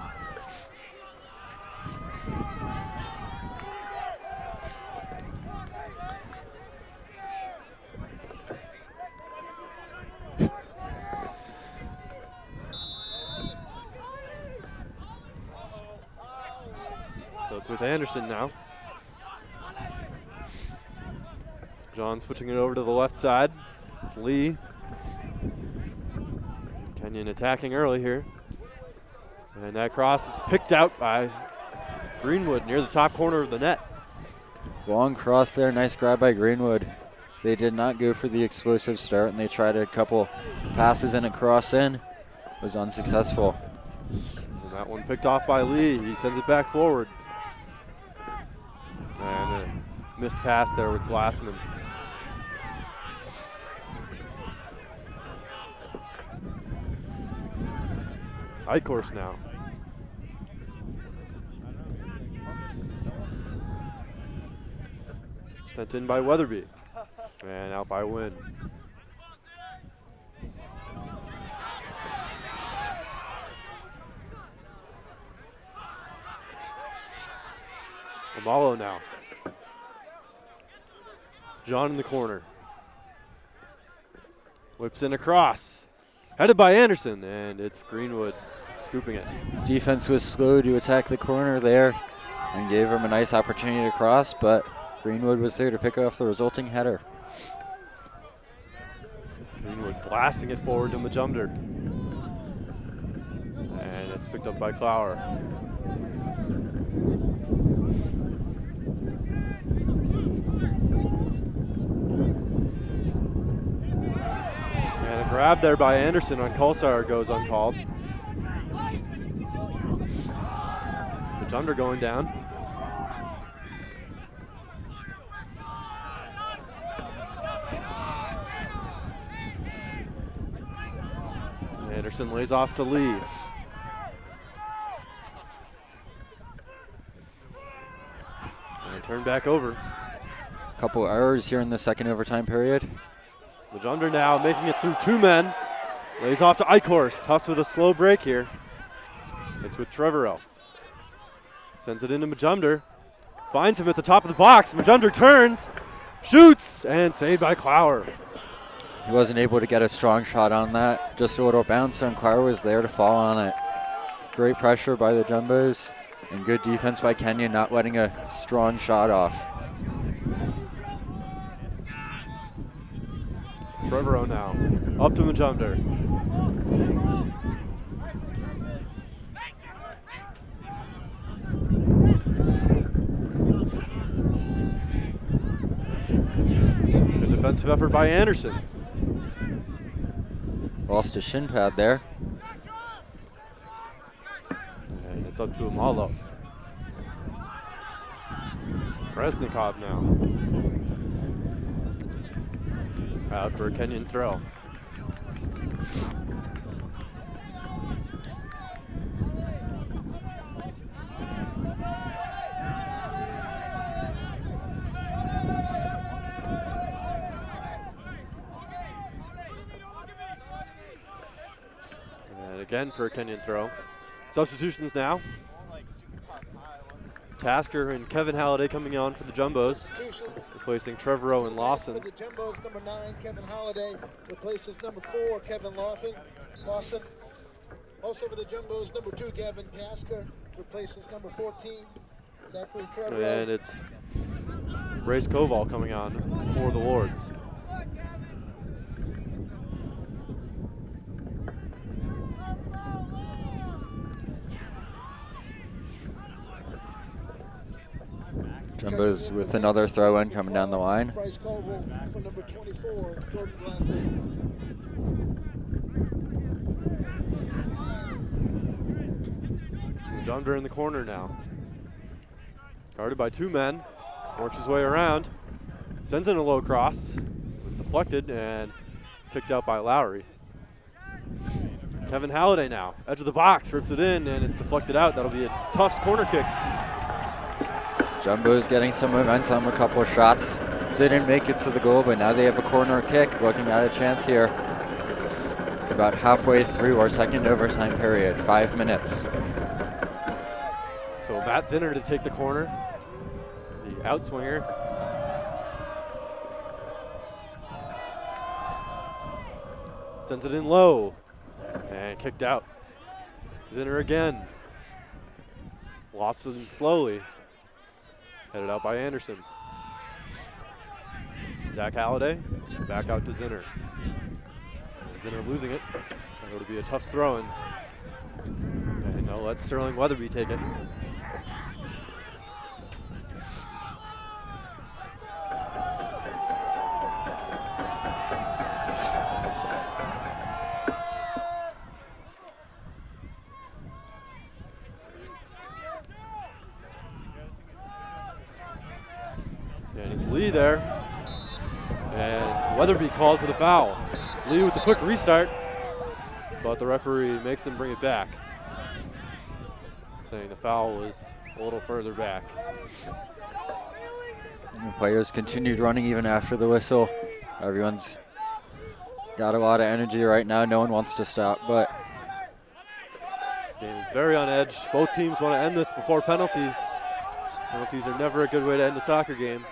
Speaker 2: So it's with Anderson now. John switching it over to the left side. It's Lee. Kenyon attacking early here. And that cross is picked out by Greenwood near the top corner of the net.
Speaker 3: Long cross there, nice grab by Greenwood. They did not go for the explosive start, and they tried a couple passes and a cross in. Was unsuccessful.
Speaker 2: And that one picked off by Lee. He sends it back forward. And a missed pass there with Glassman. Eichhorst now. Sent in by Weatherby. And out by Wynn. Amalo now. John in the corner. Whips in across. Headed by Anderson, and it's Greenwood scooping it.
Speaker 3: Defense was slow to attack the corner there and gave him a nice opportunity to cross, but Greenwood was there to pick off the resulting header.
Speaker 2: Greenwood blasting it forward to Majumder. And it's picked up by Clower. And a grab there by Anderson on Kolsar goes uncalled. Majumder going down. Anderson lays off to Lee. And turn back over.
Speaker 3: Couple errors here in the second overtime period.
Speaker 2: Majumder now making it through 2 men. Lays off to Eichhorst. Tufts with a slow break here. It's with Trevorrow. Sends it into Majumder. Finds him at the top of the box. Majumder turns, shoots, and saved by Clower.
Speaker 3: He wasn't able to get a strong shot on that. Just a little bounce, and Clower was there to fall on it. Great pressure by the Jumbos, and good defense by Kenyon, not letting a strong shot off.
Speaker 2: Trevorrow now, up to Majumder. Good defensive effort by Anderson.
Speaker 3: Lost his shin pad there.
Speaker 2: And it's up to Amalo. Resnikov now. Out for a Kenyon throw. And again for a Kenyon throw. Substitutions now. Tasker and Kevin Halliday coming on for the Jumbos, replacing Trevorrow and Lawson.
Speaker 1: For the Jumbos, number 9, Kevin Halliday replaces number 4, Kevin Lawson. Also for the Jumbos, number 2, Gavin Tasker replaces number 14, Zachary Trevorrow.
Speaker 2: And it's Brace Koval coming on for the Lords.
Speaker 3: Jumbos with another throw-in coming down the line.
Speaker 1: Bryce Koval for number 24, Jordan Glassman.
Speaker 2: Majumder in the corner now. Guarded by 2 men. Works his way around. Sends in a low cross. Was deflected and kicked out by Lowry. Kevin Halliday now. Edge of the box. Rips it in and it's deflected out. That'll be a Tufts corner kick.
Speaker 3: Jumbo's getting some momentum, a couple of shots. They didn't make it to the goal, but now they have a corner kick. Looking at a chance here. About halfway through our second overtime period, 5 minutes.
Speaker 2: So Matt Zinner to take the corner. The outswinger. Sends it in low and kicked out. Zinner again. Watson slowly. Headed out by Anderson. Zach Halliday back out to Zinner. And Zinner losing it. It'll be a tough throw-in. And now let Sterling Weatherby take it. And it's Lee there. And Weatherby called for the foul. Lee with the quick restart, but the referee makes him bring it back, saying the foul was a little further back.
Speaker 3: The players continued running even after the whistle. Everyone's got a lot of energy right now. No one wants to stop, but
Speaker 2: Game is very on edge. Both teams want to end this before penalties. Penalties are never a good way to end a soccer game.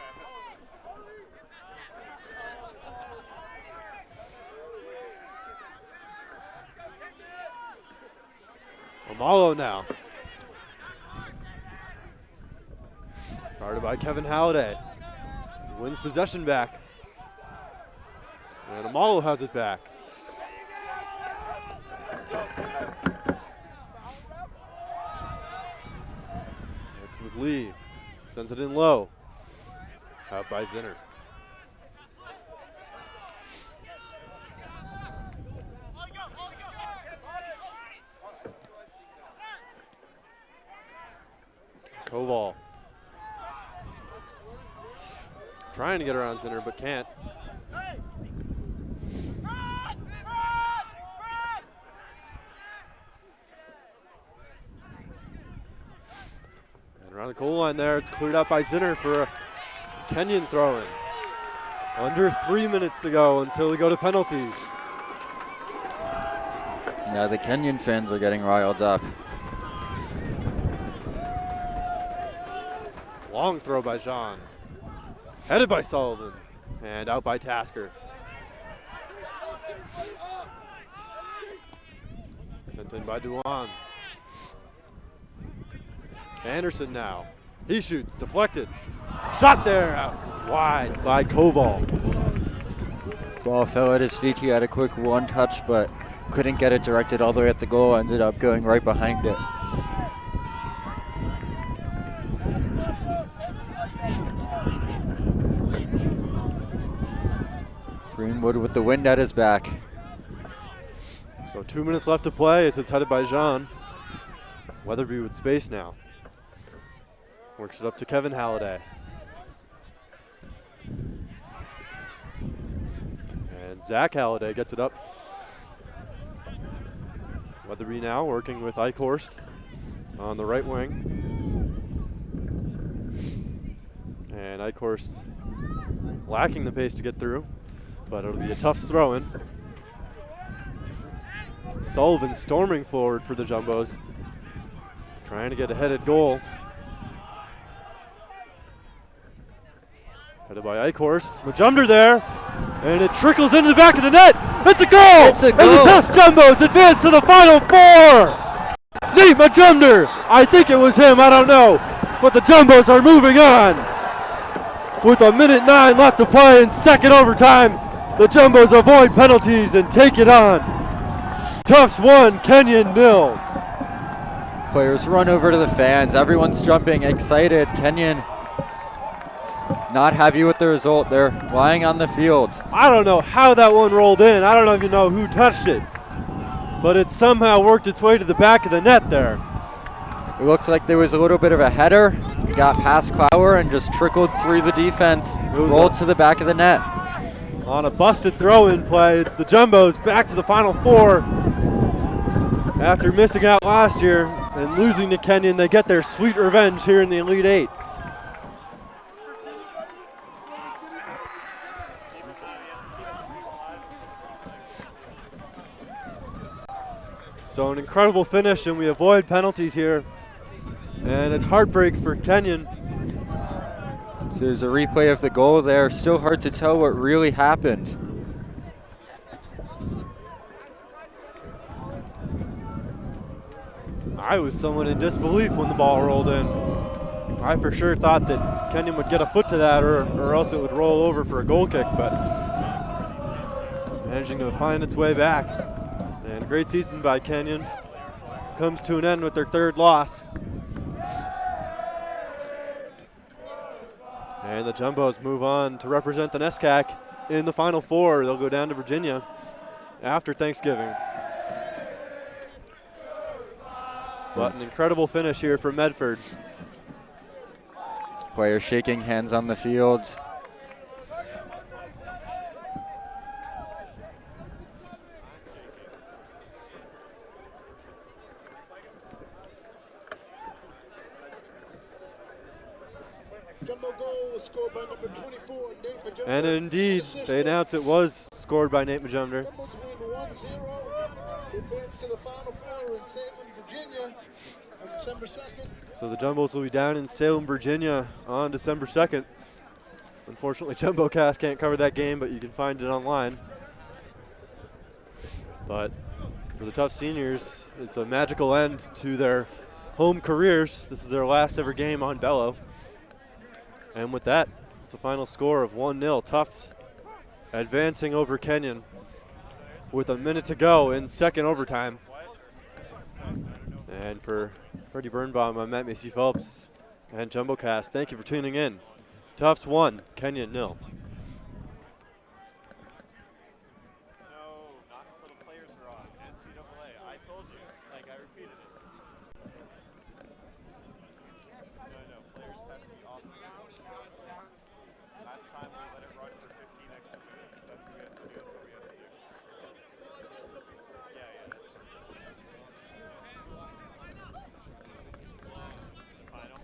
Speaker 2: Amalo now. Guarded by Kevin Halliday. He wins possession back. And Amalo has it back. It's with Lee. Sends it in low. Out by Zinner. Koval. Trying to get around Zinner, but can't. And around the goal line there, it's cleared out by Zinner for a Kenyon throw-in. Under 3 minutes to go until we go to penalties.
Speaker 3: Now the Kenyon fans are getting riled up.
Speaker 2: Long throw by Jean. Headed by Sullivan. And out by Tasker. Sent in by Duan. Anderson now. He shoots, deflected. Shot there, out. It's wide by Koval.
Speaker 3: Ball fell at his feet. He had a quick one touch, but couldn't get it directed all the way at the goal. Ended up going right behind it. Greenwood with the wind at his back.
Speaker 2: So 2 minutes left to play as it's headed by Jean. Weatherby with space now. Works it up to Kevin Halliday. And Zach Halliday gets it up. Weatherby now working with Eichhorst on the right wing. And Eichhorst lacking the pace to get through, but it'll be a Tufts throw-in. Sullivan storming forward for the Jumbos, trying to get a headed goal. Headed by Eichhorst. Majumder there, and it trickles into the back of the net. It's a goal!
Speaker 3: It's a goal!
Speaker 2: And the Tufts Jumbos advance to the Final Four! Nate Majumder! I think it was him, I don't know. But the Jumbos are moving on. With 1:09 left to play in second overtime, the Jumbos avoid penalties and take it on. Tufts 1, Kenyon 0.
Speaker 3: Players run over to the fans. Everyone's jumping, excited. Kenyon not happy with the result. They're lying on the field.
Speaker 2: I don't know how that one rolled in. I don't even know who touched it. But it somehow worked its way to the back of the net there.
Speaker 3: It looks like there was a little bit of a header. It got past Clower and just trickled through the defense, rolled to the back of the net.
Speaker 2: On a busted throw-in play, it's the Jumbos back to the Final Four. After missing out last year and losing to Kenyon, they get their sweet revenge here in the Elite Eight. So an incredible finish, and we avoid penalties here. And it's heartbreak for Kenyon.
Speaker 3: So there's a replay of the goal there. Still hard to tell what really happened.
Speaker 2: I was somewhat in disbelief when the ball rolled in. I for sure thought that Kenyon would get a foot to that or else it would roll over for a goal kick, but managing to find its way back. And a great season by Kenyon. Comes to an end with their third loss. And the Jumbos move on to represent the NESCAC in the Final Four. They'll go down to Virginia after Thanksgiving. But an incredible finish here from Medford.
Speaker 3: Players shaking hands on the field.
Speaker 2: And indeed, they announced it was scored by Nate Majumder. So the Jumbos will be down in Salem, Virginia on December 2nd. Unfortunately, JumboCast can't cover that game, but you can find it online. But For the Tufts seniors, it's a magical end to their home careers. This is their last ever game on Bello. And with that, it's a final score of 1-0. Tufts advancing over Kenyon with a minute to go in second overtime. And for Freddie Birnbaum, I'm Matt Macy Phelps and JumboCast. Thank you for tuning in. Tufts 1, Kenyon 0.
Speaker 6: No, not until the players are on. NCAA. I told you. Like, I repeated it. No, players have to be off the field. Last time we let it run for 15 extra minutes. If that's what we have to do, that's what we have to do. Yeah, that's final.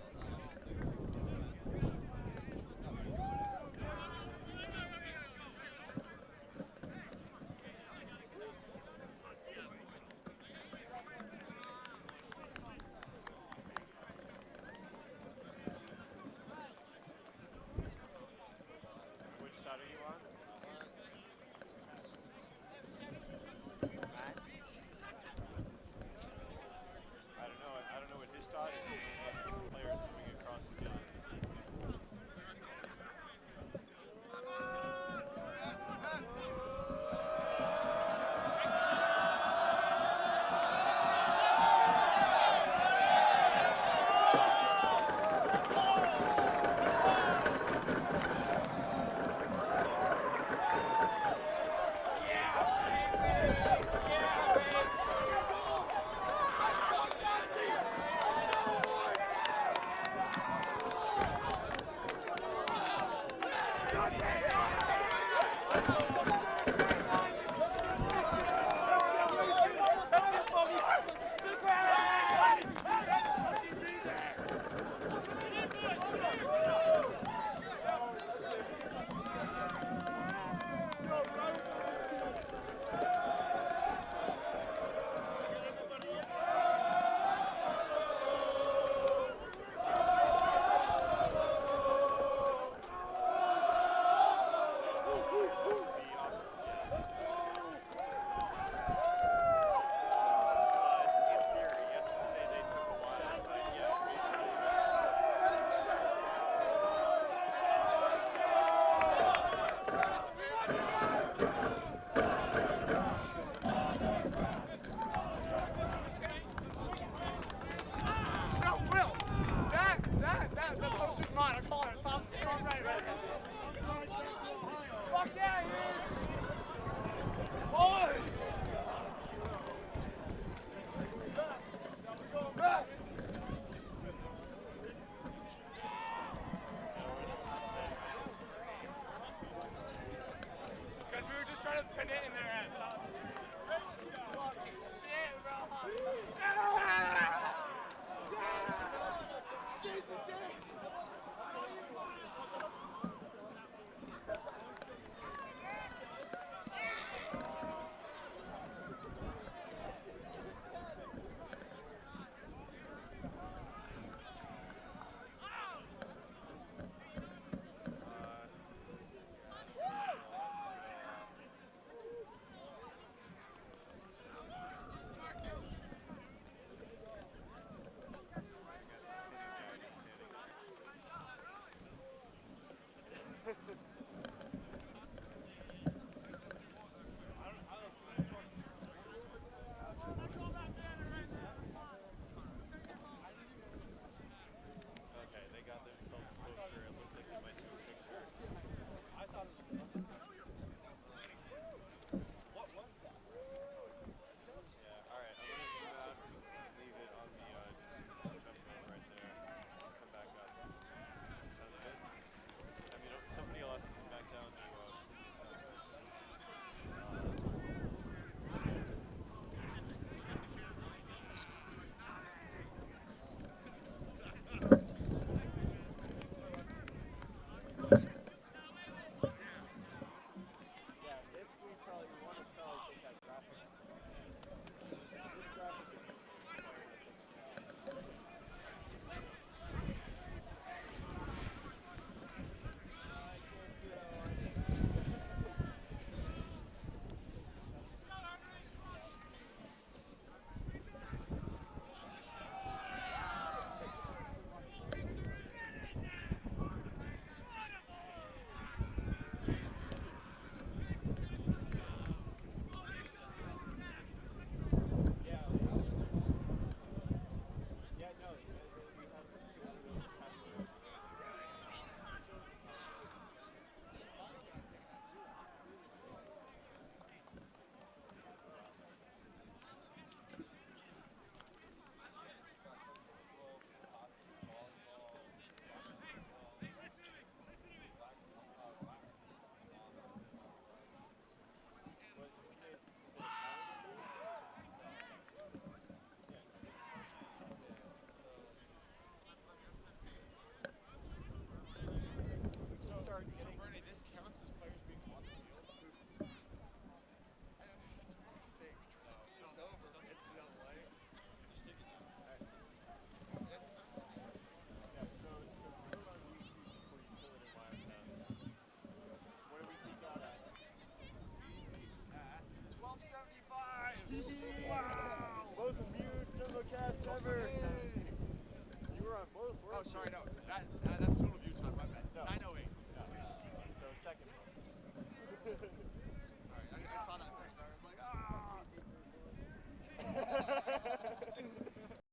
Speaker 6: Which side never. You were on both.
Speaker 5: Oh, sorry, no. That's total view time. My bad.
Speaker 6: No.
Speaker 5: 908.
Speaker 6: So second most.
Speaker 5: Sorry, I saw that first. I was like, ah.